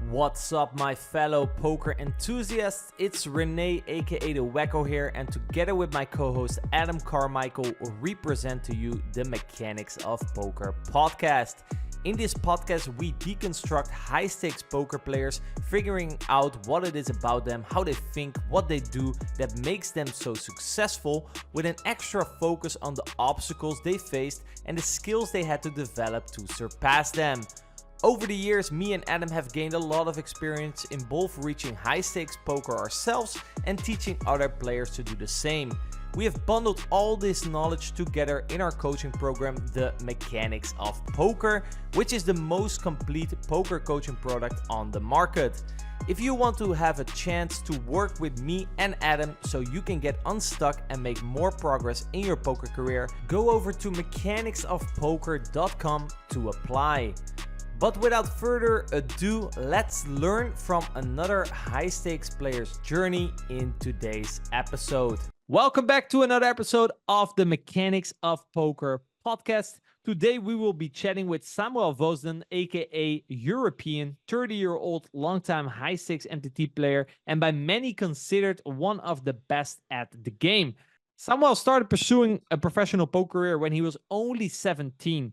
What's up, my fellow poker enthusiasts? It's Rene, aka the Wacko here, and together with my co-host Adam Carmichael, we represent to you the Mechanics of Poker podcast. In this podcast, we deconstruct high-stakes poker players, figuring out what it is about them, how they think, what they do that makes them so successful, with an extra focus on the obstacles they faced and the skills they had to develop to surpass them. Over the years, me and Adam have gained a lot of experience in both reaching high-stakes poker ourselves and teaching other players to do the same. We have bundled all this knowledge together in our coaching program, The Mechanics of Poker, which is the most complete poker coaching product on the market. If you want to have a chance to work with me and Adam so you can get unstuck and make more progress in your poker career, go over to mechanicsofpoker.com to apply. But without further ado, let's learn from another high-stakes player's journey in today's episode. Welcome back to another episode of the Mechanics of Poker podcast. Today we will be chatting with Samual Vousden, aka European, 30-year-old longtime high-stakes MTT player and by many considered one of the best at the game. Samuel started pursuing a professional poker career when he was only 17.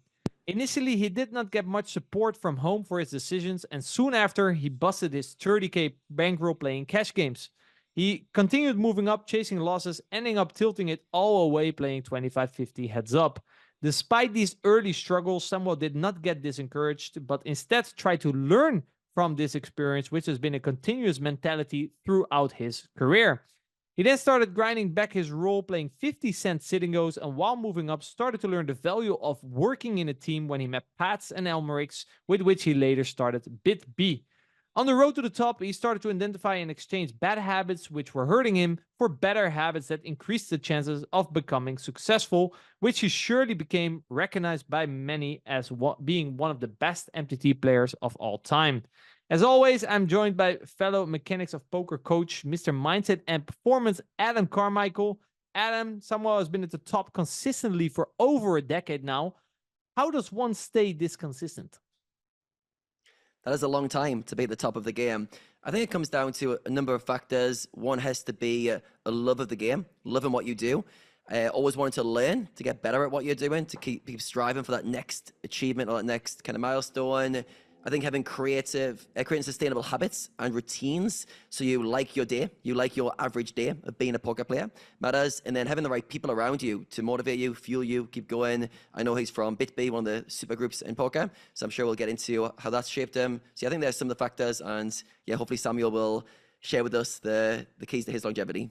Initially, he did not get much support from home for his decisions, and soon after, he busted his 30k bankroll playing cash games. He continued moving up, chasing losses, ending up tilting it all away playing 25-50 heads up. Despite these early struggles, Samuel did not get discouraged, but instead tried to learn from this experience, which has been a continuous mentality throughout his career. He then started grinding back his roll, playing 50-cent sitting goes, and while moving up, started to learn the value of working in a team when he met Pats and Elmericks, with which he later started BitB. On the road to the top, he started to identify and exchange bad habits which were hurting him for better habits that increased the chances of becoming successful, which he surely became recognized by many as being one of the best MTT players of all time. As always, I'm joined by fellow Mechanics of Poker coach, Mr. Mindset and Performance, Adam Carmichael. Adam, Samuel has been at the top consistently for over a decade now. How does one stay this consistent? That is a long time to be at the top of the game. I think it comes down to a number of factors. One has to be a love of the game, loving what you do. Always wanting to learn, to get better at what you're doing, to keep striving for that next achievement or that next kind of milestone. I think having creating sustainable habits and routines so you like your day, you like your average day of being a poker player matters, and then having the right people around you to motivate you, fuel you, keep going. I know he's from BitB, one of the super groups in poker, so I'm sure we'll get into how that's shaped him. So yeah, I think there's some of the factors, and yeah, hopefully Samuel will share with us the keys to his longevity.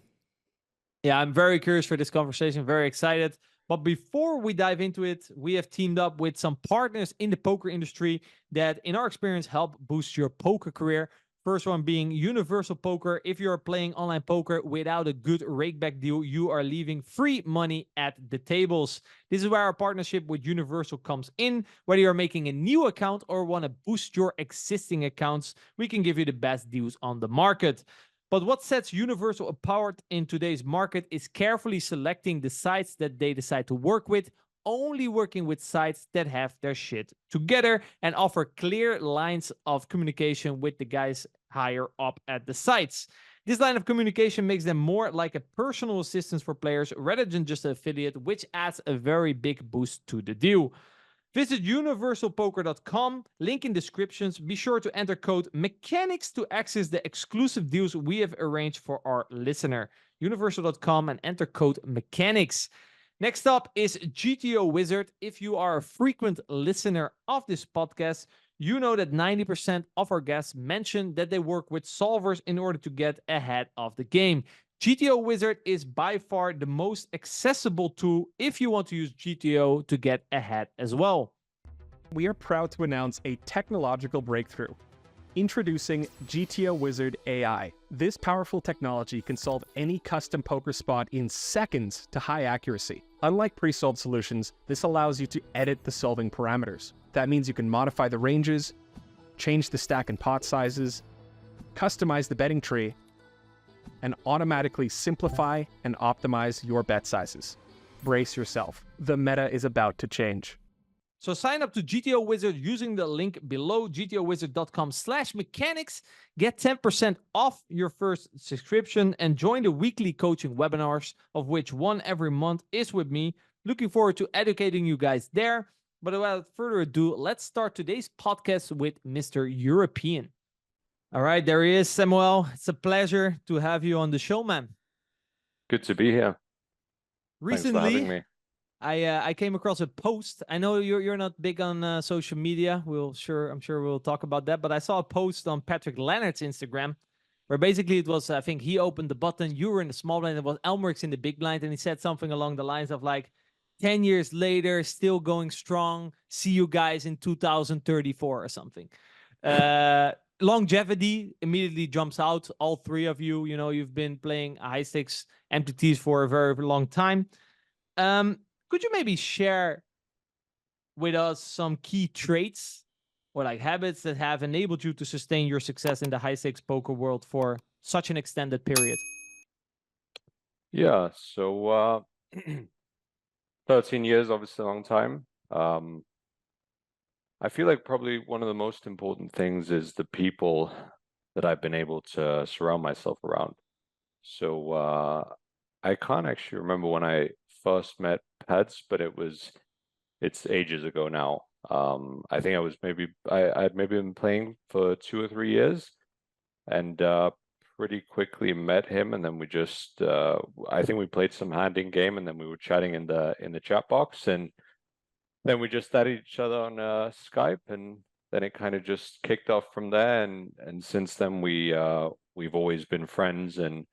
Yeah, I'm very curious for this conversation, very excited. But before we dive into it, we have teamed up with some partners in the poker industry that, in our experience, help boost your poker career. First one being Universal Poker. If you're playing online poker without a good rakeback deal, you are leaving free money at the tables. This is where our partnership with Universal comes in. Whether you're making a new account or want to boost your existing accounts, we can give you the best deals on the market. But what sets Universal apart in today's market is carefully selecting the sites that they decide to work with, only working with sites that have their shit together and offer clear lines of communication with the guys higher up at the sites. This line of communication makes them more like a personal assistant for players rather than just an affiliate, which adds a very big boost to the deal. Visit universalpoker.com, link in descriptions. Be sure to enter code MECHANICS to access the exclusive deals we have arranged for our listener. Universal.com and enter code MECHANICS. Next up is GTO Wizard. If you are a frequent listener of this podcast, you know that 90% of our guests mention that they work with solvers in order to get ahead of the game. GTO Wizard is by far the most accessible tool if you want to use GTO to get ahead as well. We are proud to announce a technological breakthrough. Introducing GTO Wizard AI. This powerful technology can solve any custom poker spot in seconds to high accuracy. Unlike pre-solved solutions, this allows you to edit the solving parameters. That means you can modify the ranges, change the stack and pot sizes, customize the betting tree, and automatically simplify and optimize your bet sizes. Brace yourself. The meta is about to change. So sign up to GTO Wizard using the link below, gtowizard.com/mechanics. Get 10% off your first subscription and join the weekly coaching webinars, of which one every month is with me. Looking forward to educating you guys there. But without further ado, let's start today's podcast with Mr. European. All right, there he is, Samuel. It's a pleasure to have you on the show, man. Good to be here. Thanks for having Recently, me. I came across a post. I know you're not big on social media. I'm sure we'll talk about that. But I saw a post on Patrick Leonard's Instagram, where basically it was, I think he opened the button, you were in the small blind, it was Elmerix in the big blind, and he said something along the lines of like, 10 years later, still going strong. See you guys in 2034 or something. Longevity immediately jumps out. All three of you, you've been playing high stakes MTTs for a very long time. Could you maybe share with us some key traits or like habits that have enabled you to sustain your success in the high stakes poker world for such an extended period? Yeah, so 13 years, obviously a long time. I feel like probably one of the most important things is the people that I've been able to surround myself around. So I can't actually remember when I first met Pads, but it's ages ago now. I think I'd maybe been playing for 2 or 3 years, and pretty quickly met him, and then we just I think we played some handing game, and then we were chatting in the chat box, and then we just added each other on Skype, and then it kind of just kicked off from there, and since then we've always been friends, and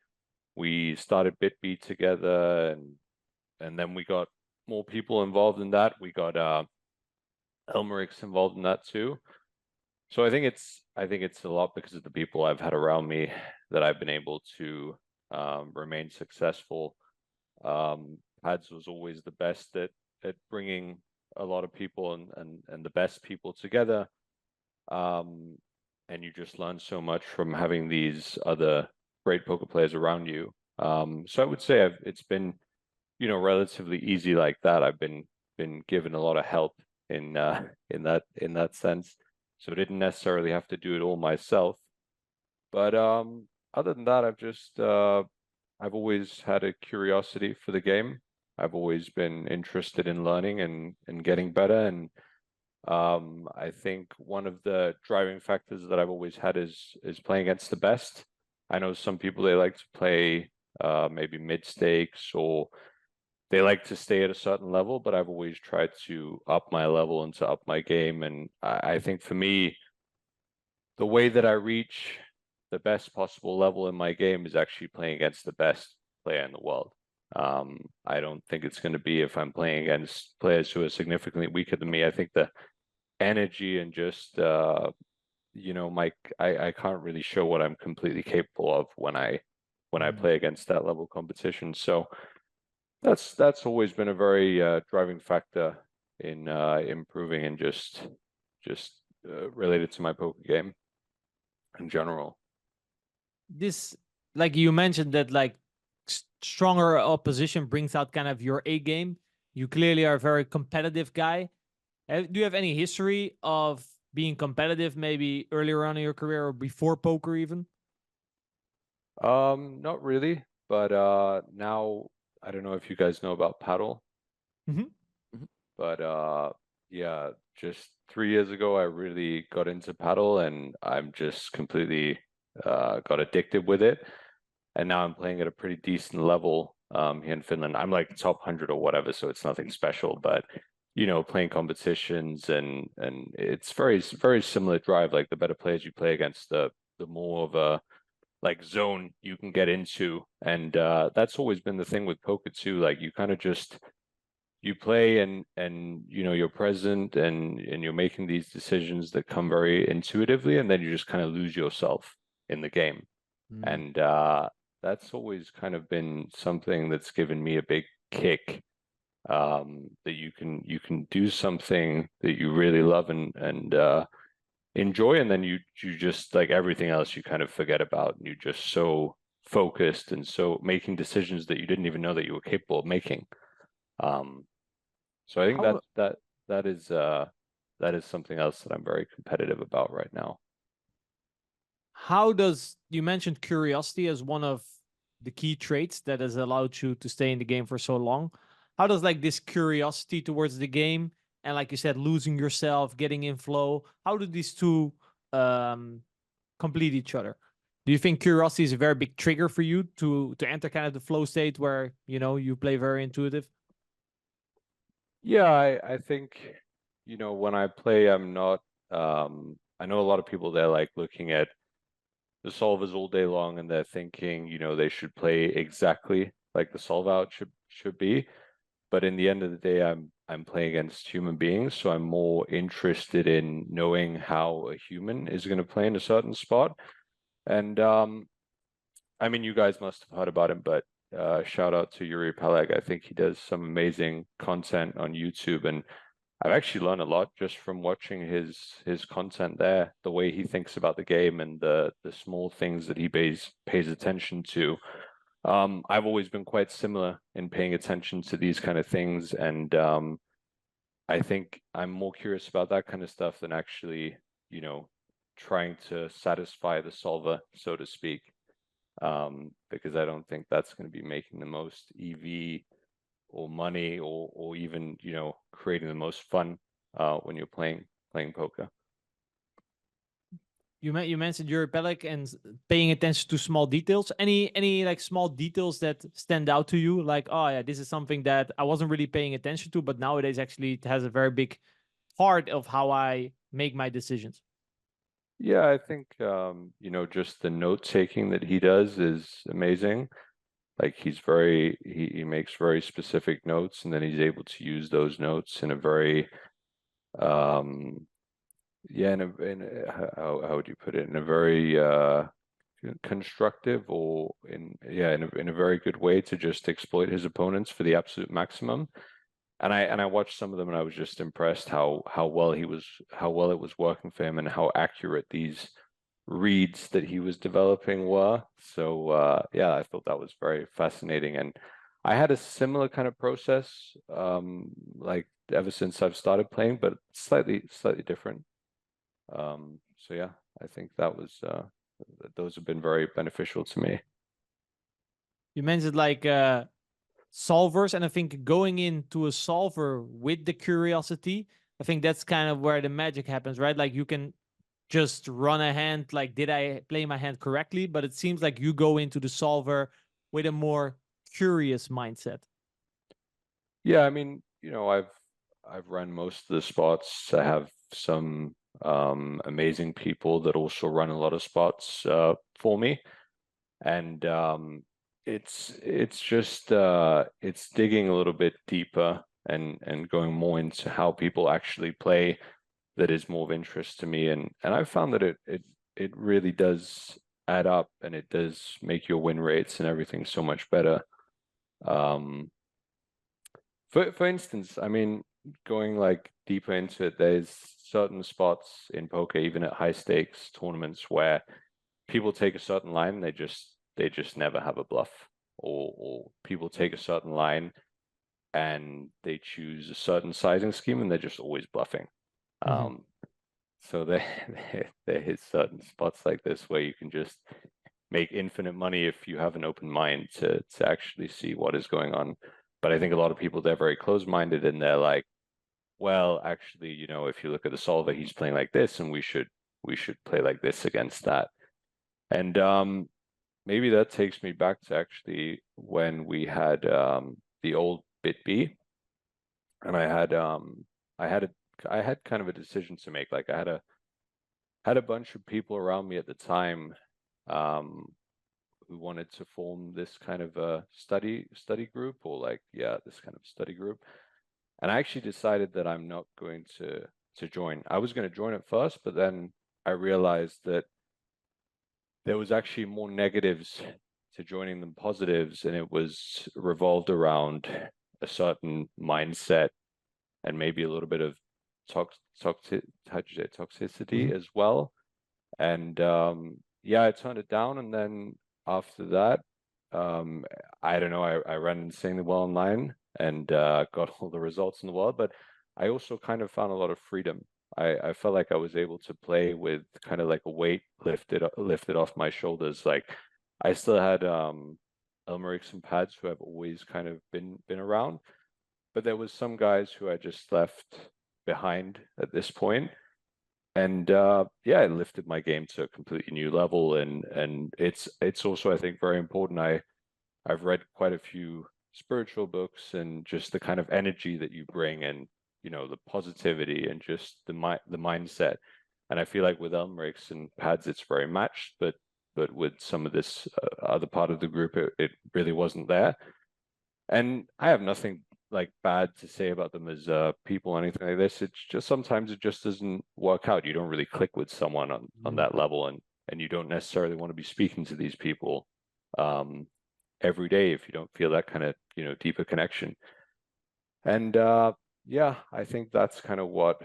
we started BitB together, and then we got more people involved in that. We got Elmerix involved in that too. So I think it's a lot because of the people I've had around me that I've been able to remain successful. Pads was always the best at bringing a lot of people and the best people together. And you just learn so much from having these other great poker players around you. So I would say it's been, relatively easy like that. I've been given a lot of help in that sense. So I didn't necessarily have to do it all myself. But other than that, I've always had a curiosity for the game. I've always been interested in learning and getting better. And I think one of the driving factors that I've always had is playing against the best. I know some people, they like to play maybe mid stakes, or they like to stay at a certain level, but I've always tried to up my level and to up my game. And I think for me, the way that I reach the best possible level in my game is actually playing against the best player in the world. I don't think it's going to be if I'm playing against players who are significantly weaker than me. I think the energy and just I can't really show what I'm completely capable of when I play against that level competition. So that's always been a very driving factor in improving and just related to my poker game in general. This, like you mentioned, that like stronger opposition brings out kind of your A game. You clearly are a very competitive guy. Do you have any history of being competitive, maybe earlier on in your career or before poker even? Not really, but now I don't know if you guys know about padel. But yeah, just 3 years ago I really got into padel, and I'm just completely got addicted with it. And now I'm playing at a pretty decent level here in Finland. I'm like top 100 or whatever, so it's nothing special, but playing competitions, and it's very, very similar drive. Like the better players you play against, the more of a like zone you can get into. And that's always been the thing with poker too. Like you kind of just you play and you're present and you're making these decisions that come very intuitively, and then you just kind of lose yourself in the game. And that's always kind of been something that's given me a big kick, that you can do something that you really love and enjoy, and then you just, like everything else, you kind of forget about, and you're just so focused and so making decisions that you didn't even know that you were capable of making. So I think that that is something else that I'm very competitive about right now. How does, you mentioned curiosity as one of the key traits that has allowed you to stay in the game for so long. How does like this curiosity towards the game and, like you said, losing yourself, getting in flow, how do these two complete each other? Do you think curiosity is a very big trigger for you to enter kind of the flow state where, you know, you play very intuitive? Yeah, I think, you know, when I play, I'm not, I know a lot of people, they're like looking at the solvers all day long and they're thinking, you know, they should play exactly like the solve out should be. But in the end of the day, I'm playing against human beings, so I'm more interested in knowing how a human is going to play in a certain spot. And I mean, you guys must have heard about him, but shout out to urop. I think he does some amazing content on YouTube, and I've actually learned a lot just from watching his content there, the way he thinks about the game and the small things that he pays attention to. I've always been quite similar in paying attention to these kind of things, and I think I'm more curious about that kind of stuff than actually, you know, trying to satisfy the solver, so to speak, because I don't think that's going to be making the most EV or money or even, you know, creating the most fun when you're playing poker. You mentioned urop and paying attention to small details. Any like small details that stand out to you? Like, oh yeah, this is something that I wasn't really paying attention to, but nowadays actually it has a very big part of how I make my decisions. Yeah, I think you know, just the note taking that he does is amazing. Like he makes very specific notes, and then he's able to use those notes in a very yeah, how would you put it? In a very constructive, or in a very good way to just exploit his opponents for the absolute maximum. And I watched some of them, and I was just impressed how well it was working for him, and how accurate these reads that he was developing were. So yeah, I thought that was very fascinating. And I had a similar kind of process, like ever since I've started playing, but slightly different. So yeah, I think that was those have been very beneficial to me. You mentioned like solvers, and I think going into a solver with the curiosity, I think that's kind of where the magic happens, right? Like you can just run a hand like, did I play my hand correctly? But it seems like you go into the solver with a more curious mindset. Yeah, I mean, you know, I've run most of the spots. I have some amazing people that also run a lot of spots for me, and it's just it's digging a little bit deeper and going more into how people actually play that is more of interest to me, and I've found that it really does add up, and it does make your win rates and everything so much better. Um, for instance, I mean, going like deeper into it, there's certain spots in poker, even at high stakes tournaments, where people take a certain line, they just never have a bluff, or people take a certain line and they choose a certain sizing scheme and they're just always bluffing. So there is certain spots like this where you can just make infinite money if you have an open mind to actually see what is going on. But I think a lot of people, they're very closed-minded, and they're like, well, actually, you know, if you look at the solver, he's playing like this, and we should play like this against that. And maybe that takes me back to actually when we had the old BitB, and I had kind of a decision to make. Like I had a bunch of people around me at the time who wanted to form this kind of a study group, or like, yeah, this kind of study group. And I actually decided that I'm not going to join. I was going to join at first, but then I realized that there was actually more negatives to joining than positives, and it was revolved around a certain mindset and maybe a little bit of toxicity as well. And yeah, I turned it down, and then after that, I don't know, I ran insanely well online and got all the results in the world. But I also kind of found a lot of freedom. I felt like I was able to play with kind of like a weight lifted off my shoulders. Like I still had Elmerix and pads who have always kind of been around, but there was some guys who I just left behind at this point. And yeah, it lifted my game to a completely new level. And it's also, I think, very important. I've read quite a few spiritual books, and just the kind of energy that you bring, and the positivity and just the mindset. And I feel like with Elmerix and pads, it's very matched, but with some of this other part of the group, it really wasn't there. And I have nothing like bad to say about them as people or anything like this. It's just sometimes it just doesn't work out. You don't really click with someone on that level, and you don't necessarily want to be speaking to these people every day if you don't feel that kind of deeper connection. And yeah, I think that's kind of what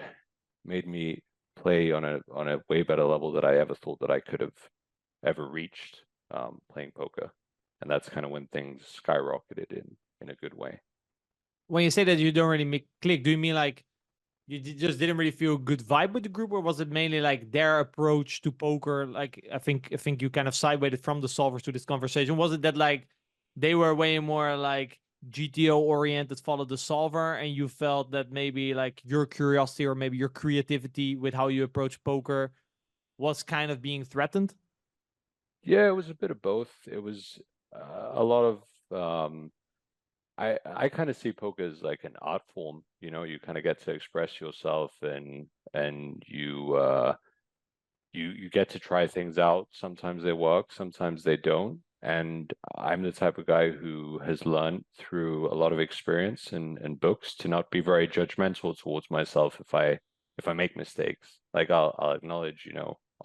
made me play on a way better level that I ever thought that I could have ever reached playing poker. And that's kind of when things skyrocketed in a good way. When you say that you don't really make click, do you mean like you just didn't really feel a good vibe with the group, or was it mainly like their approach to poker? Like I think you kind of sidewayed from the solvers to this conversation. Was it that like they were way more like GTO oriented, follow the solver, and you felt that maybe like your curiosity or maybe your creativity with how you approach poker was kind of being threatened? Yeah, it was a bit of both. It was a lot of I kind of see poker as like an art form. You kind of get to express yourself, and you get to try things out. Sometimes they work, sometimes they don't. And I'm the type of guy who has learned through a lot of experience and books to not be very judgmental towards myself if I make mistakes. Like I'll acknowledge,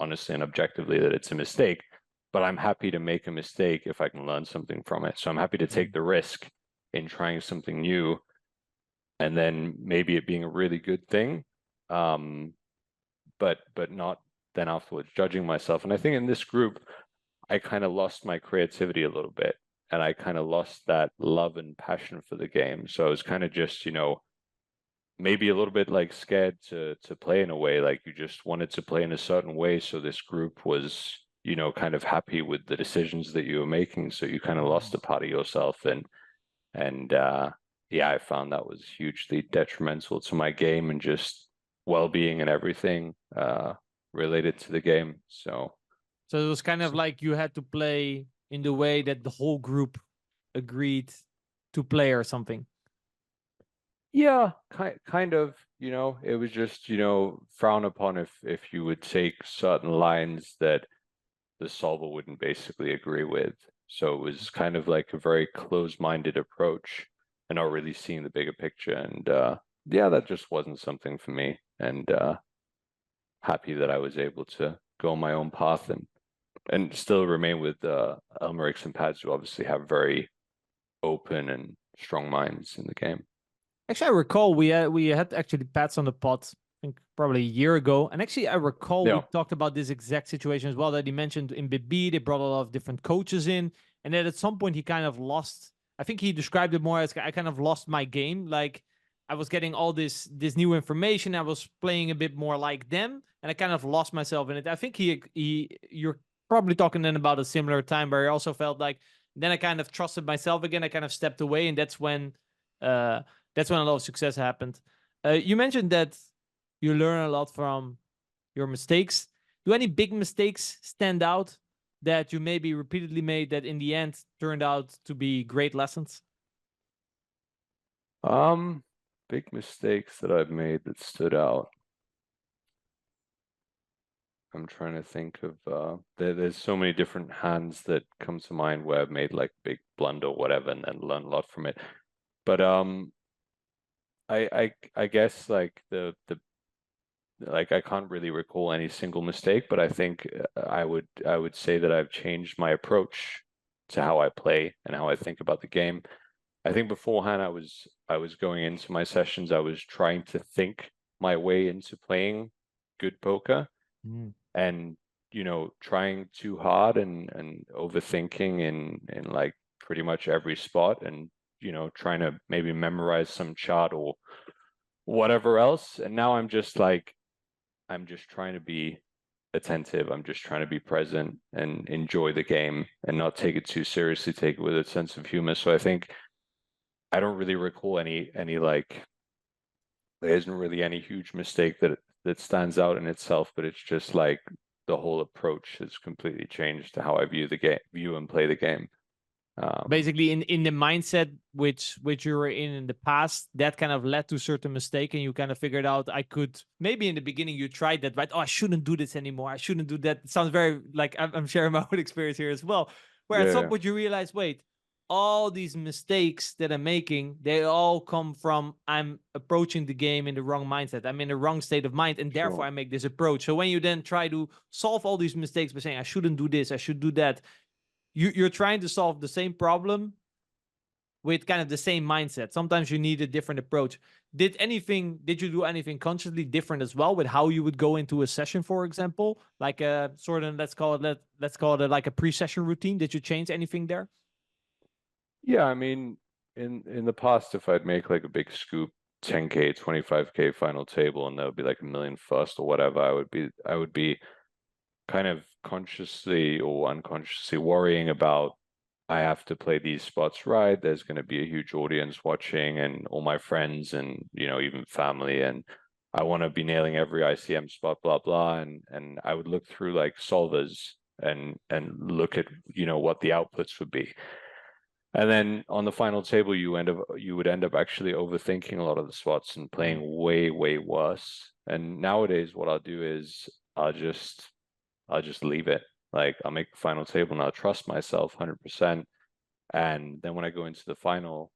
honestly and objectively that it's a mistake, but I'm happy to make a mistake if I can learn something from it. So I'm happy to take the risk in trying something new, and then maybe it being a really good thing, but not then afterwards judging myself. And I think in this group, I kind of lost my creativity a little bit, and I kind of lost that love and passion for the game. So I was kind of just, maybe a little bit like scared to play in a way, like you just wanted to play in a certain way. So this group was, kind of happy with the decisions that you were making. So you kind of lost a part of yourself, and yeah, I found that was hugely detrimental to my game and just well-being and everything related to the game. So it was kind of like you had to play in the way that the whole group agreed to play or something. yeah, kind of, it was just, frowned upon if you would take certain lines that the solver wouldn't basically agree with. So it was kind of like a very close-minded approach and not really seeing the bigger picture. And yeah, that just wasn't something for me. And happy that I was able to go on my own path and still remain with Elmerix and Pads, who obviously have very open and strong minds in the game. Actually, I recall we had actually Pats on the pod, I think probably a year ago. And actually, I recall we talked about this exact situation as well, that he mentioned in BitB, they brought a lot of different coaches in. And then at some point, he kind of lost. I think he described it more as I kind of lost my game. Like I was getting all this new information. I was playing a bit more like them, and I kind of lost myself in it. I think you're probably talking then about a similar time where I also felt like then I kind of trusted myself again. I kind of stepped away, and that's when a lot of success happened. You mentioned that you learn a lot from your mistakes. Do any big mistakes stand out that you maybe repeatedly made that in the end turned out to be great lessons? Big mistakes that I've made that stood out. I'm trying to think of there's so many different hands that come to mind where I've made like big blunder or whatever and then learn a lot from it. But I guess like the like I can't really recall any single mistake, but I think I would say that I've changed my approach to how I play and how I think about the game. I think beforehand I was going into my sessions, I was trying to think my way into playing good poker. And trying too hard and overthinking in like pretty much every spot, and trying to maybe memorize some chart or whatever else. And now I'm just like, I'm just trying to be attentive. I'm just trying to be present and enjoy the game and not take it too seriously, take it with a sense of humor. So I think I don't really recall any like, there isn't really any huge mistake that stands out in itself, but it's just like the whole approach has completely changed to how I view and play the game. Basically, in the mindset which you were in the past, that kind of led to certain mistake, and you kind of figured out, I could, maybe in the beginning you tried that, right? Oh, I shouldn't do this anymore. I shouldn't do that. It sounds very like I'm sharing my own experience here as well. Where at some Yeah, point you realize, wait, all these mistakes that I'm making, they all come from I'm approaching the game in the wrong mindset. I'm in the wrong state of mind, and therefore sure. I make this approach. So when you then try to solve all these mistakes by saying I shouldn't do this, I should do that, you're trying to solve the same problem with kind of the same mindset. Sometimes you need a different approach. Did you do anything consciously different as well with how you would go into a session, for example? Like a sort of, let's call it like a pre-session routine. Did you change anything there? Yeah, I mean, in the past, if I'd make like a big scoop 10K, 25K final table, and that would be like a million first or whatever, I would be kind of consciously or unconsciously worrying about, I have to play these spots right. There's going to be a huge audience watching and all my friends and, even family. And I want to be nailing every ICM spot, blah, blah. And I would look through like solvers and look at, what the outputs would be. And then on the final table, you would end up actually overthinking a lot of the spots and playing way, way worse. And nowadays, what I'll do is I'll just leave it. Like I'll make the final table and I'll trust myself 100%. And then when I go into the final,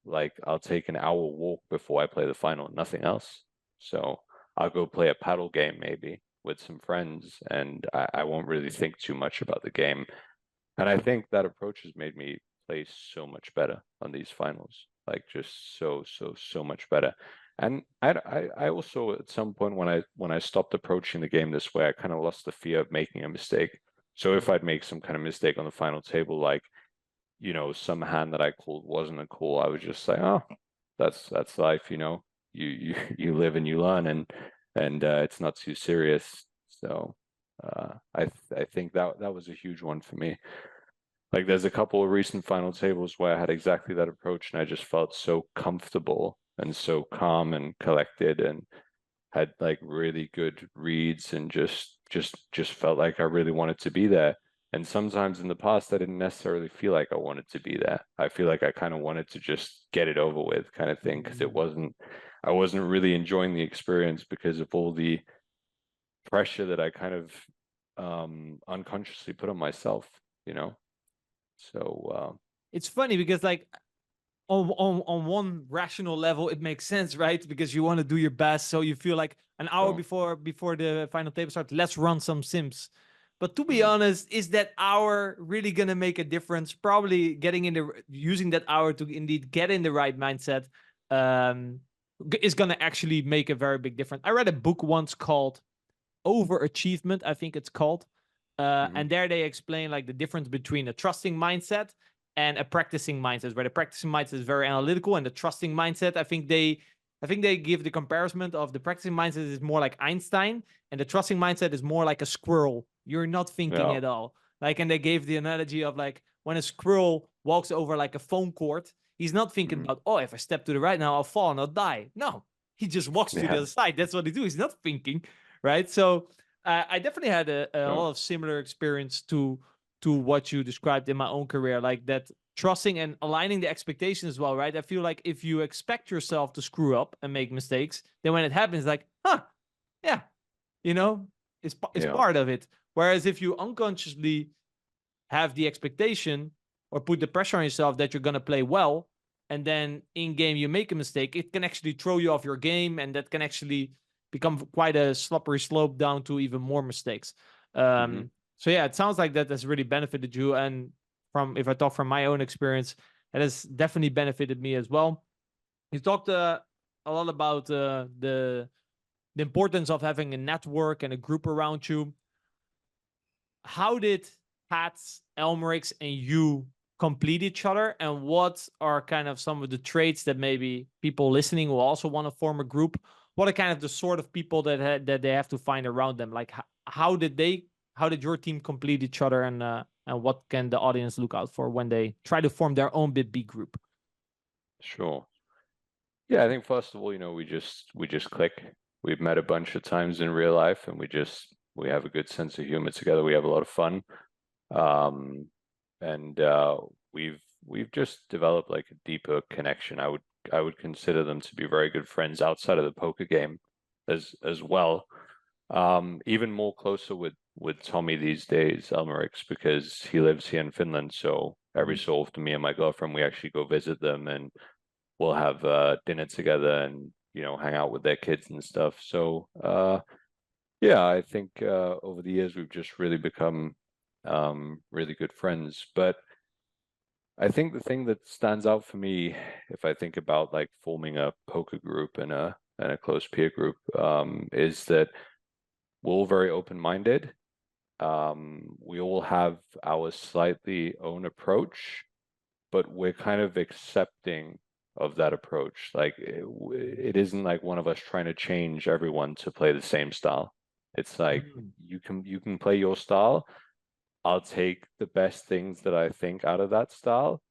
like I'll take an hour walk before I play the final, nothing else. So I'll go play a paddle game maybe with some friends, and I won't really think too much about the game. And I think that approach has made me play so much better on these finals, like just so much better. And I also at some point when I stopped approaching the game this way, I kind of lost the fear of making a mistake. So if I'd make some kind of mistake on the final table, like some hand that I called wasn't a call, I would just say, oh, that's life, you live and you learn, and it's not too serious. So I think that was a huge one for me. Like there's a couple of recent final tables where I had exactly that approach, and I just felt so comfortable and so calm and collected, and had like really good reads, and just felt like I really wanted to be there. And sometimes in the past, I didn't necessarily feel like I wanted to be there. I feel like I kind of wanted to just get it over with, kind of thing, because I wasn't really enjoying the experience because of all the pressure that I kind of unconsciously put on myself, So It's funny because like on one rational level, it makes sense, right? Because you want to do your best. So you feel like an hour so before the final table starts, let's run some sims. But to be honest, is that hour really gonna make a difference? Probably using that hour to indeed get in the right mindset is gonna actually make a very big difference. I read a book once called Overachievement, I think it's called. And there they explain like the difference between a trusting mindset and a practicing mindset, where the practicing mindset is very analytical, and the trusting mindset, I think they give the comparison of the practicing mindset is more like Einstein, and the trusting mindset is more like a squirrel. You're not thinking yeah, at all. Like, and they gave the analogy of like when a squirrel walks over like a phone cord, he's not thinking about, oh, if I step to the right now, I'll fall and I'll die. No, he just walks to the yeah, other side. That's what he do. He's not thinking, right? So I definitely had a sure. lot of similar experience to what you described in my own career, like that trusting and aligning the expectations as well, right? I feel like if you expect yourself to screw up and make mistakes, then when it happens, like, yeah, it's Yeah, part of it. Whereas if you unconsciously have the expectation or put the pressure on yourself that you're gonna play well, and then in game you make a mistake, it can actually throw you off your game, and that can actually become quite a slippery slope down to even more mistakes. hmm So yeah, it sounds like that has really benefited you, and if I talk from my own experience, it has definitely benefited me as well. You talked a lot about the importance of having a network and a group around you. How did Pat, Elmerix, and you complete each other, and what are kind of some of the traits that maybe people listening will also want to form a group? What are kind of the sort of people that they have to find around them? Like how did your team complete each other, and what can the audience look out for when they try to form their own BitB group? Sure. Yeah, I think first of all, we just click. We've met a bunch of times in real life, and we have a good sense of humor together. We have a lot of fun, and we've just developed like a deeper connection. I would consider them to be very good friends outside of the poker game, as well. Even more closer with Tommy these days, Elmerix, because he lives here in Finland. So every so often, me and my girlfriend, we actually go visit them, and we'll have dinner together, and hang out with their kids and stuff. So yeah, I think over the years we've just really become really good friends. But I think the thing that stands out for me, if I think about like forming a poker group and a close peer group, is that we're all very open-minded. We all have our slightly own approach, but we're kind of accepting of that approach. Like it isn't like one of us trying to change everyone to play the same style. It's like you can play your style. I'll take the best things that I think out of that style,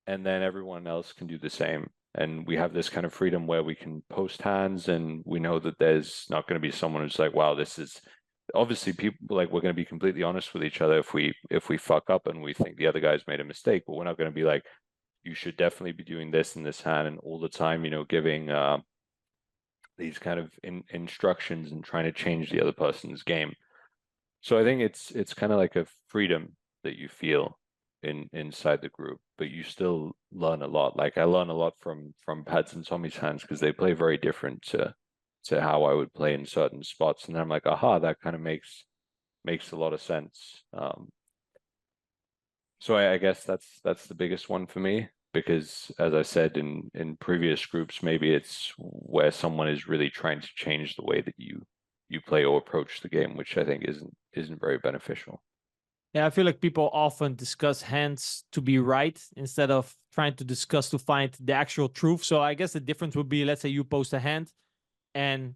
and then everyone else can do the same. And we have this kind of freedom where we can post hands, and we know that there's not going to be someone who's like, wow, this is obviously people, like, we're going to be completely honest with each other if we fuck up and we think the other guy's made a mistake, but we're not going to be like, you should definitely be doing this in this hand, and all the time, giving these kind of instructions and trying to change the other person's game. So I think it's kind of like a freedom that you feel inside the group, but you still learn a lot. Like I learn a lot from Pads and Tommy's hands, because they play very different to how I would play in certain spots, and then I'm like, aha, that kind of makes a lot of sense. So I guess that's the biggest one for me, because as I said in previous groups, maybe it's where someone is really trying to change the way that you play or approach the game, which I think isn't very beneficial. Yeah, I feel like people often discuss hands to be right instead of trying to discuss to find the actual truth. So I guess the difference would be, let's say you post a hand, and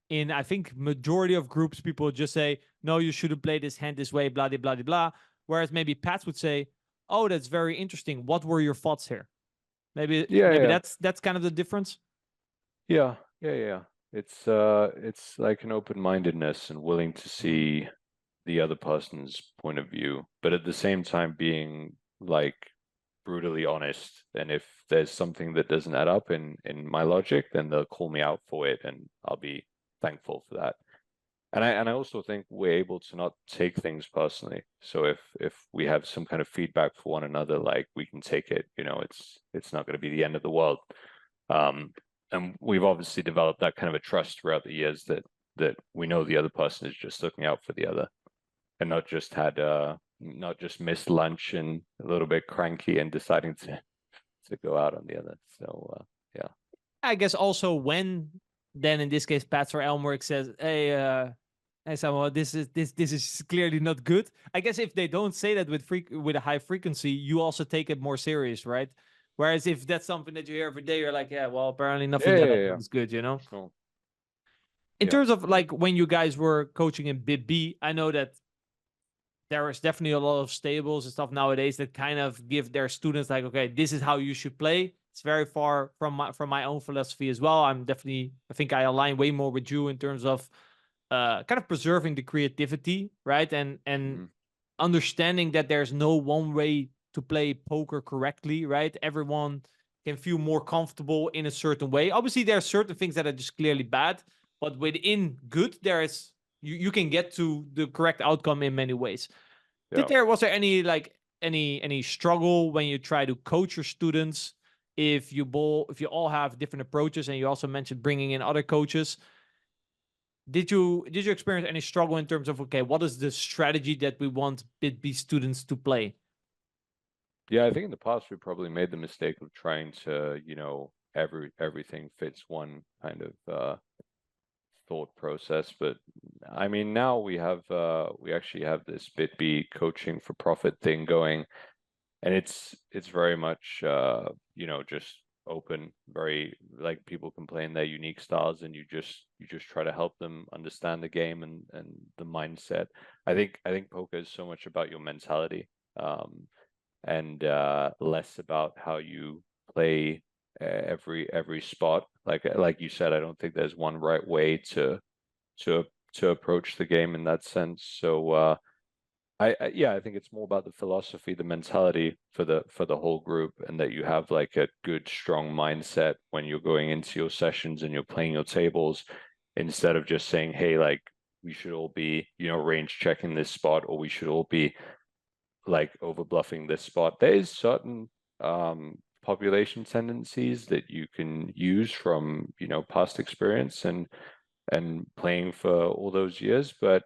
in, I think, majority of groups, people just say, no, you shouldn't play this hand this way, blah, blah, blah, blah. Whereas maybe Pat would say, oh, that's very interesting. What were your thoughts here? Maybe Yeah. that's kind of the difference. Yeah. It's like an open-mindedness and willing to see the other person's point of view, but at the same time being like brutally honest. And if there's something that doesn't add up in my logic, then they'll call me out for it, and I'll be thankful for that. And I also think we're able to not take things personally. So if we have some kind of feedback for one another, like, we can take it, it's not going to be the end of the world. And we've obviously developed that kind of a trust throughout the years that we know the other person is just looking out for the other, and not just missed lunch and a little bit cranky and deciding to go out on the other. So yeah. I guess also when then in this case Pat or Elmerick says, hey Samuel, this is clearly not good. I guess if they don't say that with a high frequency, you also take it more serious, right? Whereas if that's something that you hear every day, you're like, yeah, well, apparently nothing that I do is good, Sure. In terms of like when you guys were coaching in BitB, I know that there is definitely a lot of stables and stuff nowadays that kind of give their students like, okay, this is how you should play. It's very far from my own philosophy as well. I think I align way more with you in terms of kind of preserving the creativity, right? And understanding that there's no one way to play poker correctly, right? Everyone can feel more comfortable in a certain way. Obviously, there are certain things that are just clearly bad, but within good, there is you can get to the correct outcome in many ways. Yeah. Was there any like any struggle when you try to coach your students? If you all have different approaches, and you also mentioned bringing in other coaches, did you experience any struggle in terms of, okay, what is the strategy that we want BitB students to play? Yeah, I think in the past we probably made the mistake of trying to, everything fits one kind of thought process. But I mean, now we actually have this BitB coaching for profit thing going, and it's very much you know, just open, very, like, people can play in their unique styles, and you just try to help them understand the game and the mindset. I think poker is so much about your mentality, and less about how you play every spot. Like you said, I don't think there's one right way to approach the game in that sense. So yeah, I think it's more about the philosophy, the mentality for the whole group, and that you have like a good, strong mindset when you're going into your sessions and you're playing your tables, instead of just saying, hey, like, we should all be, you know, range checking this spot, or we should all be like over bluffing this spot. There is certain population tendencies that you can use from, you know, past experience and playing for all those years, but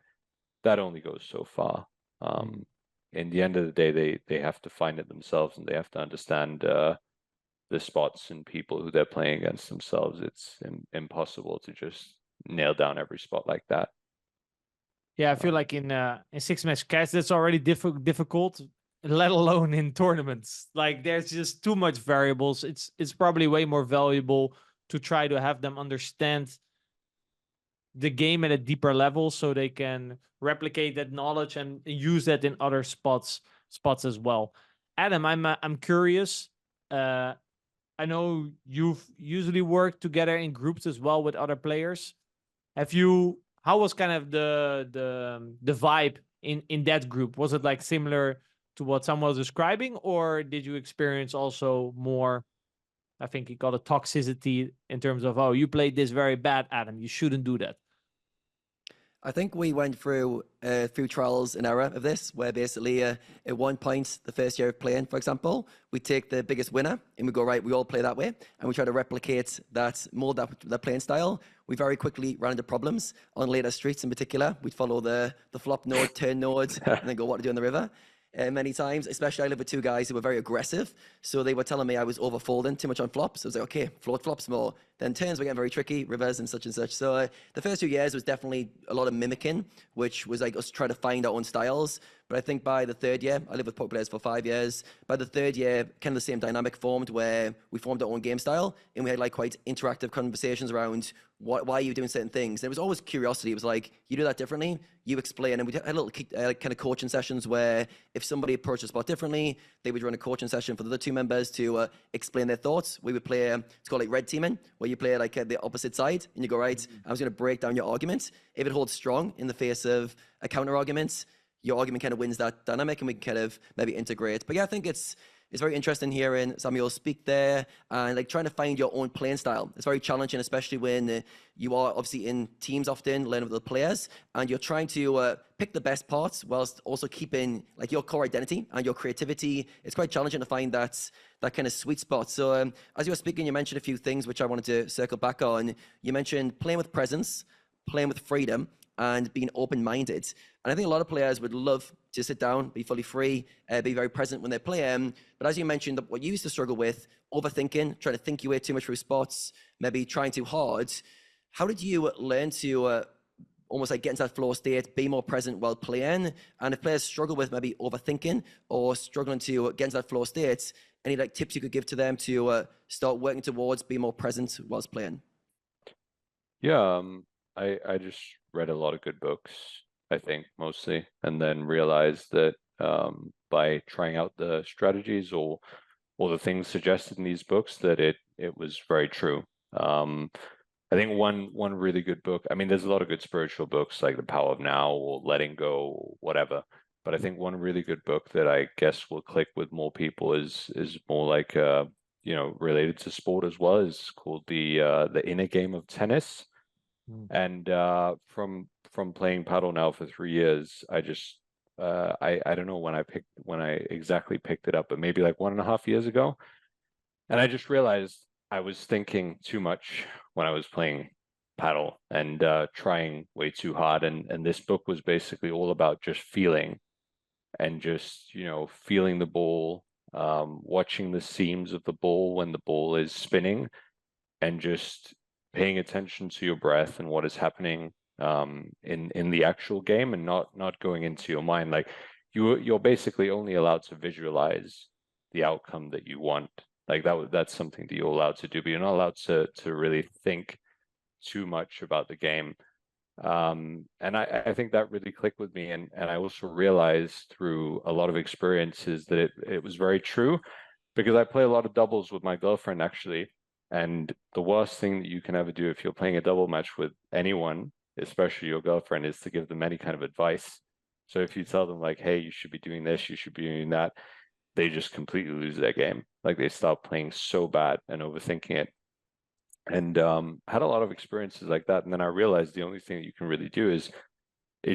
that only goes so far. In the end of the day, they have to find it themselves, and they have to understand the spots and people who they're playing against themselves. It's impossible to just nail down every spot like that. Yeah, I feel like in six match cash that's already difficult, let alone in tournaments. Like there's just too much variables. It's probably way more valuable to try to have them understand the game at a deeper level, so they can replicate that knowledge and use that in other spots as well. Adam, I'm curious. I know you've usually worked together in groups as well with other players. Have you? How was kind of the vibe in that group? Was it like similar to what someone was describing, or did you experience also more? I think he called it toxicity in terms of, oh, you played this very bad, Adam. You shouldn't do that. I think we went through a few trials and error of this, where basically at one point, the first year of playing, for example, we take the biggest winner and we go, right, we all play that way, and we try to replicate that mold, that playing style. We very quickly ran into problems on later streets in particular. We'd follow the flop node, turn node, and then go, what to do in the river. Many times, especially I live with two guys who were very aggressive. So they were telling me I was over folding too much on flops. I was like, okay, float flops more. Then turns were getting very tricky, rivers and such and such. So the first 2 years was definitely a lot of mimicking, which was like us trying to find our own styles. But I think by the third year, I lived with poker players for 5 years. By the third year, kind of the same dynamic formed, where we formed our own game style, and we had like quite interactive conversations around why are you doing certain things. And it was always curiosity. It was like, you do that differently, you explain. And we had little kind of coaching sessions where if somebody approached a spot differently, they would run a coaching session for the other two members to explain their thoughts. We would play, it's called like red teaming, where you play like the opposite side, and you go, right, I was going to break down your argument. If it holds strong in the face of a counter argument, your argument kind of wins that dynamic, and we can kind of maybe integrate. But yeah, I think it's very interesting hearing Samuel speak there, and like trying to find your own playing style. It's very challenging, especially when you are obviously in teams often, learning with the players, and you're trying to pick the best parts whilst also keeping like your core identity and your creativity. It's quite challenging to find that kind of sweet spot. So as you were speaking, you mentioned a few things which I wanted to circle back on. You mentioned playing with presence, playing with freedom, and being open-minded. And I think a lot of players would love to sit down, be fully free, be very present when they're playing. But as you mentioned, what you used to struggle with, overthinking, trying to think your way too much through spots, maybe trying too hard. How did you learn to almost like get into that flow state, be more present while playing? And if players struggle with maybe overthinking or struggling to get into that flow state, any like tips you could give to them to start working towards being more present whilst playing? Yeah, I just read a lot of good books, I think, mostly, and then realized that by trying out the strategies or the things suggested in these books, that it was very true. I think one really good book, I mean, there's a lot of good spiritual books like The Power of Now or Letting Go or whatever, but I think one really good book that I guess will click with more people is more like you know, related to sport as well, is called The Inner Game of Tennis. And from playing paddle now for 3 years, I just I don't know when I exactly picked it up, but maybe like 1.5 years ago. And I just realized I was thinking too much when I was playing paddle and trying way too hard. And this book was basically all about just feeling, and just, you know, feeling the ball, watching the seams of the ball when the ball is spinning, and just paying attention to your breath and what is happening in the actual game, and not going into your mind. Like you're basically only allowed to visualize the outcome that you want. Like that's something that you're allowed to do, but you're not allowed to really think too much about the game. And I think that really clicked with me, and I also realized through a lot of experiences that it was very true, because I play a lot of doubles with my girlfriend actually, and the worst thing that you can ever do if you're playing a double match with anyone, especially your girlfriend, is to give them any kind of advice. So if you tell them like, hey, you should be doing this, you should be doing that, they just completely lose their game. Like they start playing so bad and overthinking it. And had a lot of experiences like that. And then I realized the only thing that you can really do is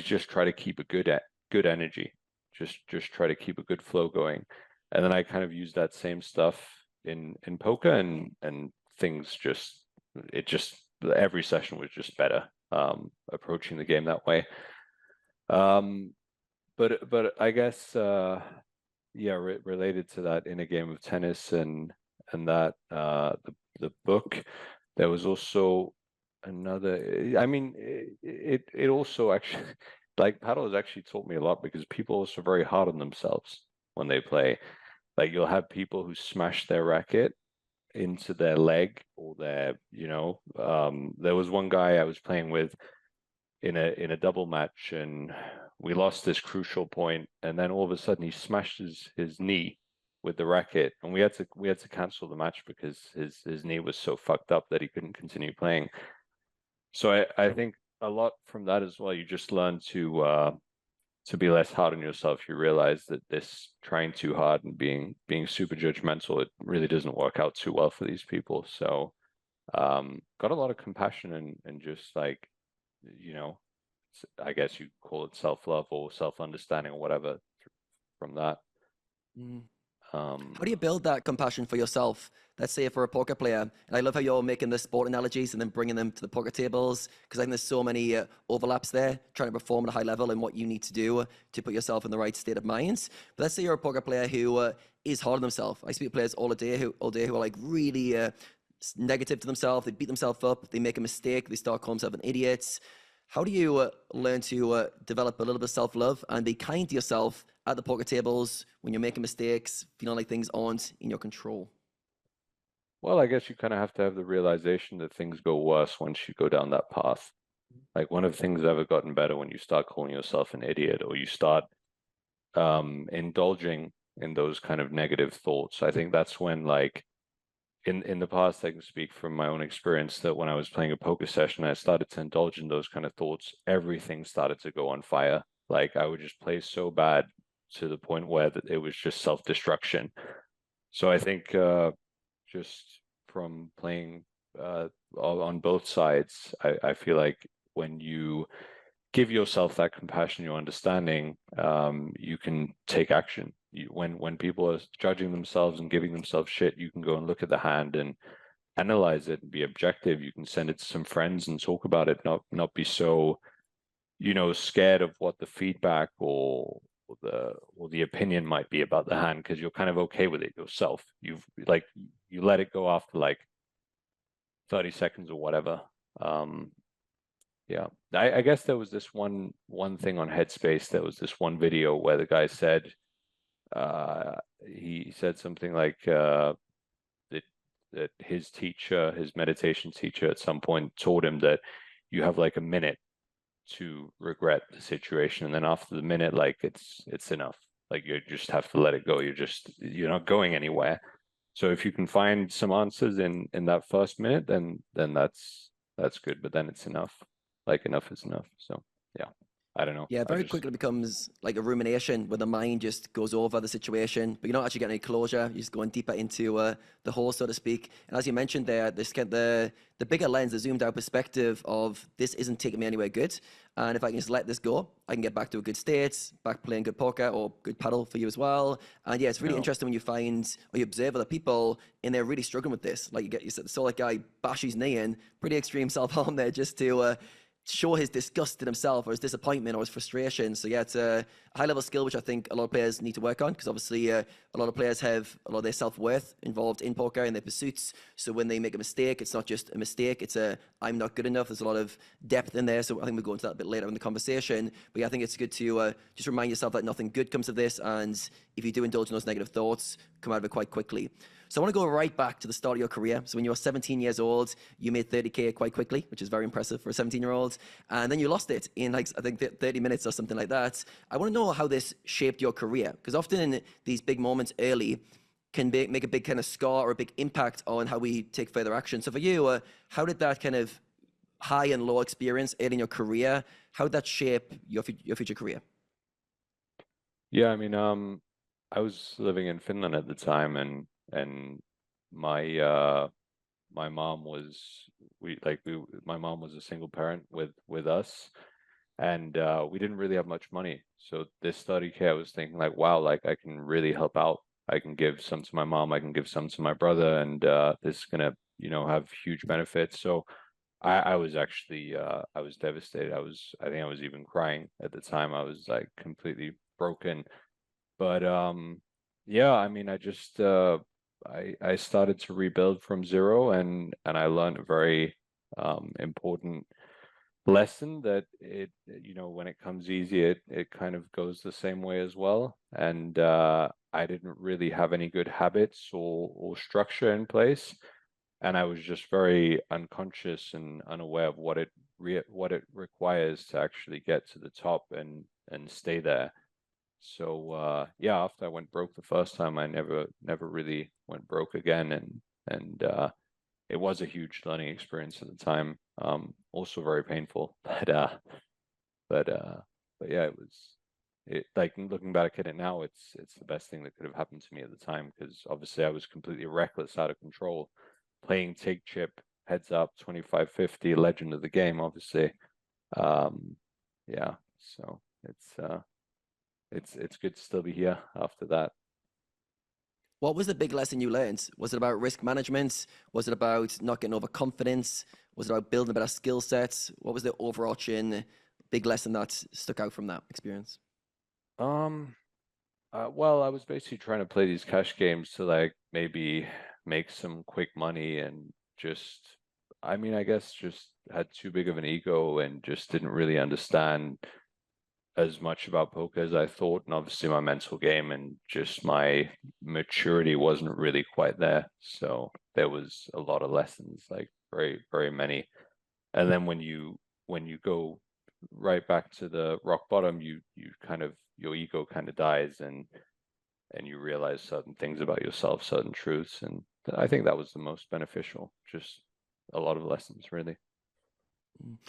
just try to keep a good energy. Just try to keep a good flow going. And then I kind of used that same stuff in poker, and things every session was just better, approaching the game that way. But I guess related to that, in a game of tennis and that the book, there was also another. I mean, it also actually, like, paddle has actually taught me a lot, because people are also very hard on themselves when they play. Like you'll have people who smash their racket into their leg or their, there was one guy I was playing with in a double match, and we lost this crucial point, and then all of a sudden he smashed his knee with the racket, and we had to cancel the match because his knee was so fucked up that he couldn't continue playing. So I think a lot from that as well. You just learn to be less hard on yourself. You realize that this trying too hard and being super judgmental, it really doesn't work out too well for these people. So got a lot of compassion and just like, I guess you call it self-love or self-understanding or whatever from that. How do you build that compassion for yourself? Let's say if we're a poker player, and I love how you're making the sport analogies and then bringing them to the poker tables, because I think there's so many overlaps there, trying to perform at a high level and what you need to do to put yourself in the right state of mind. But let's say you're a poker player who is hard on themselves. I speak to players all day who are like really negative to themselves. They beat themselves up. They make a mistake. They start calling themselves an idiot. How do you learn to develop a little bit of self-love and be kind to yourself at the poker tables when you're making mistakes, feeling like things aren't in your control? Well, I guess you kind of have to have the realization that things go worse once you go down that path. Like one of the things that ever gotten better when you start calling yourself an idiot, or you start indulging in those kind of negative thoughts. I think that's when, like, in the past, I can speak from my own experience that when I was playing a poker session, I started to indulge in those kind of thoughts, everything started to go on fire. Like I would just play so bad to the point where it was just self-destruction. So I think just from playing on both sides, I feel like when you give yourself that compassion, your understanding, you can take action. When people are judging themselves and giving themselves shit, you can go and look at the hand and analyze it and be objective. You can send it to some friends and talk about it, not be so, scared of what the feedback or the opinion might be about the hand, because you're kind of okay with it yourself. You let it go after like 30 seconds or whatever. Yeah, I guess there was this one thing on Headspace. There was this one video where the guy said, he said something like that his teacher, his meditation teacher, at some point told him that you have like a minute to regret the situation, and then after the minute, like it's enough. Like you just have to let it go. You're not going anywhere. So if you can find some answers in that first minute, then that's good. But then it's enough. Like enough is enough. So yeah, I don't know. Yeah, very quickly becomes like a rumination where the mind just goes over the situation, but you're not actually getting any closure. You're just going deeper into the hole, so to speak. And as you mentioned there, the bigger lens, the zoomed out perspective of this isn't taking me anywhere good. And if I can just let this go, I can get back to a good state, back playing good poker or good paddle for you as well. And yeah, it's really interesting when you find or you observe other people and they're really struggling with this. Like you saw that guy bash his knee in, pretty extreme self-harm there just to show his disgust in himself or his disappointment or his frustration. So yeah, it's a high level skill which I think a lot of players need to work on, because obviously a lot of players have a lot of their self-worth involved in poker and their pursuits. So when they make a mistake, it's not just a mistake, it's a I'm not good enough. There's a lot of depth in there. So I think we'll go into that a bit later in the conversation. But yeah, I think it's good to just remind yourself that nothing good comes of this, and if you do indulge in those negative thoughts, come out of it quite quickly. So I want to go right back to the start of your career. So when you were 17 years old, you made 30K quite quickly, which is very impressive for a 17-year-old. And then you lost it in like, I think 30 minutes or something like that. I want to know how this shaped your career, because often these big moments early can make a big kind of scar or a big impact on how we take further action. So for you, how did that kind of high and low experience early in your career, how did that shape your future career? Yeah, I mean, I was living in Finland at the time, and my my mom was my mom was a single parent with us, and we didn't really have much money. So this 30K, I was thinking like, wow, like I can really help out. I can give some to my mom, I can give some to my brother, and this is gonna, have huge benefits. So I was actually I was devastated. I think I was even crying at the time. I was like completely broken. But yeah, I mean, I started to rebuild from zero, and I learned a very important lesson that when it comes easy, it kind of goes the same way as well. And I didn't really have any good habits or structure in place, and I was just very unconscious and unaware of what it requires to actually get to the top and stay there. So yeah, after I went broke the first time, I never really went broke again, and it was a huge learning experience at the time. Also very painful, but yeah, it like looking back at it now, it's the best thing that could have happened to me at the time, because obviously I was completely reckless, out of control, playing take chip, heads up, 25-50, legend of the game, obviously. Yeah, so it's good to still be here after that. What was the big lesson you learned? Was it about risk management? Was it about not getting overconfidence? Was it about building a better skill set? What was the overarching big lesson that stuck out from that experience? Well, I was basically trying to play these cash games to like maybe make some quick money, and just, I mean, I guess just had too big of an ego and just didn't really understand as much about poker as I thought. And obviously my mental game and just my maturity wasn't really quite there. So there was a lot of lessons, like very, very many. And then when you go right back to the rock bottom, you kind of, your ego kind of dies, and you realize certain things about yourself, certain truths. And I think that was the most beneficial, just a lot of lessons, really.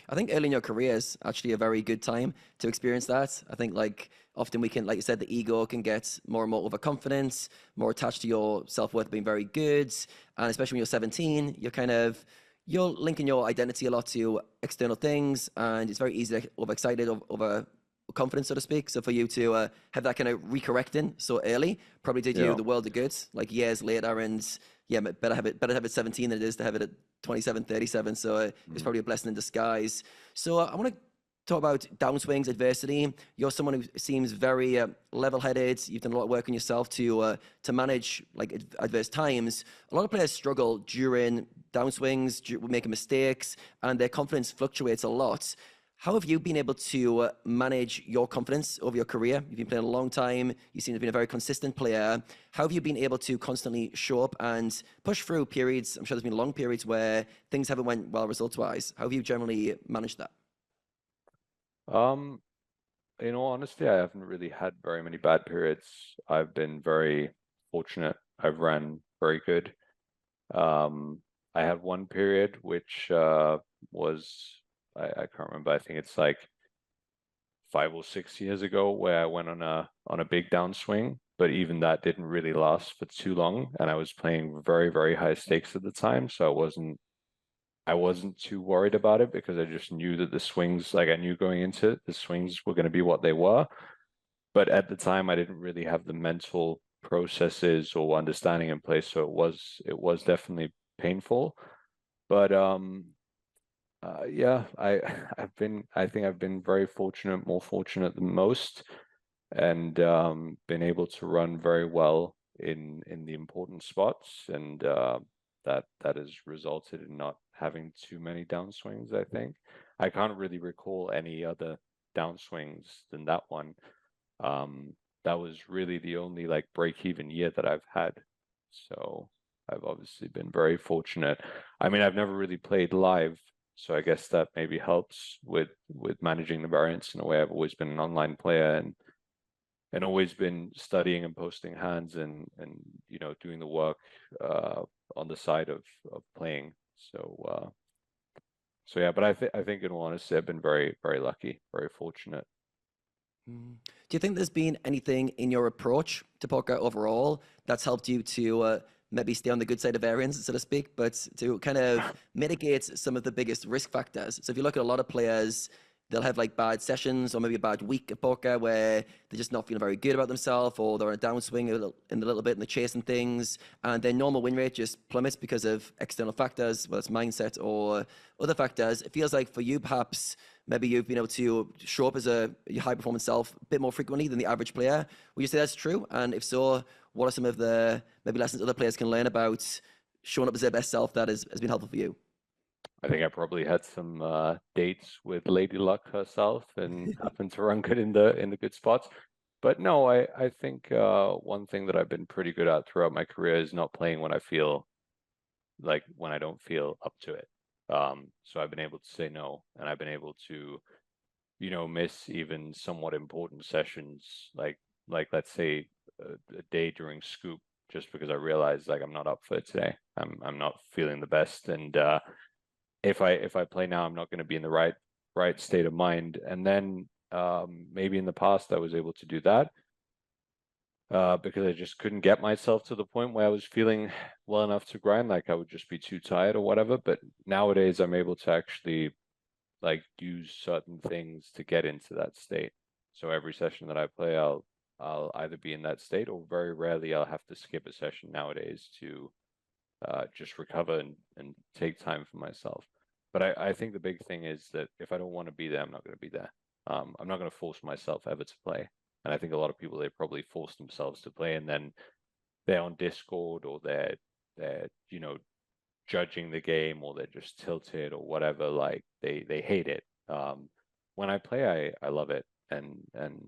I think early in your career is actually a very good time to experience that. I think like often we can, like you said, the ego can get more and more overconfident, more attached to your self-worth being very good. And especially when you're 17, you're linking your identity a lot to external things, and it's very easy to get overexcited, over confidence, so to speak. So for you to have that kind of recorrecting so early probably did you Yeah. the world of good, like years later. And yeah, better have it 17 than it is to have it at 27, 37. So it's probably a blessing in disguise. So I want to talk about downswings, adversity. You're someone who seems very level-headed. You've done a lot of work on yourself to manage like adverse times. A lot of players struggle during downswings, making mistakes, and their confidence fluctuates a lot. How have you been able to manage your confidence over your career? You've been playing a long time. You seem to have been a very consistent player. How have you been able to constantly show up and push through periods? I'm sure there's been long periods where things haven't went well results-wise. How have you generally managed that? In all honesty, I haven't really had very many bad periods. I've been very fortunate. I've ran very good. I had one period which was, I can't remember. I think it's like 5 or 6 years ago, where I went on a big downswing, but even that didn't really last for too long, and I was playing very, very high stakes at the time, so I wasn't too worried about it, because I just knew that the swings, like I knew going into it, the swings were going to be what they were. But at the time, I didn't really have the mental processes or understanding in place, so it was definitely painful. But Yeah, I think I've been very fortunate, more fortunate than most, and been able to run very well in the important spots, and that has resulted in not having too many downswings. I think I can't really recall any other downswings than that one. Um, that was really the only like break-even year that I've had. So I've obviously been very fortunate. I mean, I've never really played live, so I guess that maybe helps with managing the variance in a way. I've always been an online player and always been studying and posting hands and you know doing the work on the side of playing. So yeah, but I think in all honesty, I've been very lucky, very fortunate. Do you think there's been anything in your approach to poker overall that's helped you to maybe stay on the good side of variance, so to speak, but to kind of mitigate some of the biggest risk factors? So if you look at a lot of players, they'll have like bad sessions or maybe a bad week of poker where they're just not feeling very good about themselves, or they're on a downswing in a little bit and they're chasing things, and their normal win rate just plummets because of external factors, whether it's mindset or other factors. It feels like for you, perhaps, maybe you've been able to show up as your high performance self a bit more frequently than the average player. Would you say that's true? And if so, what are some of the maybe lessons other players can learn about showing up as their best self that has been helpful for you? I think I probably had some dates with Lady Luck herself and happened to run good in the good spots. But no, I think one thing that I've been pretty good at throughout my career is not playing when I feel like when I don't feel up to it. So I've been able to say no, and I've been able to, you know, miss even somewhat important sessions, like let's say a day during scoop, just because I realized like I'm not up for it today. I'm not feeling the best, and if I play now, I'm not going to be in the right state of mind. And then maybe in the past I was able to do that because I just couldn't get myself to the point where I was feeling well enough to grind. Like I would just be too tired or whatever. But nowadays I'm able to actually like use certain things to get into that state. So every session that I play, I'll either be in that state, or very rarely I'll have to skip a session nowadays to just recover and take time for myself. But I think the big thing is that if I don't want to be there, I'm not going to be there. I'm not going to force myself ever to play. And I think a lot of people, they probably force themselves to play, and then they're on Discord, or they're you know judging the game, or they're just tilted or whatever. Like they hate it. When I play, I love it, and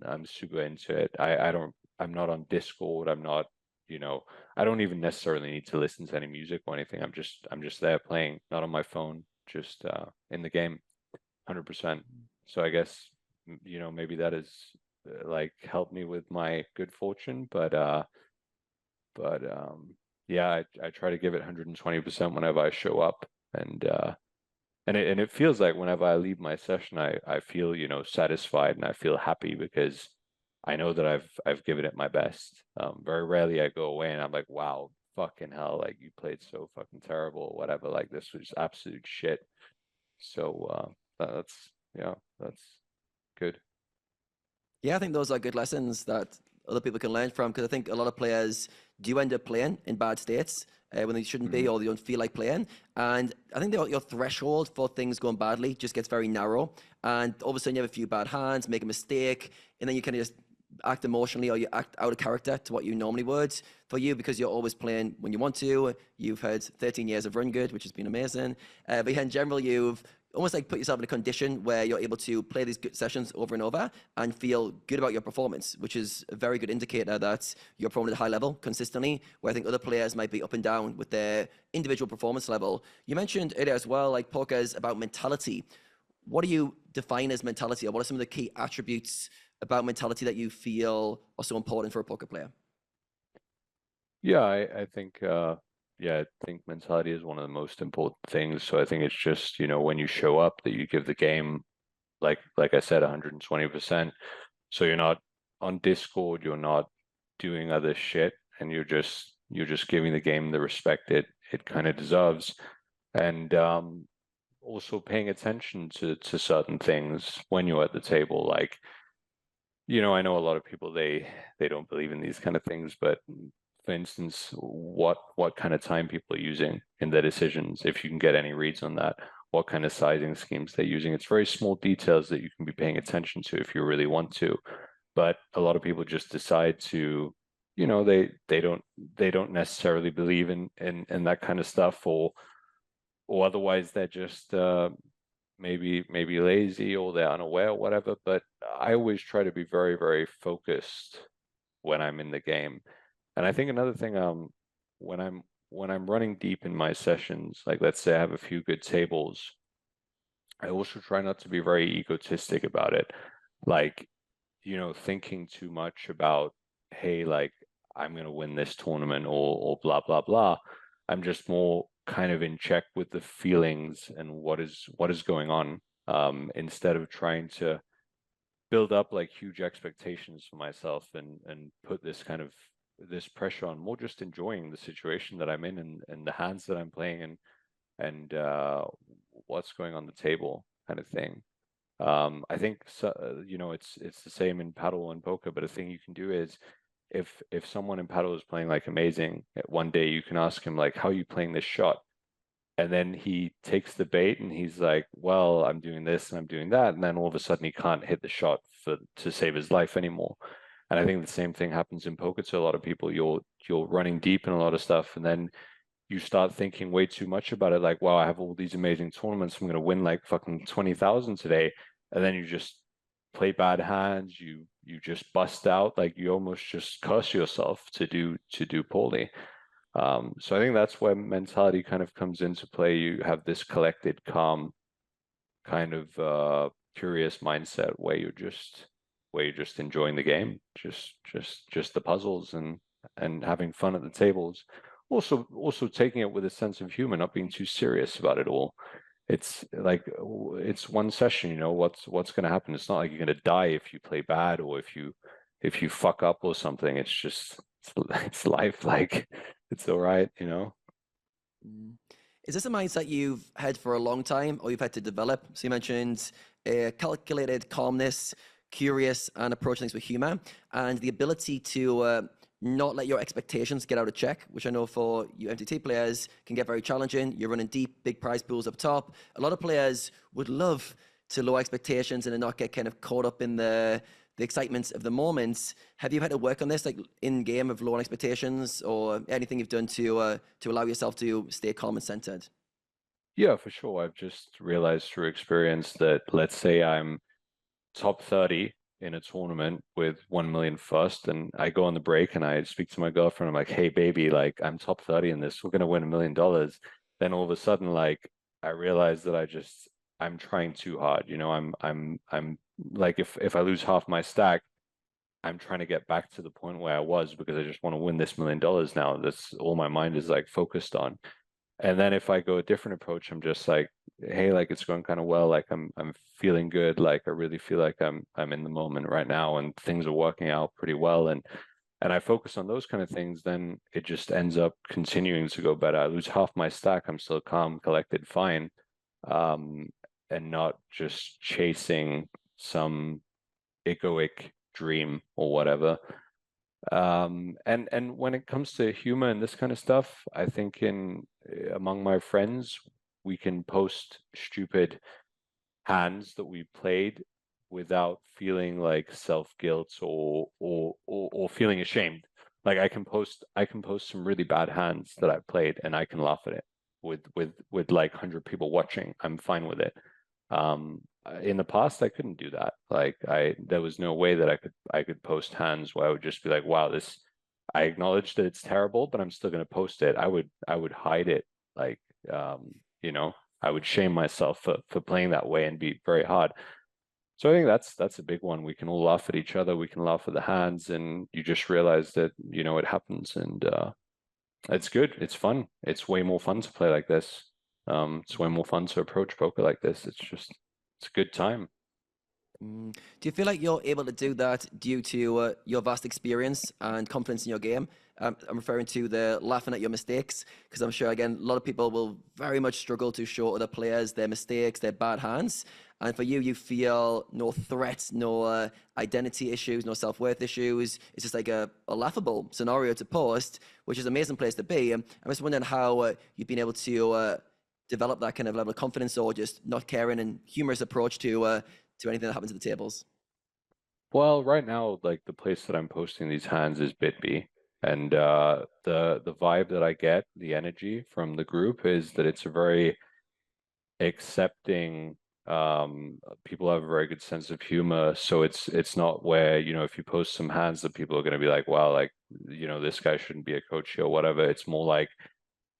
I'm super into it. I'm not on Discord. I'm not, you know, I don't even necessarily need to listen to any music or anything. I'm just there playing, not on my phone, just in the game, 100%. So I guess you know maybe that is like helped me with my good fortune, but yeah, I try to give it 120% whenever I show up, and it feels like whenever I leave my session, I feel, you know, satisfied, and I feel happy because I know that I've given it my best. Very rarely I go away and I'm like, wow, fucking hell, like you played so fucking terrible or whatever. Like this was absolute shit. So that's yeah, that's good. Yeah, I think those are good lessons that other people can learn from, because I think a lot of players do end up playing in bad states when they shouldn't be, Mhm. or they don't feel like playing. And I think your threshold for things going badly just gets very narrow. And all of a sudden you have a few bad hands, make a mistake, and then you kind of just act emotionally, or you act out of character to what you normally would. For you, because you're always playing when you want to, you've had 13 years of run good, which has been amazing. But yeah, in general, you've almost like put yourself in a condition where you're able to play these good sessions over and over and feel good about your performance, which is a very good indicator that you're performing at a high level consistently, where I think other players might be up and down with their individual performance level. You mentioned earlier as well, like poker is about mentality. What do you define as mentality, or what are some of the key attributes about mentality that you feel are so important for a poker player? Yeah, I think yeah, I think mentality is one of the most important things. So I think it's just, you know, when you show up that you give the game like I said, 120%. So you're not on Discord, you're not doing other shit, and you're just giving the game the respect it kind of deserves. And also paying attention to certain things when you're at the table. Like, you know, I know a lot of people they don't believe in these kind of things, but for instance, what kind of time people are using in their decisions, if you can get any reads on that, what kind of sizing schemes they're using. It's very small details that you can be paying attention to if you really want to. But a lot of people just decide to, you know, they don't necessarily believe in that kind of stuff, or otherwise they're just maybe lazy, or they're unaware or whatever. But I always try to be very, very focused when I'm in the game. And I think another thing, when I'm running deep in my sessions, like let's say I have a few good tables, I also try not to be very egotistic about it. Like, you know, thinking too much about, hey, like I'm going to win this tournament, or blah, blah, blah. I'm just more kind of in check with the feelings and what is going on, instead of trying to build up like huge expectations for myself and put this kind of this pressure on. More just enjoying the situation that I'm in, and the hands that I'm playing, and what's going on the table, kind of thing. I think so, you know, it's the same in paddle and poker, but a thing you can do is, if someone in paddle is playing like amazing, one day you can ask him like, how are you playing this shot? And then he takes the bait and he's like, well, I'm doing this and I'm doing that, and then all of a sudden he can't hit the shot to save his life anymore. And I think the same thing happens in poker to a lot of people. You're running deep in a lot of stuff, and then you start thinking way too much about it. Like, wow, I have all these amazing tournaments, I'm going to win like fucking 20,000 today. And then you just play bad hands. You just bust out. Like, you almost just curse yourself to do poorly. So I think that's where mentality kind of comes into play. You have this collected, calm, kind of curious mindset where you're just enjoying the game, just the puzzles, and having fun at the tables. Also taking it with a sense of humor, not being too serious about it all. It's like, it's one session, you know, what's going to happen. It's not like you're going to die if you play bad, or if you fuck up or something. It's just, it's life. Like, it's all right, you know. Is this a mindset you've had for a long time, or you've had to develop? So you mentioned calculated calmness, curious, and approach things with humor, and the ability to not let your expectations get out of check, which I know for you MTT players can get very challenging. You're running deep, big prize pools up top. A lot of players would love to lower expectations and not get kind of caught up in the excitements of the moments. Have you had to work on this, like in game, of lowering expectations, or anything you've done to allow yourself to stay calm and centered? Yeah, for sure. I've just realized through experience that, let's say I'm top 30 in a tournament with 1 million first, and I go on the break and I speak to my girlfriend. I'm like, hey baby, like I'm top 30 in this, we're gonna win $1 million. Then all of a sudden, like, I realize that I'm trying too hard. You know, I'm like, if I lose half my stack, I'm trying to get back to the point where I was, because I just want to win this $1 million now. That's all my mind is like focused on. And then if I go a different approach, I'm just like, hey, like it's going kind of well, like I'm feeling good, like I really feel like I'm in the moment right now, and things are working out pretty well, and I focus on those kind of things, then it just ends up continuing to go better. I lose half my stack, I'm still calm, collected, fine, and not just chasing some egoic dream or whatever. And when it comes to humor and this kind of stuff, I think among my friends, we can post stupid hands that we played without feeling like self-guilt or feeling ashamed. Like, I can post some really bad hands that I played, and I can laugh at it with like 100 people watching. I'm fine with it. In the past, I couldn't do that. Like, there was no way that I could post hands where I would just be like, wow, this, I acknowledge that it's terrible, but I'm still going to post it. I would hide it. Like, you know, I would shame myself for playing that way and be very hard. So I think that's a big one. We can all laugh at each other. We can laugh at the hands, and you just realize that, you know, it happens, and it's good. It's fun. It's way more fun to play like this. It's way more fun to approach poker like this. It's a good time. Do you feel like you're able to do that due to your vast experience and confidence in your game? I'm referring to the laughing at your mistakes, because I'm sure, again, a lot of people will very much struggle to show other players their mistakes, their bad hands. And for you, you feel no threats, no identity issues, no self-worth issues. It's just like a laughable scenario to post, which is an amazing place to be. I'm just wondering how you've been able to develop that kind of level of confidence, or just not caring and humorous approach to anything that happens at the tables? Well, right now, like the place that I'm posting these hands is BitB, and the vibe that I get, the energy from the group is that it's a very accepting. People have a very good sense of humor, so it's not where, you know, if you post some hands that people are going to be like, wow, like, you know, this guy shouldn't be a coach here or whatever. It's more like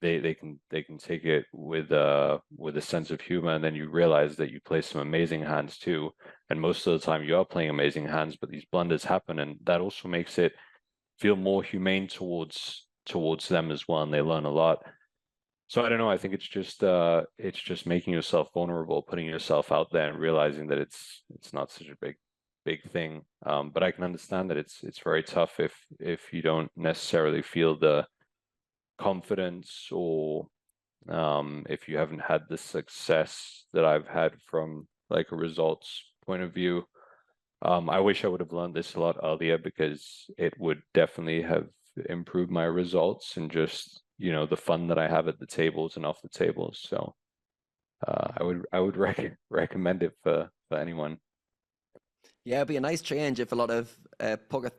they can take it with a sense of humor, and then you realize that you play some amazing hands too. And most of the time you are playing amazing hands, but these blunders happen, and that also makes it feel more humane towards them as well, and they learn a lot. So I don't know. I think it's just making yourself vulnerable, putting yourself out there, and realizing that it's not such a big thing. But I can understand that it's very tough if you don't necessarily feel the confidence, or if you haven't had the success that I've had from like a results point of view. I wish I would have learned this a lot earlier, because it would definitely have improved my results and just, you know, the fun that I have at the tables and off the tables. So I would recommend it for anyone. Yeah, it'd be a nice change if a lot of poker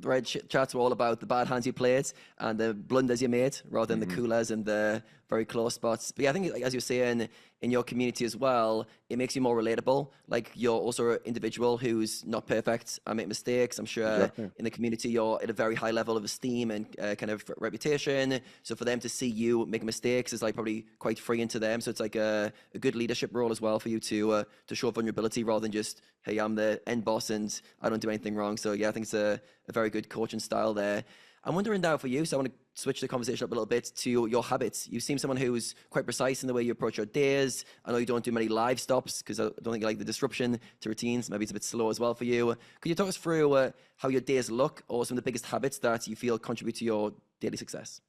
thread chats were all about the bad hands you played and the blunders you made, rather than the coolers and the very close spots. But yeah, I think, like, as you're saying, in your community as well, it makes you more relatable. Like, you're also an individual who's not perfect. I make mistakes. I'm sure Exactly. in the community you're at a very high level of esteem and kind of reputation. So for them to see you make mistakes is like probably quite freeing to them. So it's like a good leadership role as well for you to show vulnerability, rather than just, hey, I'm the end boss and I don't do anything wrong. So yeah, I think it's a very good coaching style there. I'm wondering now for you, so I want to switch the conversation up a little bit to your habits. You seem someone who's quite precise in the way you approach your days. I know you don't do many live stops, because I don't think you like the disruption to routines. Maybe it's a bit slow as well for you. Could you talk us through how your days look, or some of the biggest habits that you feel contribute to your daily success?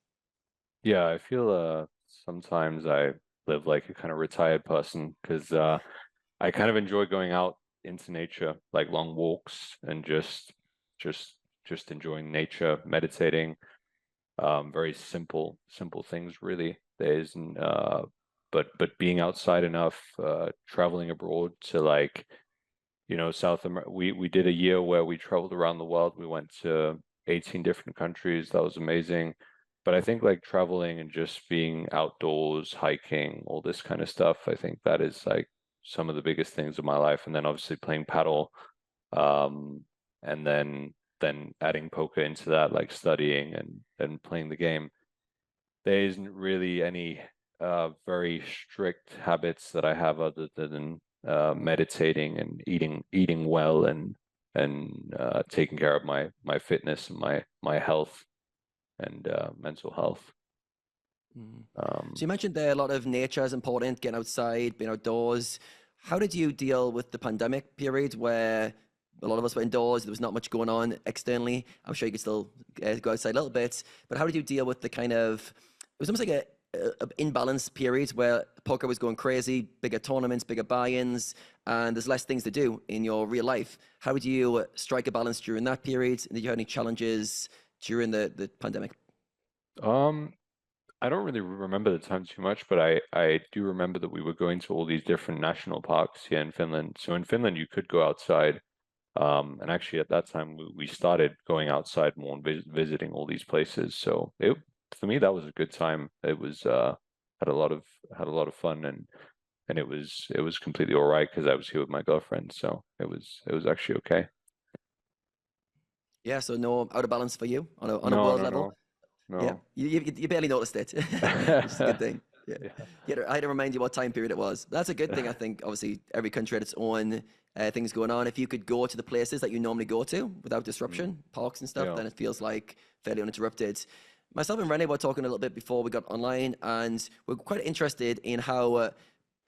Yeah, I feel sometimes I live like a kind of retired person, because I kind of enjoy going out into nature, like long walks, and just enjoying nature, meditating. Very simple things really. There's but being outside enough, traveling abroad to, like, you know, South America. We did a year where we traveled around the world. We went to 18 different countries. That was amazing. But I think like traveling and just being outdoors, hiking, all this kind of stuff, I think that is like some of the biggest things of my life. And then obviously playing paddle, and then adding poker into that, like studying and playing the game. There isn't really any very strict habits that I have, other than meditating and eating well, and taking care of my fitness and my health and mental health. So you mentioned there a lot of nature is important, getting outside, being outdoors. How did you deal with the pandemic period, where a lot of us were indoors, there was not much going on externally? I'm sure you could still go outside a little bit, but how did you deal with the kind of, it was almost like a imbalanced period where poker was going crazy, bigger tournaments, bigger buy-ins, and there's less things to do in your real life. How did you strike a balance during that period? And did you have any challenges during the pandemic? I don't really remember the time too much, but I do remember that we were going to all these different national parks here in Finland. So in Finland, you could go outside. And actually, at that time, we started going outside more and visiting all these places. So for me, that was a good time. It was had a lot of fun, and it was completely all right, because I was here with my girlfriend. So it was actually okay. Yeah, so no out of balance for you on a No, world no, level? no, Yeah, no. you barely noticed it, which is a good thing. Yeah. Yeah. Yeah, I had to remind you what time period it was. That's a good thing, I think. Obviously, every country had its own things going on. If you could go to the places that you normally go to without disruption, parks and stuff, Yeah. then it feels like fairly uninterrupted. Myself and Rene were talking a little bit before we got online, and we're quite interested in how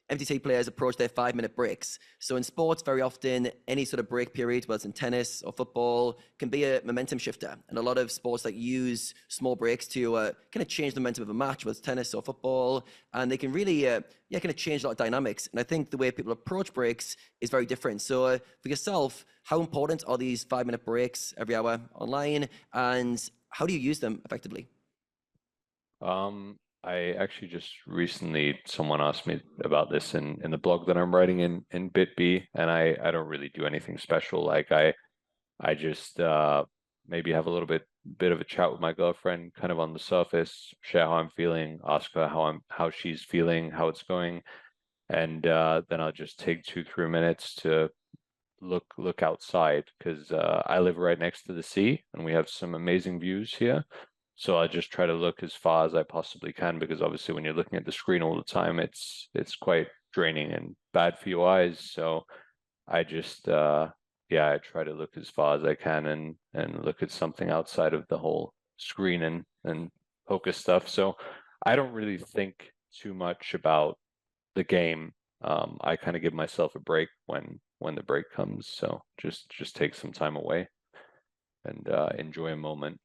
MTT players approach their 5-minute breaks. So in sports, very often, any sort of break period, whether it's in tennis or football, can be a momentum shifter. And a lot of sports like use small breaks to kind of change the momentum of a match, whether it's tennis or football. And they can really, kind of change a lot of dynamics. And I think the way people approach breaks is very different. So for yourself, how important are these 5-minute breaks every hour online? And how do you use them effectively? I actually just recently, someone asked me about this in the blog that I'm writing in BitB, and I don't really do anything special. Like I just maybe have a little bit of a chat with my girlfriend, kind of on the surface, share how I'm feeling, ask her how she's feeling, how it's going, and then I'll just take 2-3 minutes to look outside because I live right next to the sea and we have some amazing views here. So I just try to look as far as I possibly can because obviously when you're looking at the screen all the time, it's quite draining and bad for your eyes. So I just yeah, I try to look as far as I can and look at something outside of the whole screen and focus stuff. So I don't really think too much about the game. I kind of give myself a break when the break comes. So just take some time away and enjoy a moment.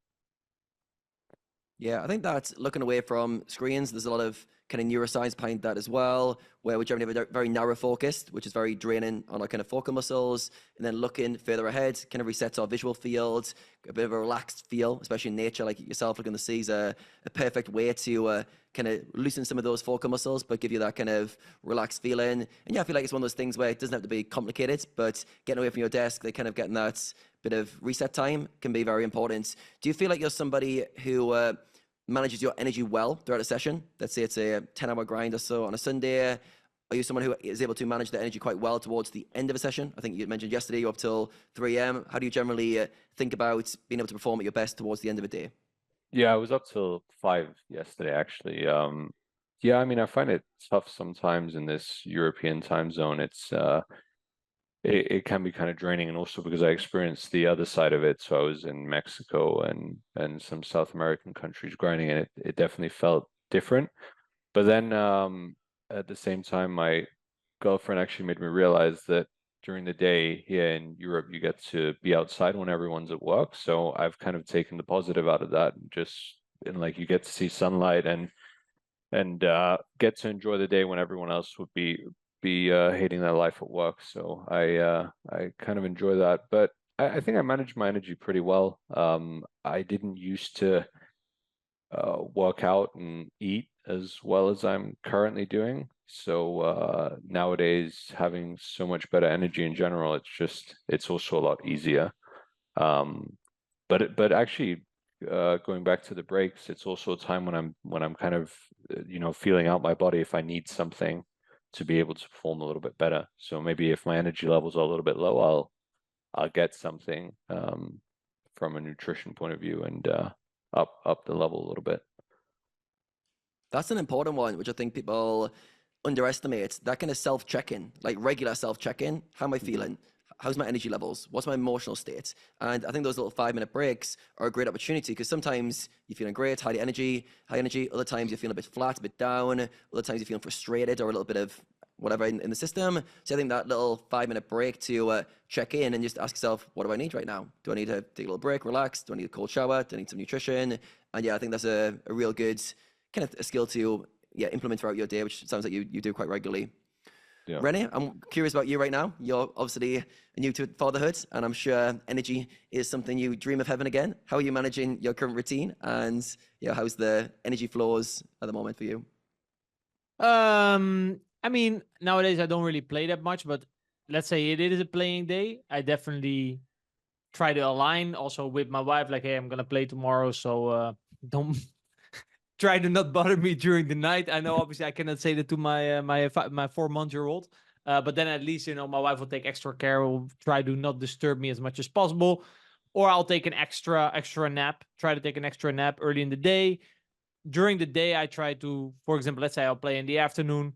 Yeah, I think that looking away from screens, there's a lot of kind of neuroscience behind that as well, where we generally have a very narrow focused, which is very draining on our kind of focal muscles. And then looking further ahead kind of resets our visual field, a bit of a relaxed feel, especially in nature, like yourself looking at the sea is a perfect way to kind of loosen some of those focal muscles, but give you that kind of relaxed feeling. And yeah, I feel like it's one of those things where it doesn't have to be complicated, but getting away from your desk, they kind of getting that bit of reset time can be very important. Do you feel like you're somebody who manages your energy well throughout a session? Let's say it's a 10-hour grind or so on a Sunday. Are you someone who is able to manage the energy quite well towards the end of a session? I think you mentioned yesterday you're up till 3 a.m. How do you generally think about being able to perform at your best towards the end of a day? Yeah, I was up till 5 yesterday actually. Yeah, I mean I find it tough sometimes in this European time zone. It can be kind of draining, and also because I experienced the other side of it. So I was in Mexico and some South American countries grinding, and it definitely felt different. But then at the same time, my girlfriend actually made me realize that during the day here in Europe, you get to be outside when everyone's at work. So I've kind of taken the positive out of that, and just and like you get to see sunlight and get to enjoy the day when everyone else would be hating their life at work. So I kind of enjoy that. But I think I manage my energy pretty well. I didn't used to work out and eat as well as I'm currently doing. So nowadays, having so much better energy in general, it's also a lot easier. Um, but actually, going back to the breaks, it's also a time when I'm kind of feeling out my body if I need something to be able to perform a little bit better. So maybe if my energy levels are a little bit low, I'll get something from a nutrition point of view and up the level a little bit. That's an important one, which I think people underestimate. That kind of self-check-in, like regular self-check-in. How am I feeling? How's my energy levels? What's my emotional state? And I think those little 5-minute breaks are a great opportunity because sometimes you're feeling great, high energy. Other times you're feeling a bit flat, a bit down. Other times you're feeling frustrated or a little bit of whatever in the system. So I think that little 5-minute break to check in and just ask yourself, what do I need right now? Do I need to take a little break, relax? Do I need a cold shower? Do I need some nutrition? And yeah, I think that's a real good kind of a skill to implement throughout your day, which sounds like you do quite regularly. Yeah. Rene, I'm curious about you right now. You're obviously new to fatherhood, and I'm sure energy is something you dream of having again. How are you managing your current routine, and how's the energy flows at the moment for you? I mean, nowadays I don't really play that much, but let's say it is a playing day. I definitely try to align also with my wife, like, hey, I'm gonna play tomorrow, so don't try to not bother me during the night. I know obviously I cannot say that to my my 4-month-old, but then at least my wife will take extra care. Will try to not disturb me as much as possible, or I'll take an extra nap. Try to take an extra nap early in the day. During the day, I try to, for example, let's say I'll play in the afternoon.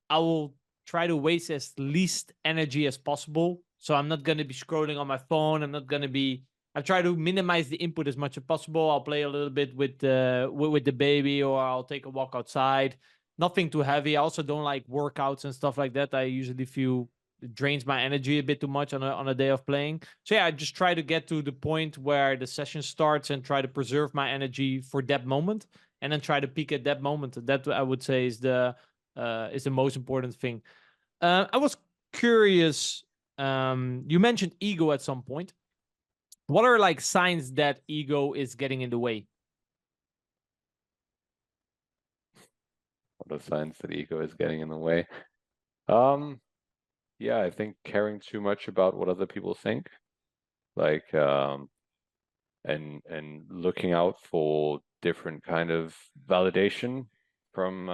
I will try to waste as least energy as possible. So I'm not gonna be scrolling on my phone. I'm not gonna be I try to minimize the input as much as possible. I'll play a little bit with the baby, or I'll take a walk outside. Nothing too heavy. I also don't like workouts and stuff like that. I usually feel it drains my energy a bit too much on a day of playing. So yeah, I just try to get to the point where the session starts and try to preserve my energy for that moment, and then try to peak at that moment. That I would say is the most important thing. I was curious. You mentioned ego at some point. What are like signs that ego is getting in the way? what are signs that ego is getting in the way? Yeah, I think caring too much about what other people think, like and looking out for different kind of validation from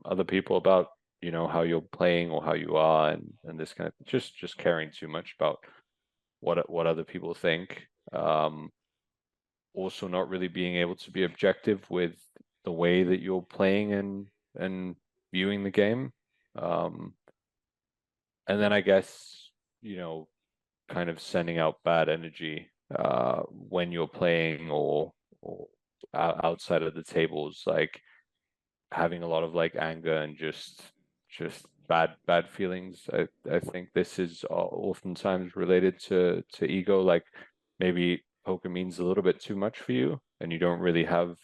other people about, you know, how you're playing or how you are, and this kind of just caring too much about what other people think. Also not really being able to be objective with the way that you're playing and viewing the game. And then I guess, you know, kind of sending out bad energy when you're playing or outside of the tables, like having a lot of like anger and just bad feelings. I think this is oftentimes related to ego. Like maybe poker means a little bit too much for you, and you don't really have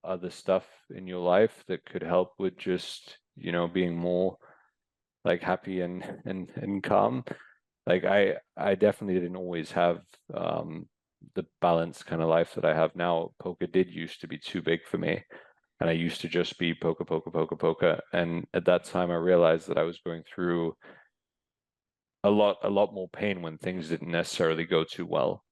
other stuff in your life that could help with just, you know, being more like happy and calm. Like I definitely didn't always have the balanced kind of life that I have now. Poker did used to be too big for me, and I used to just be poker, poker, poker, poker. And at that time, I realized that I was going through a lot more pain when things didn't necessarily go too well.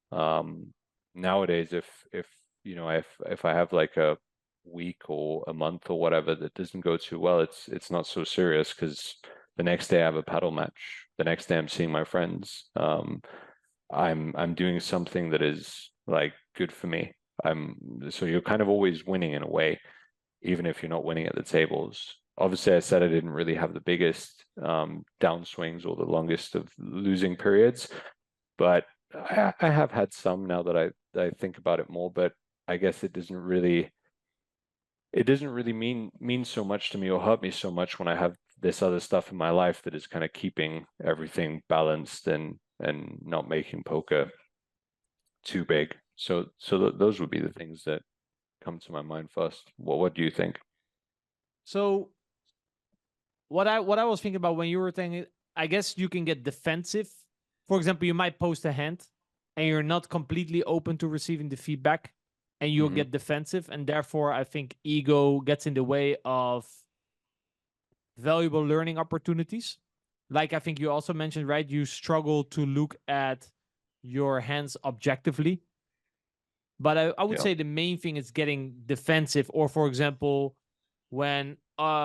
Nowadays, if you know, if I have like a week or a month or whatever that doesn't go too well, it's not so serious because the next day I have a paddle match. The next day I'm seeing my friends. I'm doing something that is like good for me. So you're kind of always winning in a way, even if you're not winning at the tables. Obviously, I said I didn't really have the biggest downswings or the longest of losing periods, but I have had some now that I think about it more. But I guess it doesn't really mean so much to me or hurt me so much when I have this other stuff in my life that is kind of keeping everything balanced and not making poker too big. So those would be the things that come to my mind first. What do you think? So what I was thinking about when you were saying, I guess you can get defensive. For example, you might post a hand and you're not completely open to receiving the feedback, and you'll get defensive, and therefore I think ego gets in the way of valuable learning opportunities. Like I think you also mentioned, right? You struggle to look at your hands objectively. But I would Yeah. say the main thing is getting defensive, or for example, when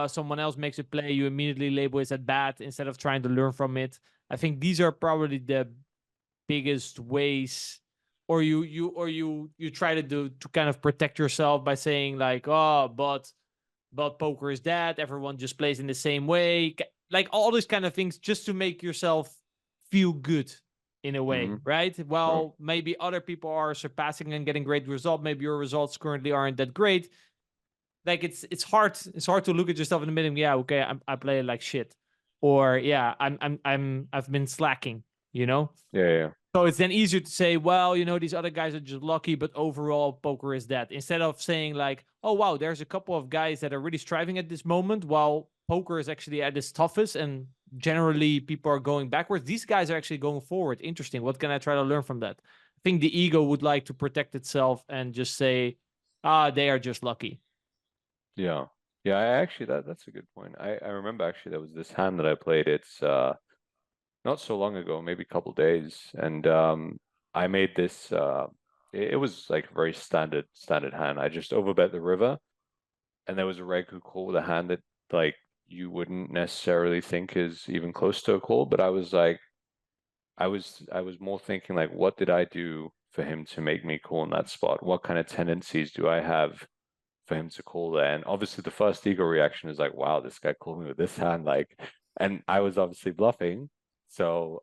someone else makes a play, you immediately label it as bad instead of trying to learn from it. I think these are probably the biggest ways, or you try to do to kind of protect yourself by saying like, oh, but poker is that, everyone just plays in the same way, like all these kind of things, just to make yourself feel good in a way, right? Well, maybe other people are surpassing and getting great results, maybe your results currently aren't that great. Like it's hard to look at yourself in the middle. Yeah, okay, I play like shit, or yeah, I've been slacking, you know. Yeah. So it's then easier to say, well, you know, these other guys are just lucky, but overall, poker is that. Instead of saying like, oh, wow, there's a couple of guys that are really striving at this moment, while poker is actually at its toughest, and generally people are going backwards. These guys are actually going forward. Interesting. What can I try to learn from that? I think the ego would like to protect itself and just say, they are just lucky. Yeah. I actually that's a good point. I remember actually there was this hand that I played. It's not so long ago, maybe a couple days, and I made this it was like a very standard hand. I just overbet the river, and there was a reg who called a hand that like you wouldn't necessarily think is even close to a call, but I was like I was more thinking like, what did I do for him to make me call in that spot? What kind of tendencies do I have for him to call there? And obviously the first ego reaction is like, wow, this guy called me with this hand, like, and I was obviously bluffing. So,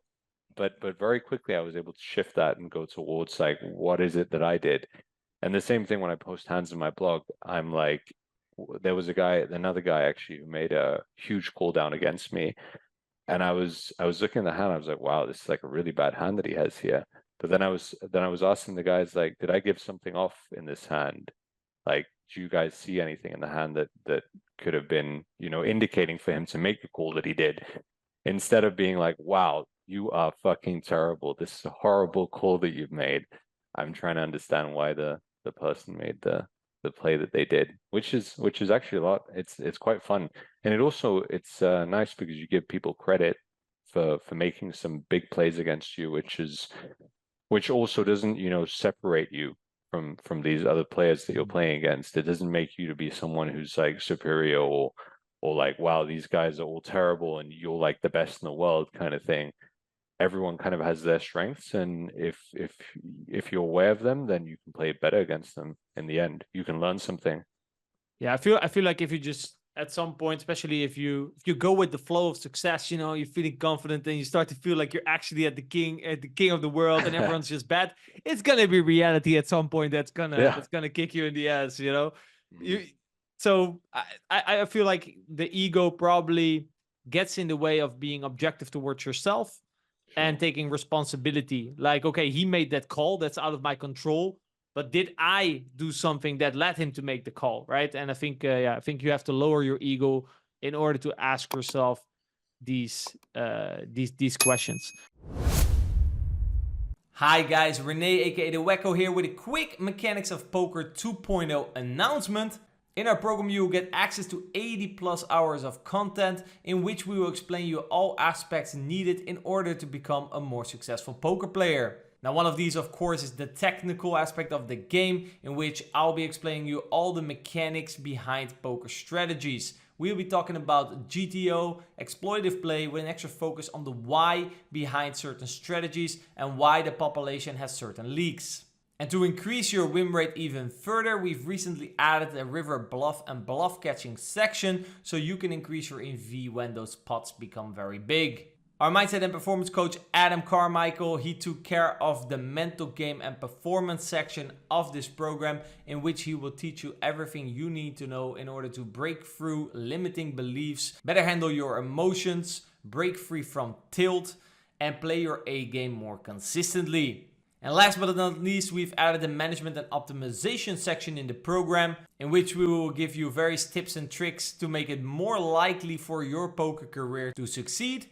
but very quickly I was able to shift that and go towards like, what is it that I did? And the same thing when I post hands in my blog, I'm like, there was another guy actually who made a huge call down against me. And I was looking at the hand, I was like, wow, this is like a really bad hand that he has here. But then I was asking the guys like, did I give something off in this hand? Like, do you guys see anything in the hand that could have been, you know, indicating for him to make the call that he did? Instead of being like, wow, you are fucking terrible. This is a horrible call that you've made. I'm trying to understand why the person made the the play that they did, which is actually a lot. It's quite fun, and it's nice because you give people credit for making some big plays against you, which also doesn't, separate you from these other players that you're playing against. It doesn't make you to be someone who's like superior or like, wow, these guys are all terrible and you're like the best in the world kind of thing. Everyone kind of has their strengths, and if you're aware of them, then you can play better against them in the end. You can learn something. Yeah, I feel like if you just at some point, especially if you go with the flow of success, you're feeling confident and you start to feel like you're actually at the king of the world and everyone's just bad. It's gonna be reality at some point that's gonna kick you in the ass, So I feel like the ego probably gets in the way of being objective towards yourself and taking responsibility. Like, okay, he made that call that's out of my control. But did I do something that led him to make the call, right? And I think you have to lower your ego in order to ask yourself these questions. Hi guys, Rene aka the Wacko here with a quick Mechanics of Poker 2.0 announcement. In our program you will get access to 80 plus hours of content in which we will explain you all aspects needed in order to become a more successful poker player. Now, one of these, of course, is the technical aspect of the game, in which I'll be explaining you all the mechanics behind poker strategies. We'll be talking about GTO, exploitative play, with an extra focus on the why behind certain strategies and why the population has certain leaks. And to increase your win rate even further, we've recently added a river bluff and bluff catching section, so you can increase your EV when those pots become very big. Our mindset and performance coach Adam Carmichael, he took care of the mental game and performance section of this program, in which he will teach you everything you need to know in order to break through limiting beliefs, better handle your emotions, break free from tilt, and play your A game more consistently. And last but not least, we've added the management and optimization section in the program, in which we will give you various tips and tricks to make it more likely for your poker career to succeed,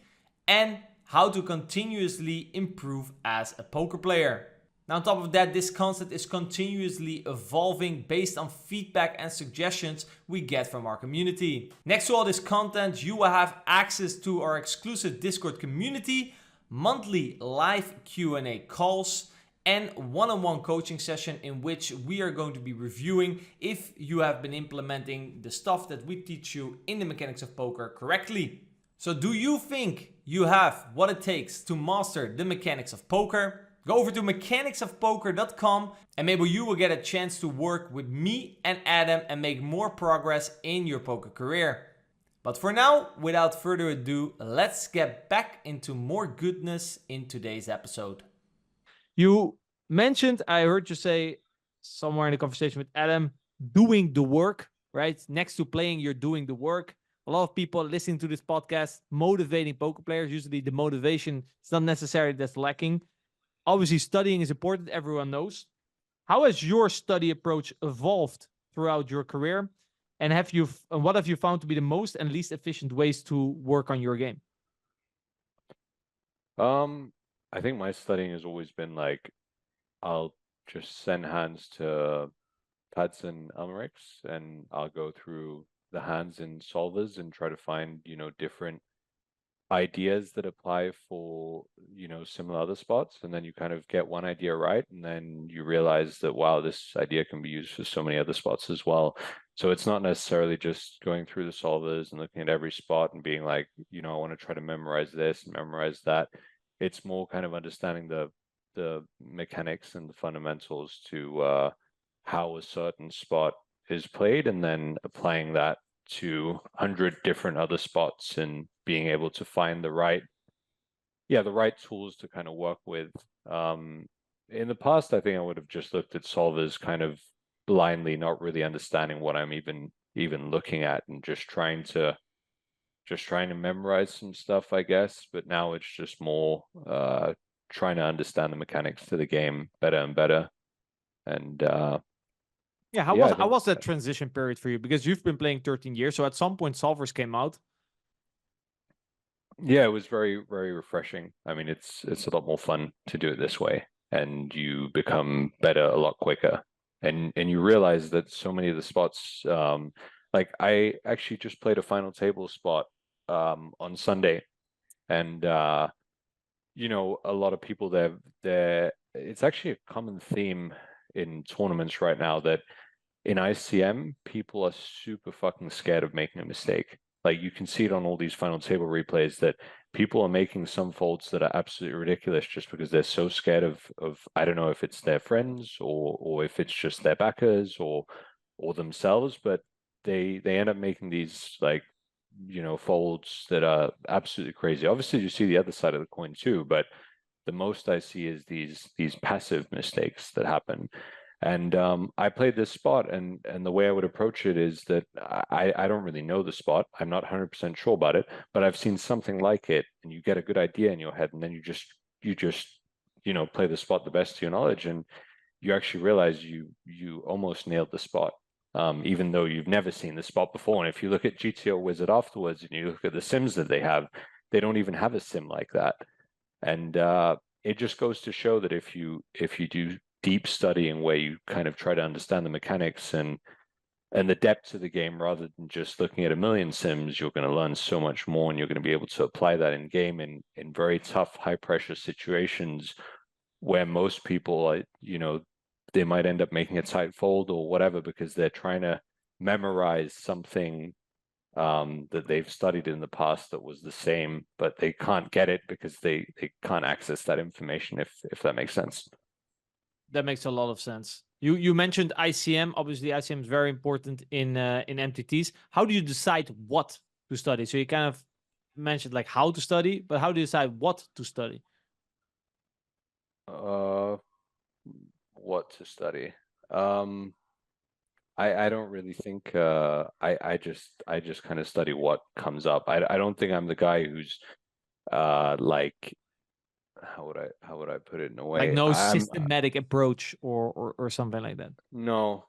and how to continuously improve as a poker player. Now, on top of that, this concept is continuously evolving based on feedback and suggestions we get from our community. Next to all this content, you will have access to our exclusive Discord community, monthly live Q&A calls, and one-on-one coaching session in which we are going to be reviewing if you have been implementing the stuff that we teach you in the Mechanics of Poker correctly. So do you think you have what it takes to master the mechanics of poker? Go over to mechanicsofpoker.com and maybe you will get a chance to work with me and Adam and make more progress in your poker career. But for now, without further ado, let's get back into more goodness in today's episode. You mentioned, I heard you say somewhere in the conversation with Adam, doing the work, right? Next to playing, you're doing the work. A lot of people listening to this podcast, motivating poker players, usually the motivation is not necessarily that's lacking. Obviously, studying is important, everyone knows. How has your study approach evolved throughout your career? And what have you found to be the most and least efficient ways to work on your game? I think my studying has always been like, I'll just send hands to pads and almerics, and I'll go through the hands in solvers and try to find, different ideas that apply for, similar other spots. And then you kind of get one idea right, and then you realize that, wow, this idea can be used for so many other spots as well. So it's not necessarily just going through the solvers and looking at every spot and being like, I want to try to memorize this and memorize that. It's more kind of understanding the mechanics and the fundamentals to how a certain spot is played, and then applying that to 100 different other spots and being able to find the right tools to kind of work with. In the past, I think I would have just looked at solvers kind of blindly, not really understanding what I'm even looking at, and just trying to memorize some stuff, I guess. But now it's just more trying to understand the mechanics to the game better and better. And how was that transition period for you? Because you've been playing 13 years, so at some point solvers came out. Yeah, it was very, very refreshing. I mean, it's a lot more fun to do it this way, and you become better a lot quicker. and you realize that so many of the spots, like I actually just played a final table spot on Sunday, and you know, a lot of people there, it's actually a common theme in tournaments right now that in ICM, people are super fucking scared of making a mistake. Like you can see it on all these final table replays that people are making some faults that are absolutely ridiculous just because they're so scared of I don't know if it's their friends or if it's just their backers or themselves, but they end up making these like, you know, folds that are absolutely crazy. Obviously, you see the other side of the coin too, but the most I see is these passive mistakes that happen. And I played this spot, and the way I would approach it is that I don't really know the spot. I'm not 100% sure about it, but I've seen something like it, and you get a good idea in your head, and then you just you know, play the spot the best to your knowledge, and you actually realize you almost nailed the spot. Even though you've never seen the spot before. And if you look at GTO Wizard afterwards and you look at the sims that they have, they don't even have a sim like that. And it just goes to show that if you do deep studying where you kind of try to understand the mechanics and the depth of the game rather than just looking at a million sims, you're going to learn so much more, and you're going to be able to apply that in game in very tough, high pressure situations where most people are, you know, they might end up making a tight fold or whatever because they're trying to memorize something that they've studied in the past that was the same, but they can't get it because they can't access that information, if that makes sense. That makes a lot of sense. You mentioned ICM. Obviously, ICM is very important in MTTs. How do you decide what to study? So you kind of mentioned like how to study, but how do you decide what to study? What to study? I don't really think I just kind of study what comes up. I don't think I'm the guy who's like how would I put it in a way? Like no I'm systematic approach or something like that. no.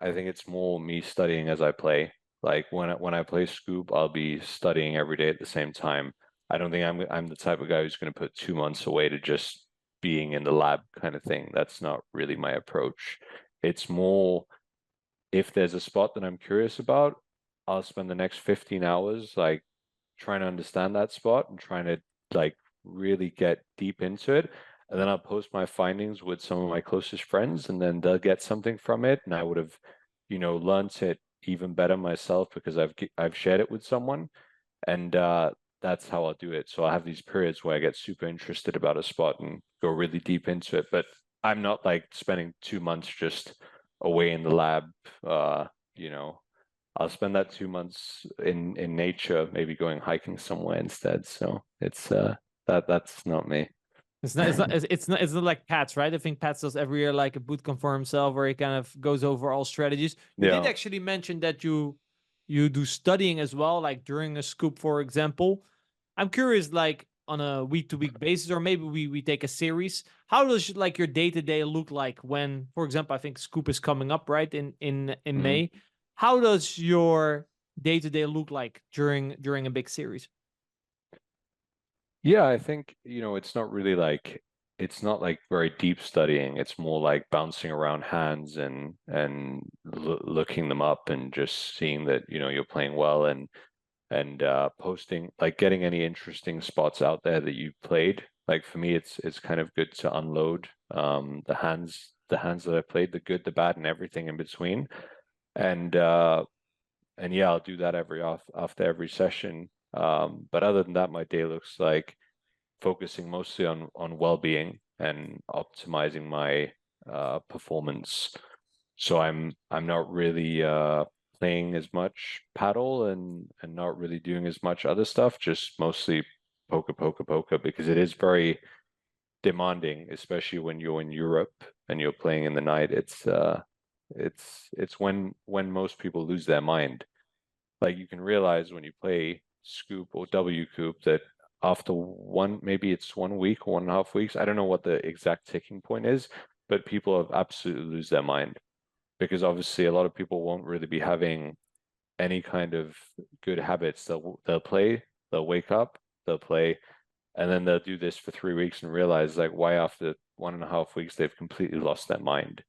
I think it's more me studying as I play. Like when I play Scoop, I'll be studying every day at the same time. I don't think I'm the type of guy who's going to put 2 months away to just being in the lab kind of thing. That's not really my approach. It's more if there's a spot that I'm curious about, I'll spend the next 15 hours like trying to understand that spot and trying to like really get deep into it. And then I'll post my findings with some of my closest friends, and then they'll get something from it. And I would have, you know, learned it even better myself because I've shared it with someone, and that's how I'll do it. So I have these periods where I get super interested about a spot and go really deep into it. But I'm not like spending 2 months just away in the lab. You know, I'll spend that 2 months in nature, maybe going hiking somewhere instead. So it's that's not me. It's not like Pats, right? I think Pats does every year like a boot camp for himself where he kind of goes over all strategies. You did Yeah. actually mention that you do studying as well, like during a scoop, for example. I'm curious, like on a week-to-week basis, or maybe we take a series. How does like your day-to-day look like when, for example, I think scoop is coming up, right, in May. How does your day-to-day look like during a big series? Yeah, I think, you know, it's not really like it's not like very deep studying. It's more like bouncing around hands and looking them up and just seeing that, you know, you're playing well and posting like getting any interesting spots out there that you've played. Like for me, it's kind of good to unload the hands that I played, the good, the bad, and everything in between. And yeah, I'll do that after every session. But other than that, my day looks like focusing mostly on well-being and optimizing my performance. So I'm not really playing as much paddle and not really doing as much other stuff, just mostly poker because it is very demanding, especially when you're in Europe and you're playing in the night. It's when most people lose their mind. Like you can realize when you play Scoop or W Coop that after maybe it's 1 week or 1.5 weeks, I don't know what the exact ticking point is, but people have absolutely lose their mind because obviously a lot of people won't really be having any kind of good habits. They'll play, they'll wake up, they'll play, and then they'll do this for 3 weeks and realize like why after 1.5 weeks they've completely lost their mind.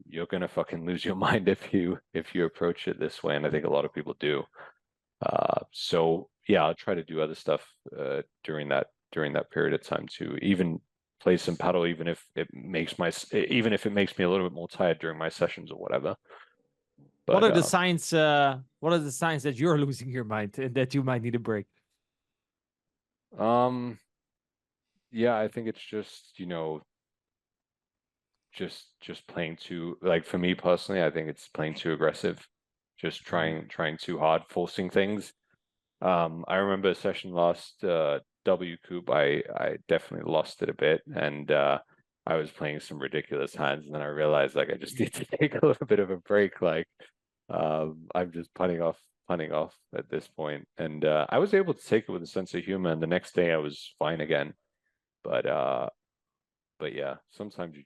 you're gonna fucking lose your mind if you approach it this way, and I think a lot of people do. So yeah, I'll try to do other stuff during that period of time too. Even play some paddle, even if it makes me a little bit more tired during my sessions or whatever. But what are the signs? What are the signs that you're losing your mind and that you might need a break? yeah, I think it's just just playing too, like, for me personally, I think it's playing too aggressive, just trying too hard, forcing things. I remember a session last W Coop, I definitely lost it a bit, and I was playing some ridiculous hands, and then I realized, like, I just need to take a little bit of a break. Like, I'm just punting off at this point, and I was able to take it with a sense of humor, and the next day I was fine again. But yeah, sometimes you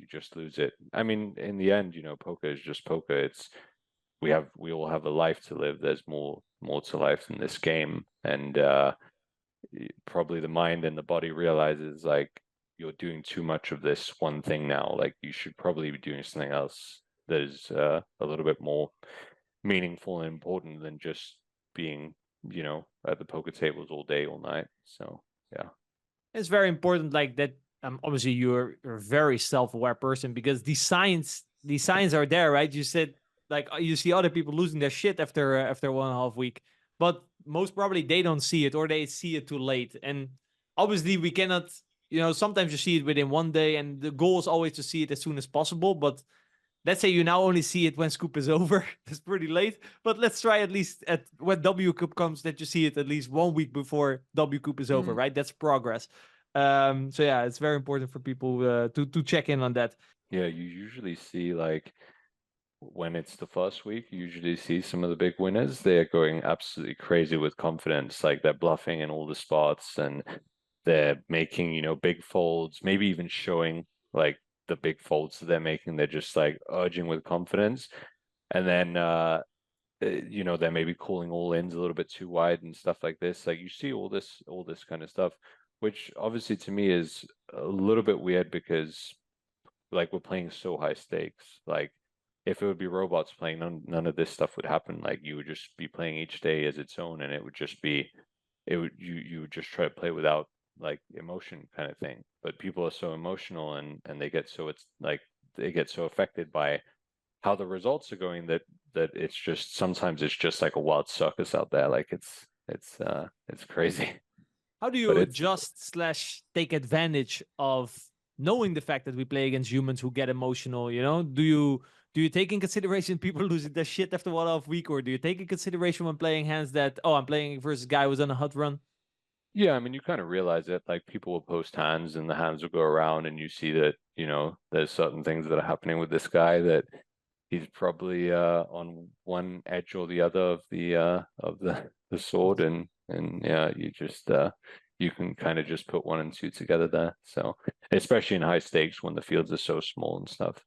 just lose it. I mean, in the end, poker is just poker. It's we all have a life to live. There's more to life than this game, and probably the mind and the body realizes, like, you're doing too much of this one thing now. Like, you should probably be doing something else that is a little bit more meaningful and important than just being, at the poker tables all day, all night. So yeah. It's very important, like that. Obviously, you're a very self-aware person, because these signs are there, right? You said, like, you see other people losing their shit after 1.5 week, but most probably they don't see it, or they see it too late. And obviously, we cannot. Sometimes you see it within one day, and the goal is always to see it as soon as possible. But let's say you now only see it when Scoop is over. That's pretty late. But let's try at least at when W Cup comes, that you see it at least 1 week before W Cup is over, right? That's progress. So yeah, it's very important for people to check in on that. Yeah, you usually see, like, when it's the first week, you usually see some of the big winners. They're going absolutely crazy with confidence, like they're bluffing in all the spots, and they're making, big folds, maybe even showing, like, the big folds that they're making. They're just, like, urging with confidence. And then they're maybe calling all ins a little bit too wide and stuff like this. Like, you see all this kind of stuff, which obviously to me is a little bit weird, because, like, we're playing so high stakes. Like, if it would be robots playing, none of this stuff would happen. Like, you would just be playing each day as its own, and it would just be, you would just try to play without, like, emotion, kind of thing. But people are so emotional, and they get so, it's like, they get so affected by how the results are going, that it's just, sometimes it's just like a wild circus out there. Like, it's crazy. How do But you adjust / take advantage of knowing the fact that we play against humans who get emotional? Do you take in consideration people losing their shit after 1.5 week, or do you take in consideration when playing hands that, oh, I'm playing versus a guy who's on a hot run? yeah, I mean, you kind of realize it. Like, people will post hands, and the hands will go around, and you see that, there's certain things that are happening with this guy, that he's probably on one edge or the other of the sword, and yeah, you just you can kind of just put 1 and 2 together there. So, especially in high stakes when the fields are so small and stuff.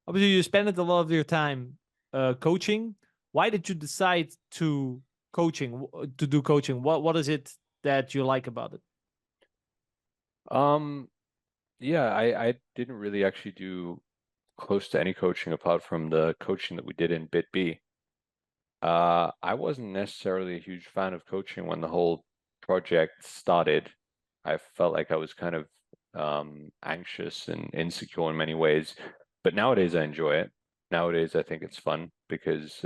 Obviously, you spend a lot of your time coaching. Why did you decide to do coaching? What is it that you like about it? Yeah, I didn't really actually do close to any coaching apart from the coaching that we did in BitB. I wasn't necessarily a huge fan of coaching when the whole project started. I felt like I was kind of anxious and insecure in many ways, but nowadays I enjoy it. Nowadays I think it's fun, because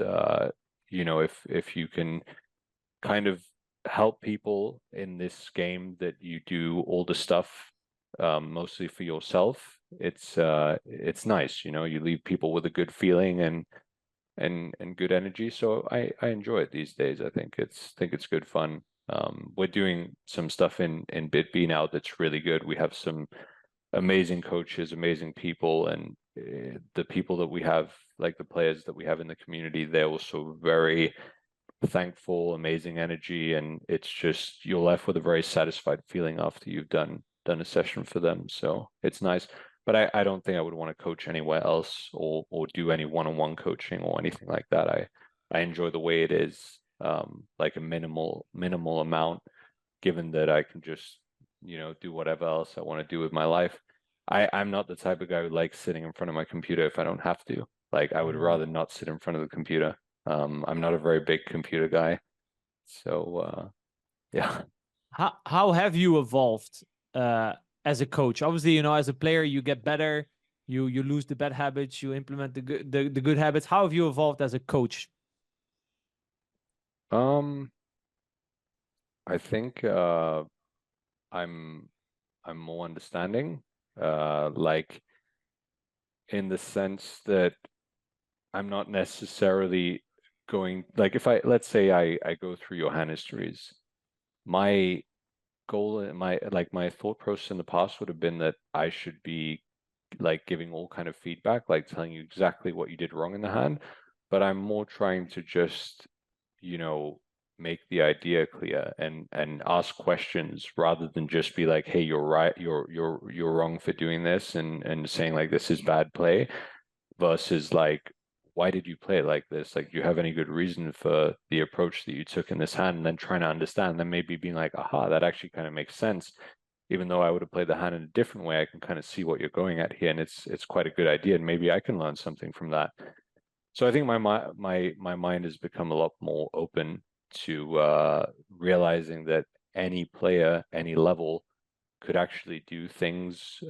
if you can kind of help people in this game, that you do all the stuff mostly for yourself, it's nice. You leave people with a good feeling, and good energy. So I enjoy it these days. I think it's good fun. We're doing some stuff in BitB now that's really good. We have some amazing coaches, amazing people, and the people that we have, like the players that we have in the community, they're also very thankful, amazing energy, and it's just, you're left with a very satisfied feeling after you've done a session for them. So it's nice. But I don't think I would want to coach anywhere else, or do any one-on-one coaching or anything like that. I enjoy the way it is, like a minimal amount, given that I can just do whatever else I want to do with my life. I'm not the type of guy who likes sitting in front of my computer if I don't have to. Like, I would rather not sit in front of the computer. I'm not a very big computer guy. So, yeah. How have you evolved as a coach? Obviously, you know, as a player, you get better. You lose the bad habits. You implement the good habits. How have you evolved as a coach? Um, I think I'm more understanding, like in the sense that I'm not necessarily going like if let's say I go through your hand histories, my goal and my thought process in the past would have been that I should be like giving all kind of feedback, like telling you exactly what you did wrong in the hand, but I'm more trying to just, you know, make the idea clear and ask questions rather than just be like, hey, you're right, you're wrong for doing this and saying like this is bad play versus like why did you play it like this? Like, do you have any good reason for the approach that you took in this hand? And then trying to understand, then maybe being like, aha, that actually kind of makes sense. Even though I would have played the hand in a different way, I can kind of see what you're going at here, and it's quite a good idea, and maybe I can learn something from that. So I think my mind has become a lot more open to realizing that any player, any level, could actually do things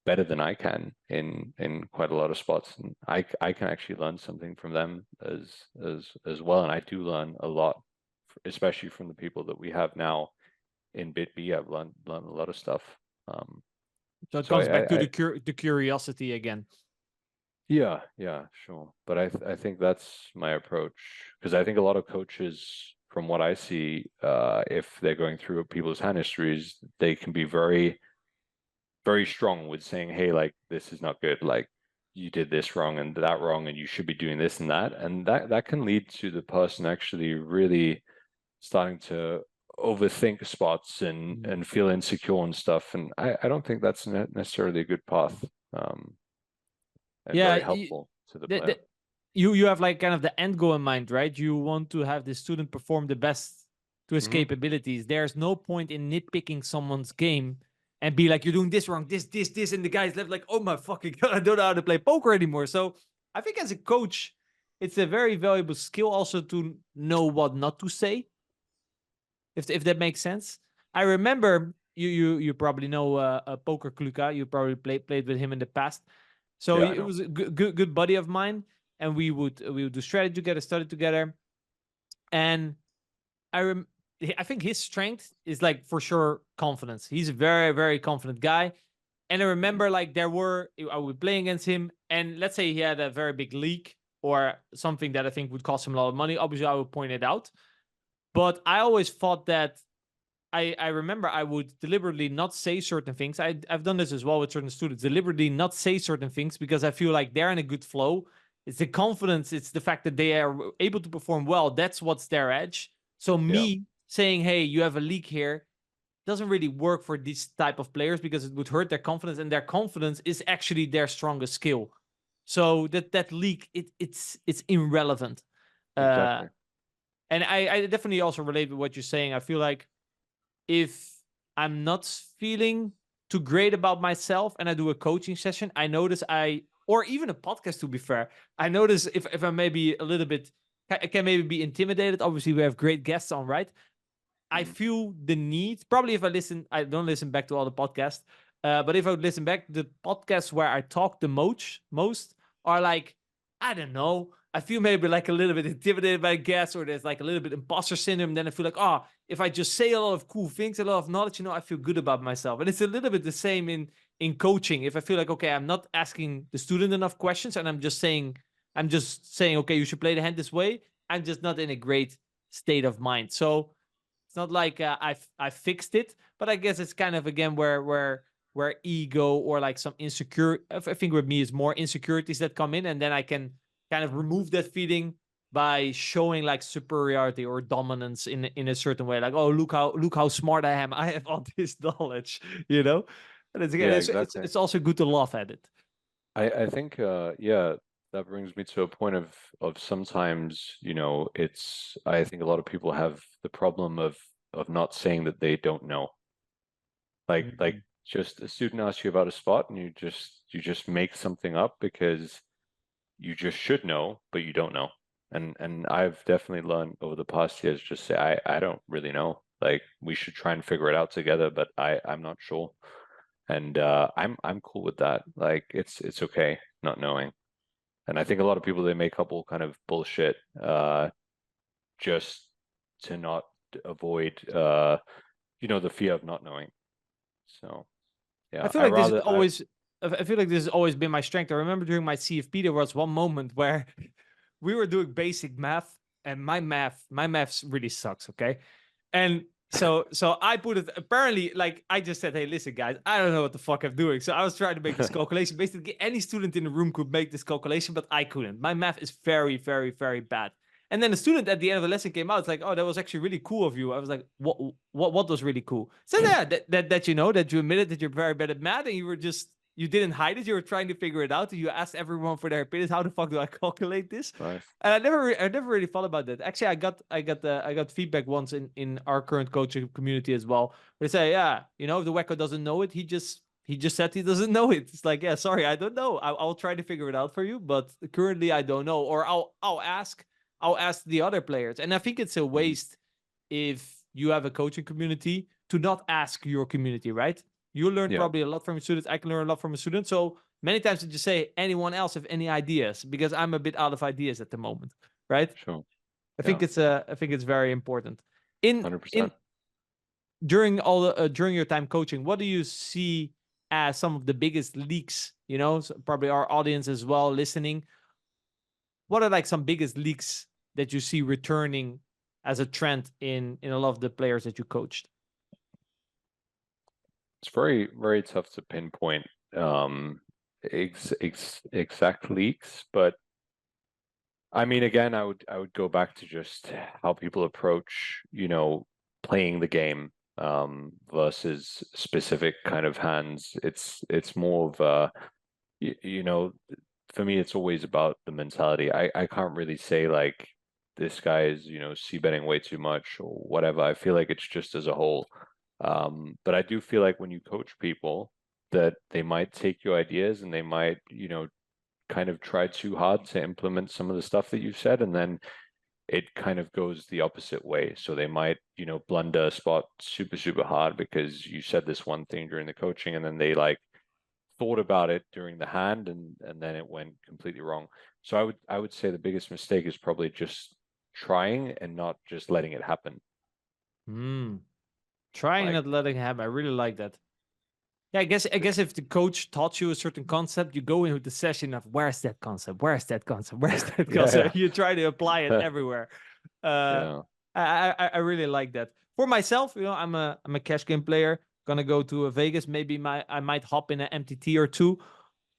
better than I can in quite a lot of spots, and I can actually learn something from them as well, and I do learn a lot, especially from the people that we have now in BitB. I've learned a lot of stuff. So it So comes back to I the curiosity again. yeah, sure, but I think that's my approach because I think a lot of coaches, from what I see, if they're going through people's hand histories, they can be very very strong with saying, hey, like, this is not good. Like, you did this wrong and that wrong, and you should be doing this and that. And that can lead to the person actually really starting to overthink spots and feel insecure and stuff. And I don't think that's necessarily a good path, and Yeah, very helpful to the the, player. the, you have like kind of the end goal in mind, right? You want to have the student perform the best to his Hmm. capabilities. There's no point in nitpicking someone's game and be like, you're doing this wrong, this, and the guy's left like, oh my fucking god, I don't know how to play poker anymore. So I think as a coach, it's a very valuable skill also to know what not to say, if that makes sense. I remember you probably know Poker Kluka. You probably played with him in the past. So Yeah, I it know. was a good buddy of mine, and we would do strategy together, study together, and I I think his strength is like for sure confidence. He's a very confident guy, and I Mhm. remember like I would play against him, and let's say he had a very big leak or something that I think would cost him a lot of money. Obviously, I would point it out, but I always thought that I remember I would deliberately not say certain things. I've done this as well with certain students, deliberately not say certain things because I feel like they're in a good flow. It's the confidence, it's the fact that they are able to perform well. That's what's their edge. So Yeah, me saying, hey, you have a leak here doesn't really work for these type of players because it would hurt their confidence, and their confidence is actually their strongest skill. So that leak, it's irrelevant. Uh exactly. and I definitely also relate with what you're saying. I feel like if I'm not feeling too great about myself and I do a coaching session, I notice or even a podcast, to be fair, I notice if I maybe a little bit, I can maybe be intimidated. Obviously, we have great guests on, right? I Mhm. feel the need, probably if I don't listen back to all the podcasts, but if I would listen back, the podcasts where I talk the most are like, I don't know, I feel maybe like a little bit intimidated by guests, or there's like a little bit imposter syndrome. Then I feel like, oh, if I just say a lot of cool things, a lot of knowledge, I feel good about myself. And it's a little bit the same in coaching. If I feel like, okay, I'm not asking the student enough questions, and I'm just saying, okay, you should play the hand this way, I'm just not in a great state of mind. So it's not like I fixed it, but I guess it's kind of again where ego or like some insecure. I think with me is more insecurities that come in, and then I can kind of remove that feeling by showing like superiority or dominance in a certain way. Like, oh, look how smart I am. I have all this knowledge, you know. And it's again, Yeah, it's exactly. also good to laugh at it. I think yeah, that brings me to a point of sometimes, it's I think a lot of people have the problem of not saying that they don't know. Like Mhm. just a student asks you about a spot and you just make something up because you just should know, but you don't know. And I've definitely learned over the past years, just say, I don't really know. Like, we should try and figure it out together, but I'm not sure. And I'm cool with that. Like, it's okay not knowing. And I think a lot of people, they make up all kind of bullshit just to not avoid the fear of not knowing. So I yeah, feel I like this is rather always. I feel like this has always been my strength. I remember during my CFP there was one moment where we were doing basic math, and my math really sucks. Okay, and so I put it apparently like I just said, hey, listen, guys, I don't know what the fuck I'm doing. So I was trying to make this calculation. Basically, any student in the room could make this calculation, but I couldn't. My math is very, very, very bad. And then the student at the end of the lesson came out. It's like, oh, that was actually really cool of you. I was like, what was really cool? So yeah, that you admitted that you're very bad at math, and you didn't hide it. You were trying to figure it out. And you asked everyone for their opinions. How the fuck do I calculate this? nice. And I never really thought about that. Actually, I got feedback once in our current coaching community as well. Where they say, yeah, if the wacko doesn't know it, he just said he doesn't know it. It's like, yeah, sorry, I don't know. I'll try to figure it out for you, but currently I don't know. Or I'll ask the other players. And I think it's a waste if you have a coaching community to not ask your community, right? You learn Yeah, probably a lot from a student. I can learn a lot from a student. So many times I just say, anyone else have any ideas? Because I'm a bit out of ideas at the moment, right? sure. I think it's very important. In 100%. during your time coaching, what do you see as some of the biggest leaks? So probably our audience as well listening. What are like some biggest leaks that you see returning as a trend in a lot of the players that you coached? It's very, very tough to pinpoint exact leaks, but I mean, again, I would go back to just how people approach, playing the game versus specific kind of hands. It's more of for me, it's always about the mentality. I can't really say like this guy is, c betting way too much or whatever. I feel like it's just as a whole. But I do feel like when you coach people, that they might take your ideas and they might, kind of try too hard to implement some of the stuff that you've said, and then it kind of goes the opposite way. So they might, blunder a spot super, super hard because you said this one thing during the coaching, and then they like thought about it during the hand, and then it went completely wrong. So I would say the biggest mistake is probably just trying and not just letting it happen. Trying Like, not letting it happen. I really like that. Yeah, I guess if the coach taught you a certain concept, you go in with the session of where's that concept? Where's that concept? Where's that concept? yeah, You try to apply it everywhere. Uh, yeah. I really like that. For myself, I'm a cash game player. Gonna go to Vegas. Maybe I might hop in an MTT or two.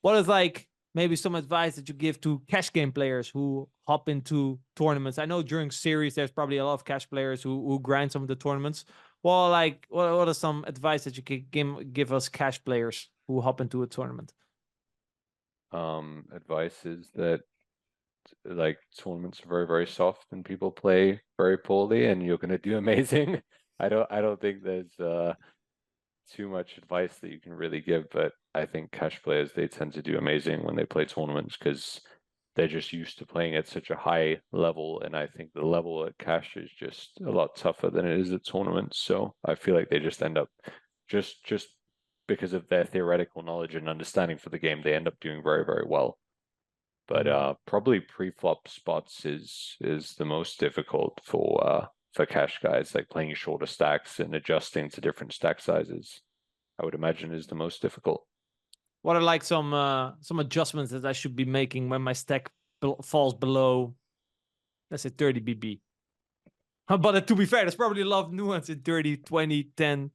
What is like maybe some advice that you give to cash game players who hop into tournaments? I know during series there's probably a lot of cash players who grind some of the tournaments. Well, like what are some advice that you can give us cash players who hop into a tournament? Advice is that like tournaments are very, very soft and people play very poorly, and you're gonna do amazing. I don't think there's too much advice that you can really give, but I think cash players, they tend to do amazing when they play tournaments because they're just used to playing at such a high level, and I think the level at cash is just a lot tougher than it is at tournaments. So I feel like they just end up just because of their theoretical knowledge and understanding for the game, they end up doing very, very well. But probably pre-flop spots is the most difficult for cash guys, like playing shorter stacks and adjusting to different stack sizes. I would imagine is the most difficult. What are like some adjustments that I should be making when my stack falls below, let's say 30 BB? But to be fair, there's probably a lot of nuance in 30, 20, 10,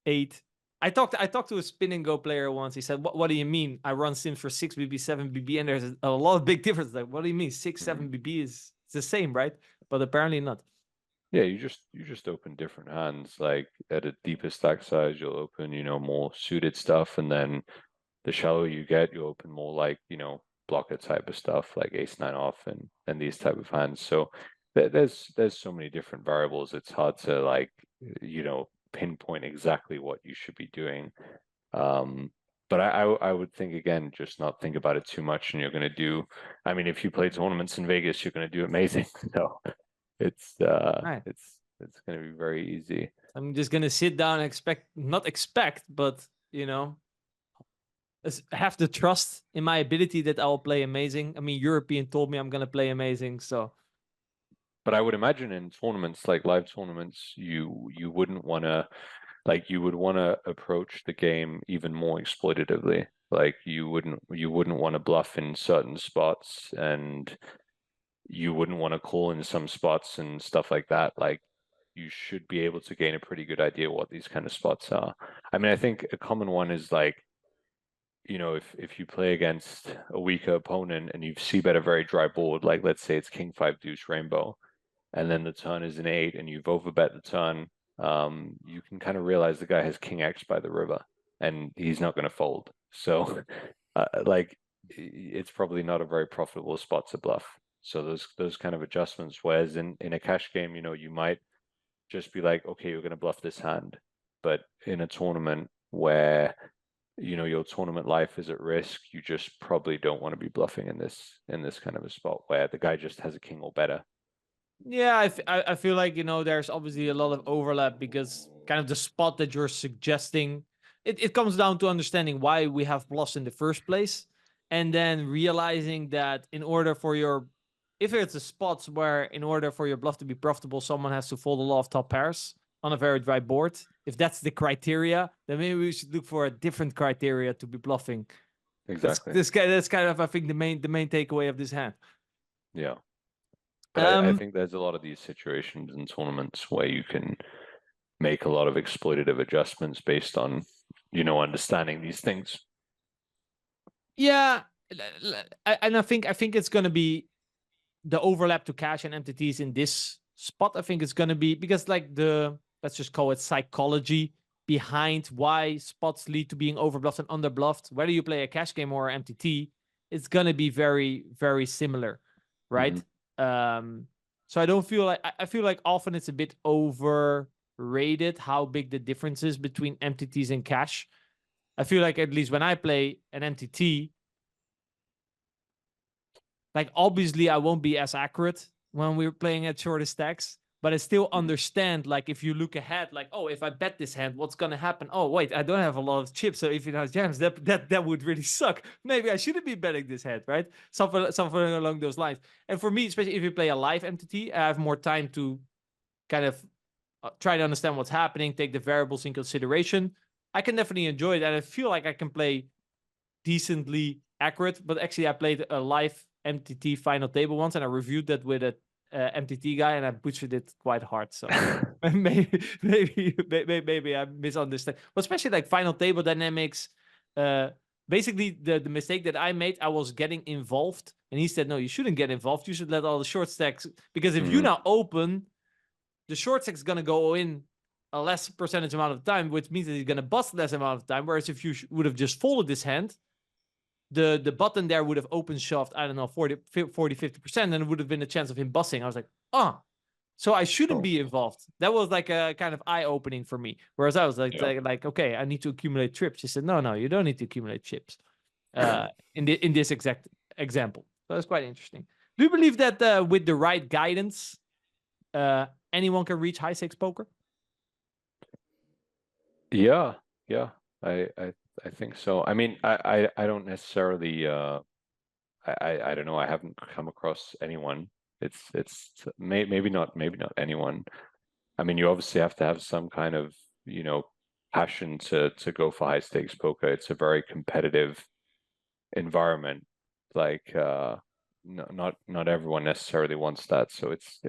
8. I talked to a spin and go player once. He said, what do you mean? I run sims for 6 BB, 7 BB, and there's a lot of big difference. Like, what do you mean? 6, 7 BB is the same, right? But apparently not. Yeah, you just open different hands. Like at a deeper stack size, you'll open, more suited stuff, and then the shallower you get, you open more like, blocker type of stuff, like ace nine off and these type of hands. So there's so many different variables. It's hard to like, pinpoint exactly what you should be doing. But I would think, again, just not think about it too much, and you're going to do. I mean, if you play tournaments in Vegas, you're going to do amazing. So it's Right. it's going to be very easy. I'm just gonna sit down and not expect, but have the trust in my ability that I will play amazing. I mean, European told me I'm gonna play amazing, so. But I would imagine in tournaments, like live tournaments, you wouldn't want to, like, you would want to approach the game even more exploitatively. Like you wouldn't want to bluff in certain spots, and you wouldn't want to call in some spots and stuff like that. Like you should be able to gain a pretty good idea what these kind of spots are. I mean, I think a common one is like, if you play against a weaker opponent and you see bet a very dry board, like let's say it's King 5 Deuce Rainbow, and then the turn is an 8 and you've overbet the turn, you can kind of realize the guy has King X by the river and he's not going to fold. So like it's probably not a very profitable spot to bluff. So those kind of adjustments, whereas in a cash game, you might just be like, okay, you're going to bluff this hand. But in a tournament where your tournament life is at risk, you just probably don't want to be bluffing in this kind of a spot where the guy just has a king or better. Yeah, I feel like, there's obviously a lot of overlap because kind of the spot that you're suggesting, it comes down to understanding why we have bluffs in the first place, and then realizing that if it's a spot where in order for your bluff to be profitable, someone has to fold a lot of top pairs on a very dry board. If that's the criteria, then maybe we should look for a different criteria to be bluffing. Exactly. That's kind of, I think, the main takeaway of this hand. Yeah. But I think there's a lot of these situations in tournaments where you can make a lot of exploitative adjustments based on, understanding these things. Yeah, and I think it's going to be the overlap to cash and MTTs in this spot. I think it's going to be because let's just call it psychology behind why spots lead to being overbluffed and underbluffed. Whether you play a cash game or MTT, it's going to be very, very similar, right? So I don't feel like I feel like often it's a bit overrated how big the difference is between MTTs and cash. I feel like at least when I play an MTT, like obviously I won't be as accurate when we're playing at shorter stacks, but I still understand, like, if you look ahead, like, oh, if I bet this hand, what's gonna happen? Oh, wait, I don't have a lot of chips, so if it has jams, that would really suck. Maybe I shouldn't be betting this hand, right? Something along those lines. And for me, especially if you play a live MTT, I have more time to kind of try to understand what's happening, take the variables in consideration. I can definitely enjoy it, and I feel like I can play decently accurate. But actually, I played a live MTT final table once, and I reviewed that with a MTT guy, and I butchered it quite hard. So maybe I misunderstand. But especially like final table dynamics. Basically, the mistake that I made, I was getting involved, and he said, "No, you shouldn't get involved. You should let all the short stacks, because if you now open, the short stack is gonna go in a less percentage amount of time, which means that he's gonna bust less amount of time. Whereas if you would have just folded this hand, the button there would have open shoved, I don't know, 40, 50%, and it would have been a chance of him busting." I was like, so I shouldn't be involved. That was like a kind of eye-opening for me. Whereas I was like, okay, I need to accumulate trips. She said, no, you don't need to accumulate chips in this exact example. So that's quite interesting. Do you believe that with the right guidance, anyone can reach high stakes poker? Yeah, I think so. I mean, I don't necessarily I don't know. I haven't come across anyone. It's maybe not anyone. I mean, you obviously have to have some kind of, passion to go for high stakes poker. It's a very competitive environment. Like not everyone necessarily wants that. So it's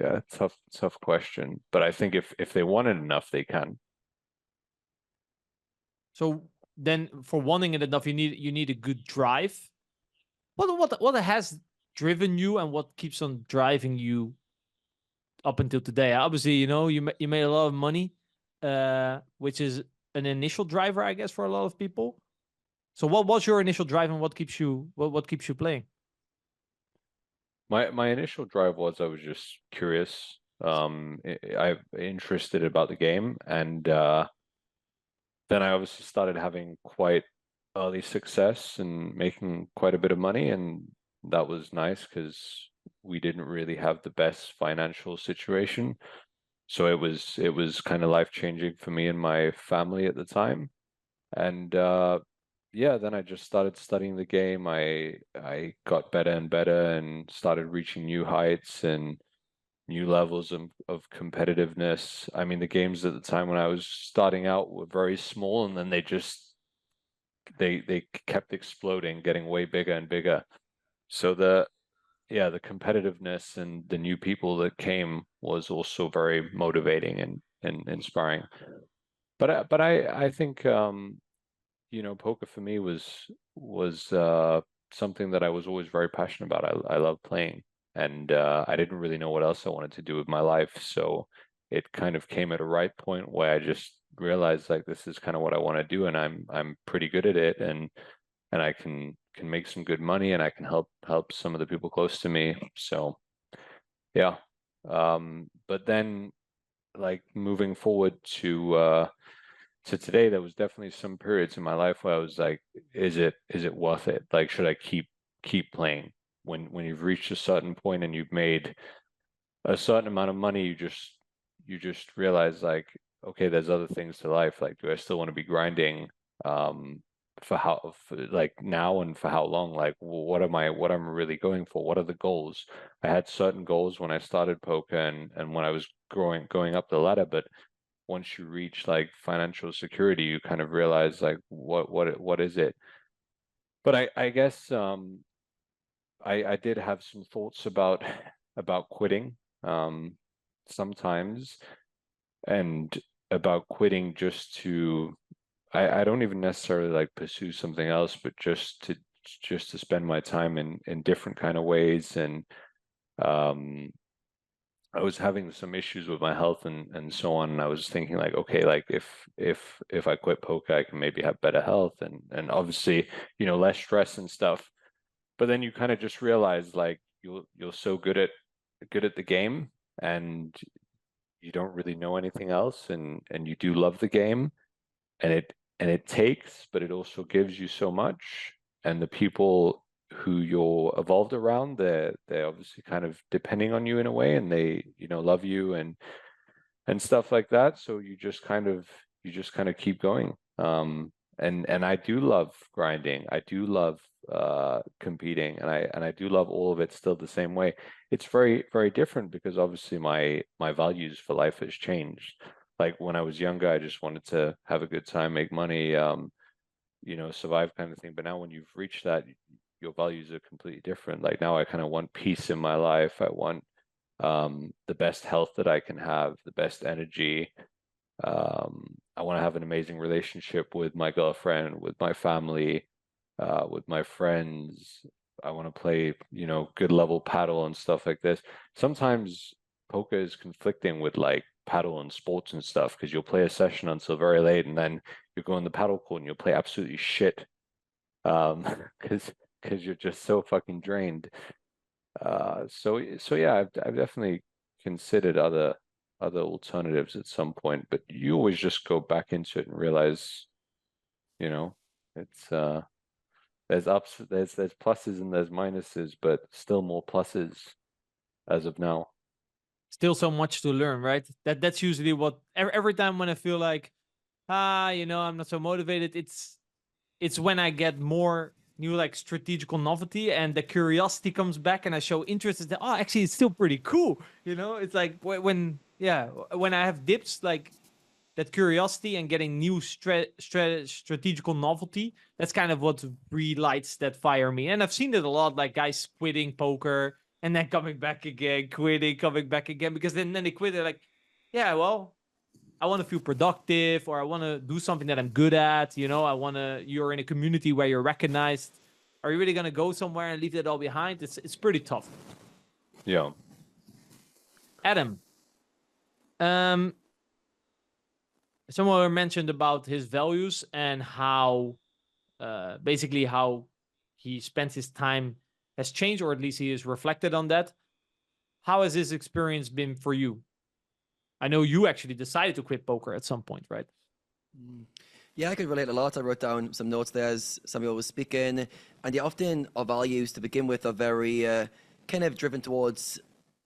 tough question. But I think if they want it enough, they can. So then for wanting it enough, you need a good drive. What has driven you and what keeps on driving you up until today? Obviously, you made a lot of money, which is an initial driver, I guess, for a lot of people. So what was your initial drive and what keeps you playing? My initial drive was I was just curious. I'm interested about the game, and then I obviously started having quite early success and making quite a bit of money, and that was nice because we didn't really have the best financial situation. So it was kind of life-changing for me and my family at the time. And yeah, then I just started studying the game. I got better and better and started reaching new heights and new levels of competitiveness. I mean, the games at the time when I was starting out were very small, and then they kept exploding, getting way bigger and bigger. So the competitiveness and the new people that came was also very motivating and inspiring. But I think poker for me was something that I was always very passionate about. I love playing, and I didn't really know what else I wanted to do with my life. So it kind of came at a right point where I just realized like this is kind of what I want to do, and I'm pretty good at it, and I can make some good money, and I can help some of the people close to me. So yeah, but then like moving forward to today, there was definitely some periods in my life where I was like, is it worth it? Like, should I keep playing? When you've reached a certain point and you've made a certain amount of money, you just realize like, okay, there's other things to life. Like, do I still want to be grinding? For like now and for how long? Like, what am I really going for? What are the goals? I had certain goals when I started poker and when I was going up the ladder, but once you reach like financial security, you kind of realize like what is it? But I guess I did have some thoughts about quitting sometimes, and about quitting just to I don't even necessarily like pursue something else, but just to spend my time in different kind of ways. And um I was having some issues with my health and so on, and I was thinking like, okay, like if I quit poker, I can maybe have better health and obviously, less stress and stuff. But then you kind of just realize like you're so good at the game, and you don't really know anything else, and you do love the game, and it takes, but it also gives you so much. And the people who you're evolved around, they're obviously kind of depending on you in a way, and they love you and stuff like that. So you just kind of keep going. And I do love grinding. I do love competing, and I do love all of it still the same way. It's very, very different because obviously my values for life has changed. Like when I was younger, I just wanted to have a good time, make money, survive kind of thing. But now when you've reached that, your values are completely different. Like now I kind of want peace in my life. I want the best health that I can have, the best energy. I want to have an amazing relationship with my girlfriend, with my family, with my friends. I want to play, good level paddle and stuff like this. Sometimes poker is conflicting with like paddle and sports and stuff because you'll play a session until very late, and then you go in the paddle court and you'll play absolutely shit because you're just so fucking drained. So yeah, I've definitely considered other alternatives at some point, but you always just go back into it and realize, it's there's pluses and there's minuses, but still more pluses as of now. Still so much to learn, right? That's usually what every time when I feel like I'm not so motivated, it's when I get more new like strategical novelty and the curiosity comes back and I show interest. It's actually it's still pretty cool. It's like when I have dips like that curiosity and getting new strategical novelty. That's kind of what relights that fire me. And I've seen it a lot, like guys quitting poker and then coming back again, quitting, coming back again, because then they quit. They're like, yeah, well, I want to feel productive, or I want to do something that I'm good at. You're in a community where you're recognized. Are you really going to go somewhere and leave that all behind? It's pretty tough. Yeah. Adam, someone mentioned about his values and how basically how he spends his time has changed, or at least he is reflected on that. How has this experience been for you? I know you actually decided to quit poker at some point, right? Yeah, I could relate a lot. I wrote down some notes there as Samuel was speaking. And yeah, often our values to begin with are very kind of driven towards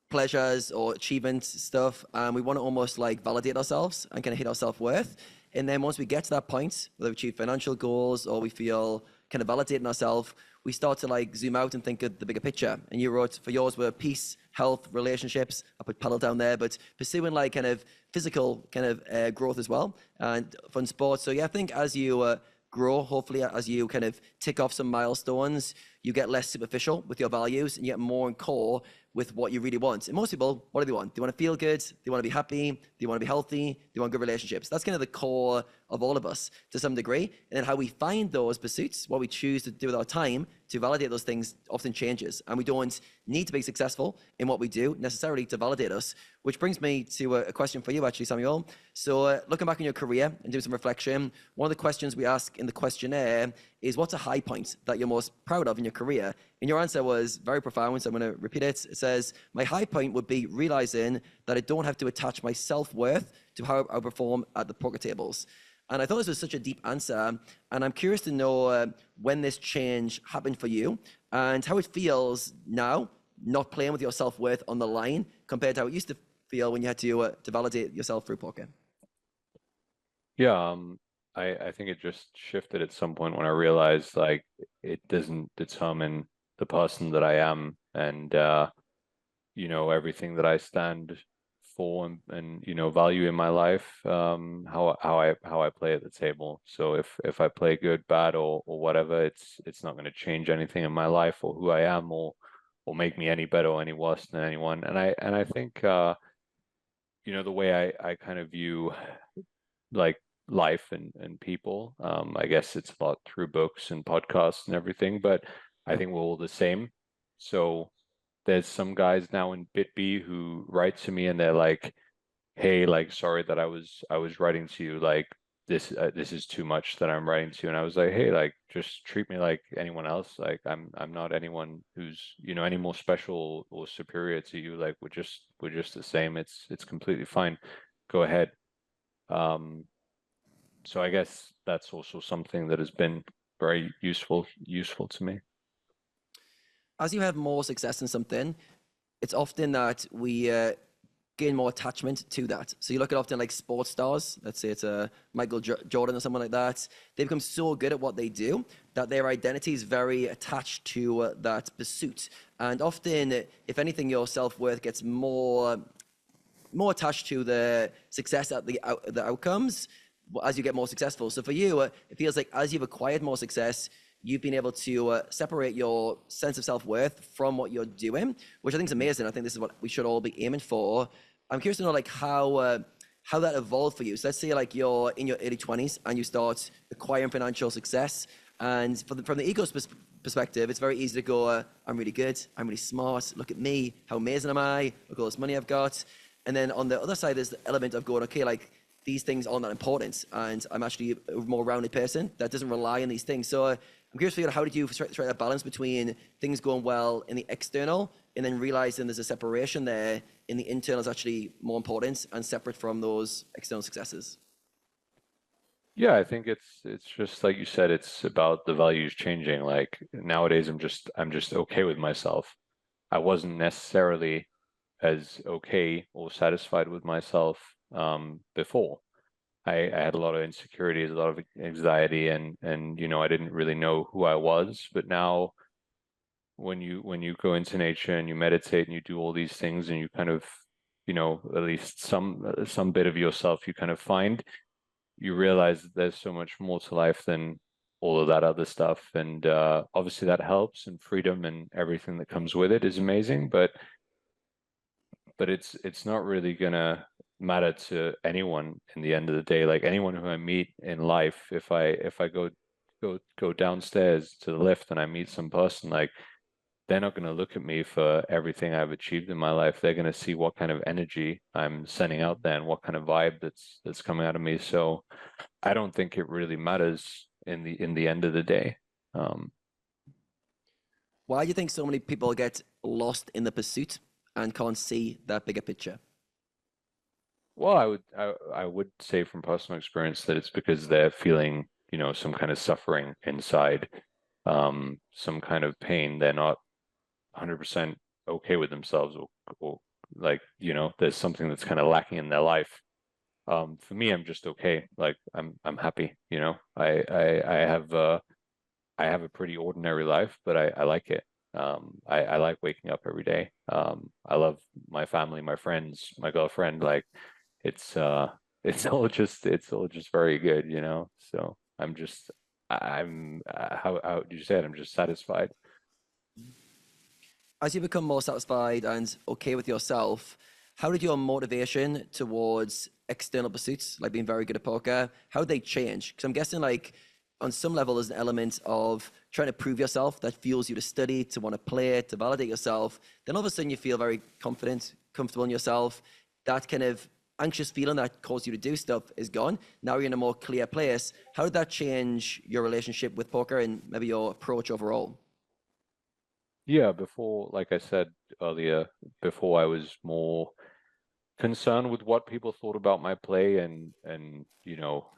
pleasures or achievement stuff. And we want to almost like validate ourselves and kind of hit our self-worth. And then once we get to that point, whether we achieve financial goals or we feel kind of validating ourselves, we start to like zoom out and think of the bigger picture. And you wrote for yours were peace, health, relationships. I put padel down there, but pursuing like kind of physical kind of growth as well and fun sports. So yeah, I think as you grow, hopefully as you kind of tick off some milestones, you get less superficial with your values and you get more in core with what you really want. And most people, what do they want? They want to feel good. They want to be happy. They want to be healthy. They want good relationships. That's kind of the core of all of us to some degree. And then how we find those pursuits, what we choose to do with our time to validate those things often changes. And we don't need to be successful in what we do necessarily to validate us, which brings me to a question for you actually, Samuel. So looking back on your career and doing some reflection, one of the questions we ask in the questionnaire is what's a high point that you're most proud of in your career? And your answer was very profound, so I'm going to repeat it. It says, my high point would be realizing that I don't have to attach my self-worth to how I perform at the poker tables. And I thought this was such a deep answer. And I'm curious to know when this change happened for you and how it feels now, not playing with your self-worth on the line compared to how it used to feel when you had to validate yourself through poker. Yeah, I think it just shifted at some point when I realized like it doesn't determine the person that I am and you know, everything that I stand for and you know, value in my life, how I play at the table. So if I play good, bad, or whatever, it's not going to change anything in my life or who I am or make me any better or any worse than anyone. And I think you know, the way I kind of view like life and people, I guess it's a lot through books and podcasts and everything, but I think we're all the same. So there's some guys now in BitB who write to me and they're like, hey, like, sorry that I was writing to you, like this is too much that I'm writing to you. And I was like, hey, like, just treat me like anyone else. Like I'm not anyone who's, you know, any more special or superior to you. Like we're just the same. It's completely fine. Go ahead. So I guess that's also something that has been very useful to me. As you have more success in something, it's often that we gain more attachment to that. So you look at often like sports stars, let's say it's a Michael Jordan or someone like that, they become so good at what they do that their identity is very attached to that pursuit. And often, if anything, your self-worth gets more attached to the success at the outcomes as you get more successful. So for you, it feels like as you've acquired more success, you've been able to separate your sense of self-worth from what you're doing, which I think is amazing. I think this is what we should all be aiming for. I'm curious to know like how that evolved for you. So let's say like you're in your early 20s and you start acquiring financial success. And from the ego's perspective, it's very easy to go, I'm really good, I'm really smart, look at me, how amazing am I, look at all this money I've got. And then on the other side, there's the element of going, okay, like these things aren't that important. And I'm actually a more rounded person that doesn't rely on these things. So I'm curious to figure out how did you strike that balance between things going well in the external and then realizing there's a separation there in the internal is actually more important and separate from those external successes? Yeah, I think it's just like you said, it's about the values changing. Like nowadays I'm just okay with myself. I wasn't necessarily as okay or satisfied with myself before. I had a lot of insecurities, a lot of anxiety, and you know, I didn't really know who I was. But now when you go into nature and you meditate and you do all these things and you kind of, you know, at least some bit of yourself you kind of find, you realize that there's so much more to life than all of that other stuff. And obviously that helps, and freedom and everything that comes with it is amazing, but it's not really gonna matter to anyone in the end of the day. Like anyone who I meet in life, if I go downstairs to the lift and I meet some person, like they're not going to look at me for everything I've achieved in my life. They're going to see what kind of energy I'm sending out there and what kind of vibe that's coming out of me. So I don't think it really matters in the end of the day. Why do you think so many people get lost in the pursuit and can't see that bigger picture? Well, I would say from personal experience that it's because they're feeling, some kind of suffering inside, some kind of pain. They're not 100% okay with themselves, or like, there's something that's kind of lacking in their life. For me, I'm just okay. Like I'm happy, I have a pretty ordinary life, but I like it. I like waking up every day. I love my family, my friends, my girlfriend. Like it's uh it's all just very good, So how did you say it? I'm just satisfied. As you become more satisfied and okay with yourself, how did your motivation towards external pursuits, like being very good at poker, how did they change? Because I'm guessing, like, on some level, there's an element of trying to prove yourself that fuels you to study, to want to play, to validate yourself. Then all of a sudden, you feel very confident, comfortable in yourself. That kind of anxious feeling that caused you to do stuff is gone. Now you're in a more clear place. How did that change your relationship with poker and maybe your approach overall? Yeah, before, like I said earlier, before I was more concerned with what people thought about my play, and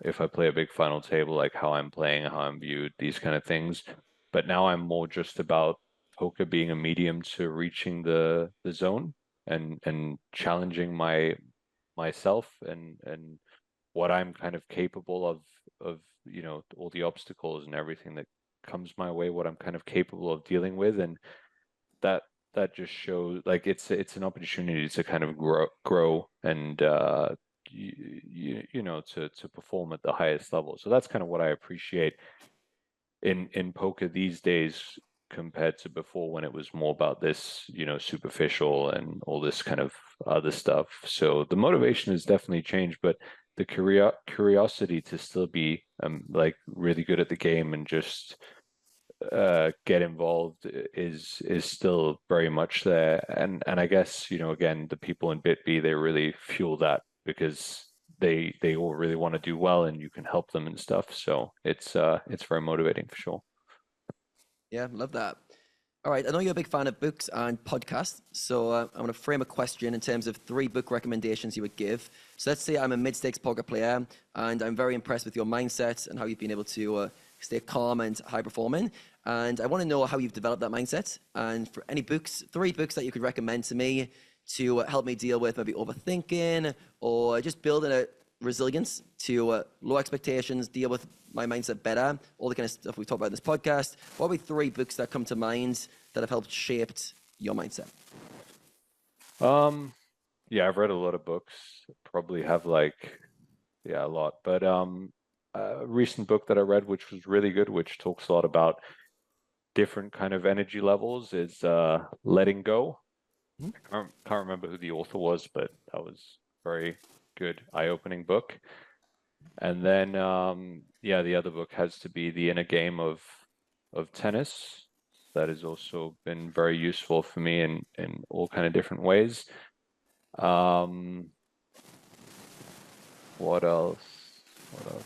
if I play a big final table, like how I'm playing, how I'm viewed, these kind of things. But now I'm more just about poker being a medium to reaching the zone, and challenging myself, and what I'm kind of capable of all the obstacles and everything that comes my way, what I'm kind of capable of dealing with. And that that just shows, like, it's an opportunity to kind of grow, and to perform at the highest level. So that's kind of what I appreciate in poker these days, compared to before, when it was more about this, superficial and all this kind of other stuff. So the motivation has definitely changed, but the curiosity to still be like really good at the game and just get involved is still very much there. And I guess, again, the people in BitB, they really fuel that, because they all really want to do well, and you can help them and stuff. So it's very motivating for sure. Yeah, love that. All right, I know you're a big fan of books and podcasts, so I'm going to frame a question in terms of 3 book recommendations you would give. So let's say I'm a mid-stakes poker player, and I'm very impressed with your mindset and how you've been able to stay calm and high-performing. And I want to know how you've developed that mindset. And for any books, 3 books that you could recommend to me to help me deal with maybe overthinking, or just building a resilience to low expectations, deal with my mindset better, all the kind of stuff we've talked about in this podcast. What are 3 books that come to mind that have helped shaped your mindset? Yeah, I've read a lot of books. Probably have, like, yeah, a lot. But a recent book that I read, which was really good, which talks a lot about different kind of energy levels, is Letting Go. Mhm. I can't remember who the author was, but that was very good, eye-opening book. And then yeah, the other book has to be The Inner Game of Tennis. That has also been very useful for me in all kind of different ways. Um, what else? What else?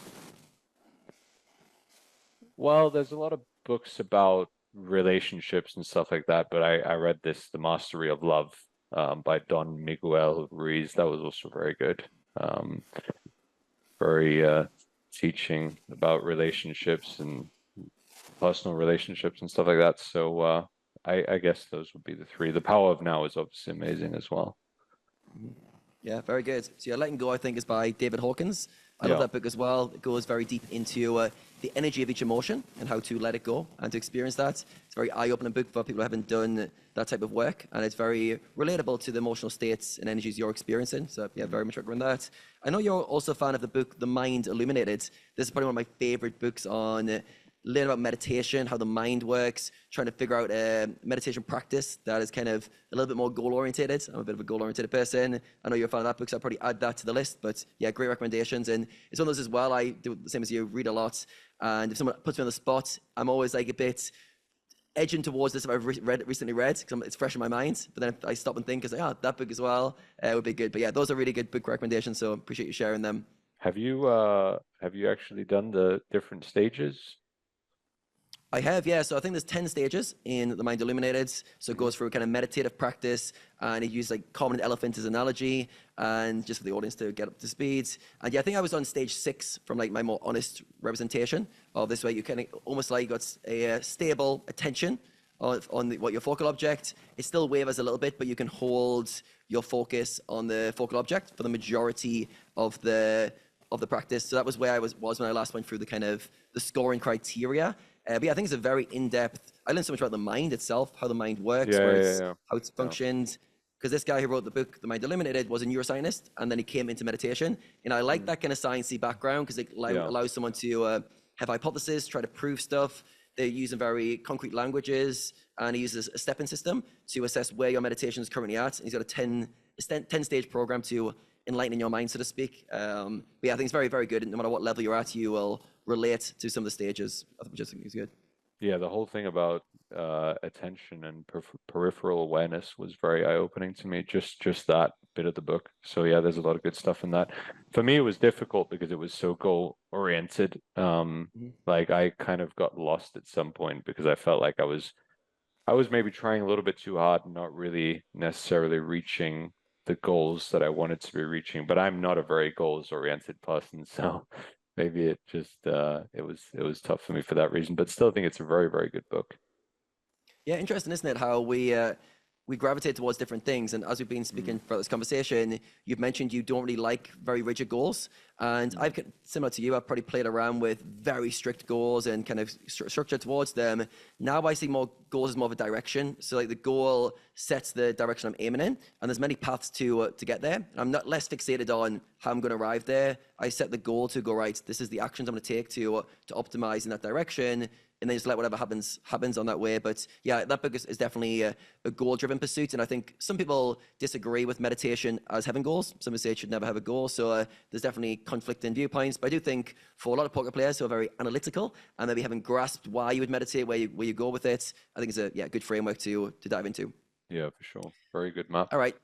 Well, there's a lot of books about relationships and stuff like that, but I read this, The Mastery of Love, by Don Miguel Ruiz. That was also very good. Very teaching about relationships and personal relationships and stuff like that. So I guess those would be the 3. The Power of Now is obviously amazing as well. Yeah, very good. So yeah, Letting Go, I think, is by David Hawkins. I love Yeah. that book as well. It goes very deep into the energy of each emotion and how to let it go and to experience that. It's a very eye-opening book for people who haven't done that type of work, and it's very relatable to the emotional states and energies you're experiencing. So yeah, very much recommend that. I know you're also a fan of the book The Mind Illuminated. This is probably one of my favorite books on learn about meditation, how the mind works, trying to figure out a meditation practice that is kind of a little bit more goal-oriented. I'm a bit of a goal-oriented person. I know you're a fan of that book, so I'll probably add that to the list. But yeah, great recommendations. And it's one of those as well. I do the same as you, read a lot. And if someone puts me on the spot, I'm always like a bit edging towards this if I've recently read, because it's fresh in my mind. But then if I stop and think, it's like, oh, that book as well would be good. But yeah, those are really good book recommendations, so appreciate you sharing them. Have you actually done the different stages? I have, yeah. So I think there's 10 stages in the Mind Illuminated. So it goes through kind of meditative practice, and it uses like common elephant as analogy, and just for the audience to get up to speed. And yeah, I think I was on stage 6 from like my more honest representation of this way. You kind of almost like got a stable attention on what your focal object. It still wavers a little bit, but you can hold your focus on the focal object for the majority of the practice. So that was where I was when I last went through the kind of the scoring criteria. But yeah, I think it's a very in-depth. I learned so much about the mind itself, how the mind works, how it's functioned. Because this guy who wrote the book, The Mind Illuminated, was a neuroscientist, and then he came into meditation. And I like that kind of sciencey background because it allows someone to have hypotheses, try to prove stuff. They're using very concrete languages, and he uses a stepping system to assess where your meditation is currently at. And he's got a 10-stage program to enlighten your mind, so to speak. But yeah, I think it's very, very good. And no matter what level you're at, you will relate to some of the stages, which I think is good. Yeah, the whole thing about attention and peripheral awareness was very eye-opening to me, just that bit of the book. So yeah, there's a lot of good stuff in that. For me, it was difficult because it was so goal-oriented. Like I kind of got lost at some point because I felt like I was maybe trying a little bit too hard and not really necessarily reaching the goals that I wanted to be reaching. But I'm not a very goals-oriented person, so maybe it just it was tough for me for that reason. But still, think it's a very, very good book. Yeah, interesting, isn't it? How we gravitate towards different things. And as we've been speaking throughout this conversation, you've mentioned you don't really like very rigid goals. And I've, similar to you, I've probably played around with very strict goals and kind of structure towards them. Now I see more goals as more of a direction. So like the goal sets the direction I'm aiming in, and there's many paths to get there. And I'm not less fixated on how I'm going to arrive there. I set the goal to go, right, this is the actions I'm going to take to optimize in that direction. And then just let whatever happens on that way. But yeah, that book is definitely a goal-driven pursuit. And I think some people disagree with meditation as having goals. Some say it should never have a goal. So there's definitely conflicting viewpoints. But I do think for a lot of poker players who are very analytical and maybe haven't grasped why you would meditate, where you go with it, I think it's a good framework to dive into. Yeah, for sure. Very good map. All right.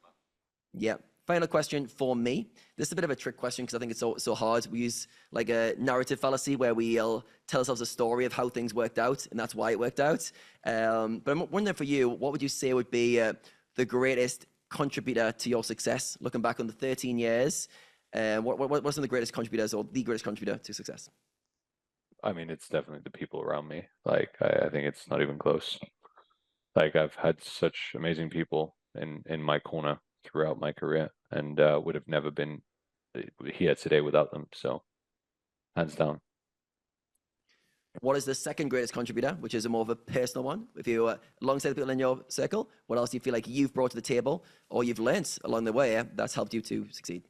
Yeah. Final question for me. This is a bit of a trick question because I think it's so hard. We use like a narrative fallacy where we'll tell ourselves a story of how things worked out, and that's why it worked out. But I'm wondering for you, what would you say would be the greatest contributor to your success? Looking back on the 13 years, what's some of the greatest contributors or the greatest contributor to success? I mean, it's definitely the people around me. Like, I think it's not even close. Like, I've had such amazing people in my corner throughout my career, and would have never been here today without them. So, hands down. What is the second greatest contributor, which is a more of a personal one? If you alongside the people in your circle, what else do you feel like you've brought to the table or you've learned along the way that's helped you to succeed?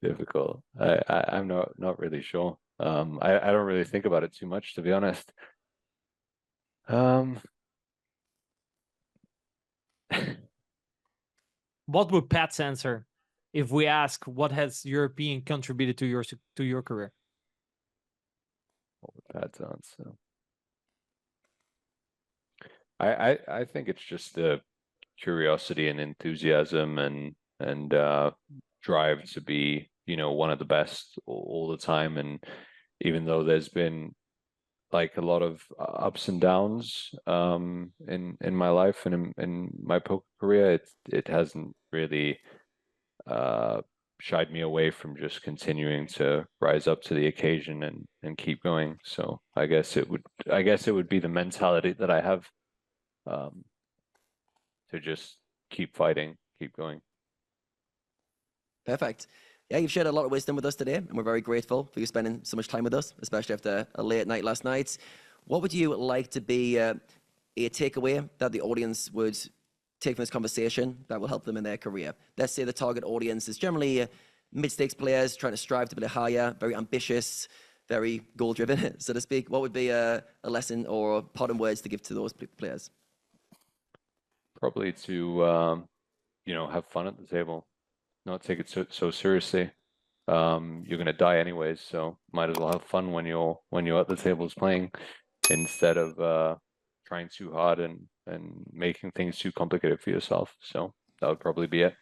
Difficult. I'm not really sure. I don't really think about it too much, to be honest. What would Pat's answer if we ask what has European contributed to your career? What would Pat's answer? I think it's just the curiosity and enthusiasm and drive to be, one of the best all the time. And even though there's been like a lot of ups and downs in my life and in my poker career, it hasn't really shied me away from just continuing to rise up to the occasion and keep going. So I guess it would be the mentality that I have to just keep fighting, keep going. Perfect. Yeah, you've shared a lot of wisdom with us today, and we're very grateful for you spending so much time with us, especially after a late night last night. What would you like to be a takeaway that the audience would take from this conversation that will help them in their career? Let's say the target audience is generally mid-stakes players trying to strive to be higher, very ambitious, very goal-driven, so to speak. What would be a lesson or parting words to give to those players? Probably to have fun at the table. Not take it so seriously. You're gonna die anyways, so might as well have fun when you're at the tables playing, instead of trying too hard and making things too complicated for yourself. So that would probably be it.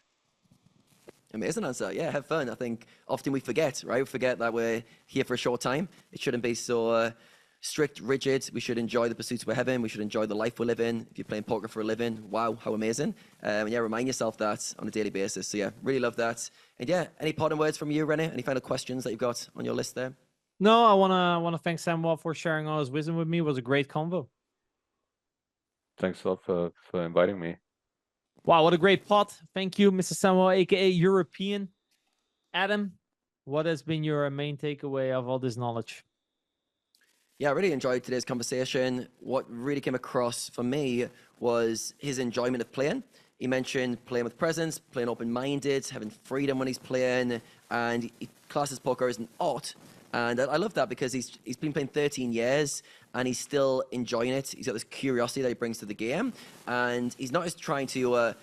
Amazing answer. Yeah, have fun. I think often we forget, right? We forget that we're here for a short time. It shouldn't be so strict, rigid. We should enjoy the pursuits we're having. We should enjoy the life we're living. If you're playing poker for a living, wow, how amazing. And yeah, remind yourself that on a daily basis. So yeah, really love that. And yeah, any parting words from you, Rene? Any final questions that you've got on your list there? No, I wanna thank Samuel for sharing all his wisdom with me. It was a great convo. Thanks a lot for inviting me. Wow, what a great pot. Thank you, Mr. Samuel, aka European. Adam, what has been your main takeaway of all this knowledge? Yeah, I really enjoyed today's conversation. What really came across for me was his enjoyment of playing. He mentioned playing with presence, playing open-minded, having freedom when he's playing, and he classes poker as an art. And I love that because he's been playing 13 years and he's still enjoying it. He's got this curiosity that he brings to the game, and he's not just trying to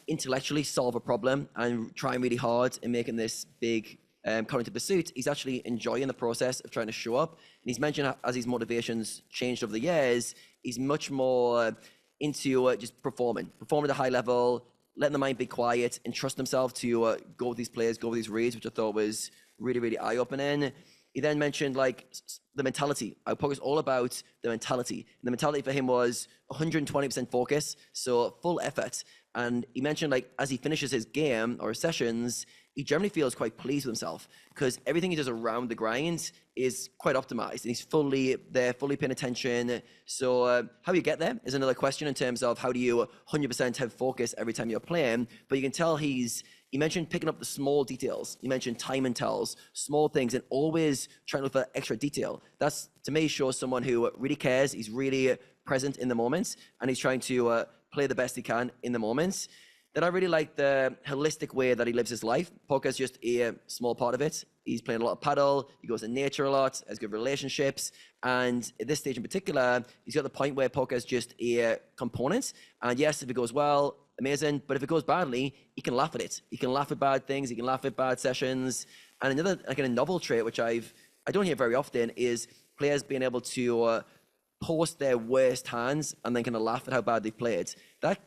intellectually solve a problem and trying really hard and making this big cognitive pursuit. He's actually enjoying the process of trying to show up. And he's mentioned as his motivations changed over the years, he's much more into just performing at a high level, letting the mind be quiet, and trust himself to go with these players, go with these reads, which I thought was really, really eye-opening. He then mentioned like the mentality. Our poker's all about the mentality. And the mentality for him was 120% focus, so full effort. And he mentioned like as he finishes his game or his sessions, he generally feels quite pleased with himself because everything he does around the grind is quite optimized and he's fully there, fully paying attention. So how you get there is another question in terms of how do you 100% have focus every time you're playing. But you can tell he mentioned picking up the small details. He mentioned time and tells, small things, and always trying to look for extra detail. That's, to me, shows someone who really cares. He's really present in the moments, and he's trying to play the best he can in the moments. Then I really like the holistic way that he lives his life. Poker is just a small part of it. He's playing a lot of padel. He goes in nature a lot, has good relationships. And at this stage in particular, he's got the point where poker is just a component. And yes, if it goes well, amazing. But if it goes badly, he can laugh at it. He can laugh at bad things. He can laugh at bad sessions. And another, like a novel trait, which I don't hear very often, is players being able to post their worst hands and then kind of laugh at how bad they played. That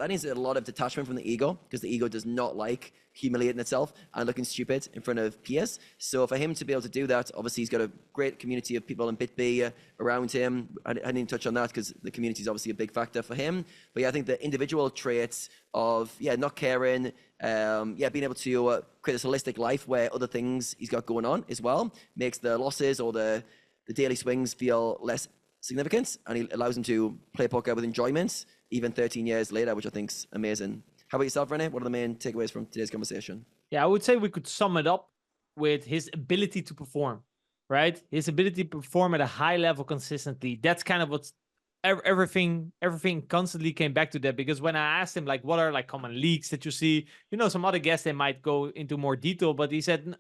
needs a lot of detachment from the ego, because the ego does not like humiliating itself and looking stupid in front of peers. So for him to be able to do that, obviously he's got a great community of people in BitB around him. I didn't even touch on that because the community is obviously a big factor for him. But yeah, I think the individual traits of not caring, being able to create this holistic life where other things he's got going on as well makes the losses or the daily swings feel less significant, and he allows him to play poker with enjoyment even 13 years later, which I think's amazing. How about yourself, Rene? What are the main takeaways from today's conversation? Yeah, I would say we could sum it up with his ability to perform, right? His ability to perform at a high level consistently. That's kind of what's everything constantly came back to that, because when I asked him, like, what are like common leaks that you see? Some other guests, they might go into more detail, but he said,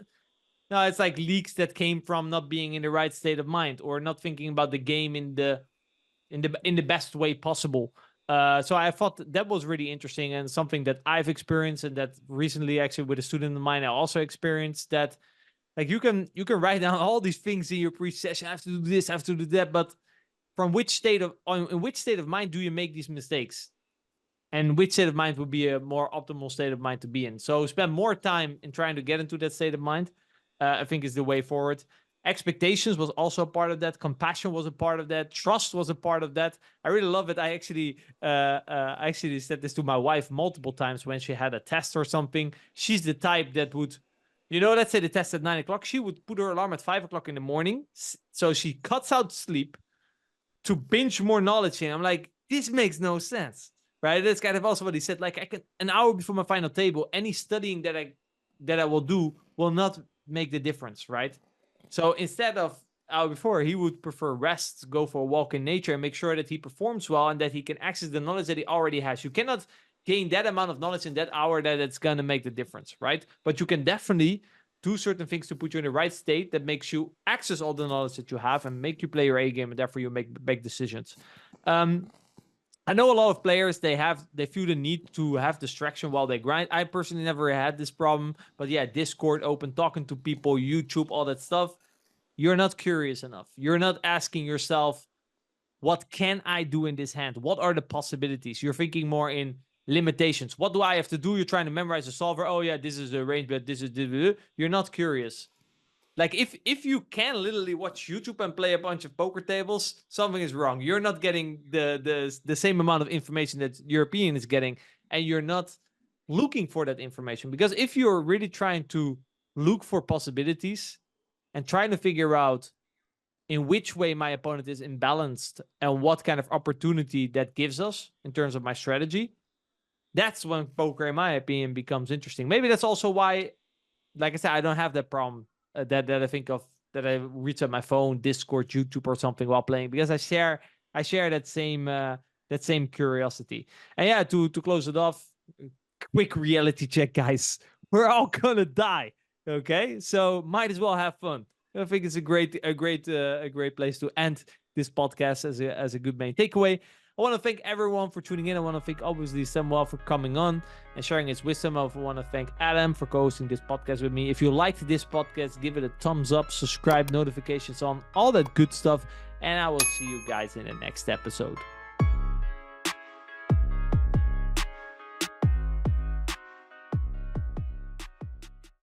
no, it's like leaks that came from not being in the right state of mind or not thinking about the game in the best way possible. So I thought that was really interesting and something that I've experienced, and that recently actually with a student of mine I also experienced, that like you can write down all these things in your pre-session. I have to do this, I have to do that, but in which state of mind do you make these mistakes? And which state of mind would be a more optimal state of mind to be in? So spend more time in trying to get into that state of mind. I think is the way forward. Expectations was also a part of that. Compassion was a part of that. Trust was a part of that. I really love it. I actually said this to my wife multiple times when she had a test or something. She's the type that would, let's say the test at 9 o'clock. She would put her alarm at 5 o'clock in the morning. So she cuts out sleep to binge more knowledge in. I'm like, this makes no sense, right? That's kind of also what he said. Like, I can, an hour before my final table, any studying that I will do will not make the difference, right? So instead of hour before, he would prefer rest, go for a walk in nature, and make sure that he performs well and that he can access the knowledge that he already has. You cannot gain that amount of knowledge in that hour that it's going to make the difference, right? But you can definitely do certain things to put you in the right state that makes you access all the knowledge that you have and make you play your A game, and therefore you make decisions. I know a lot of players, they feel the need to have distraction while they grind. I personally never had this problem, but yeah, Discord open, talking to people, YouTube, all that stuff. You're not curious enough. You're not asking yourself, what can I do in this hand? What are the possibilities? You're thinking more in limitations. What do I have to do? You're trying to memorize a solver. Oh yeah, this is the range, but this is the... You're not curious. Like if you can literally watch YouTube and play a bunch of poker tables, something is wrong. You're not getting the same amount of information that European is getting, and you're not looking for that information. Because if you're really trying to look for possibilities and trying to figure out in which way my opponent is imbalanced and what kind of opportunity that gives us in terms of my strategy, that's when poker, in my opinion, becomes interesting. Maybe that's also why, like I said, I don't have that problem that I think of, that I reach on my phone, Discord, YouTube, or something while playing, because I share that same curiosity. And yeah, to close it off, quick reality check, guys. We're all gonna die. Okay, so might as well have fun. I think it's a great place to end this podcast as a good main takeaway. I want to thank everyone for tuning in. I want to thank, obviously, Samuel for coming on and sharing his wisdom. I want to thank Adam for co-hosting this podcast with me. If you liked this podcast, give it a thumbs up, subscribe, notifications on, all that good stuff. And I will see you guys in the next episode.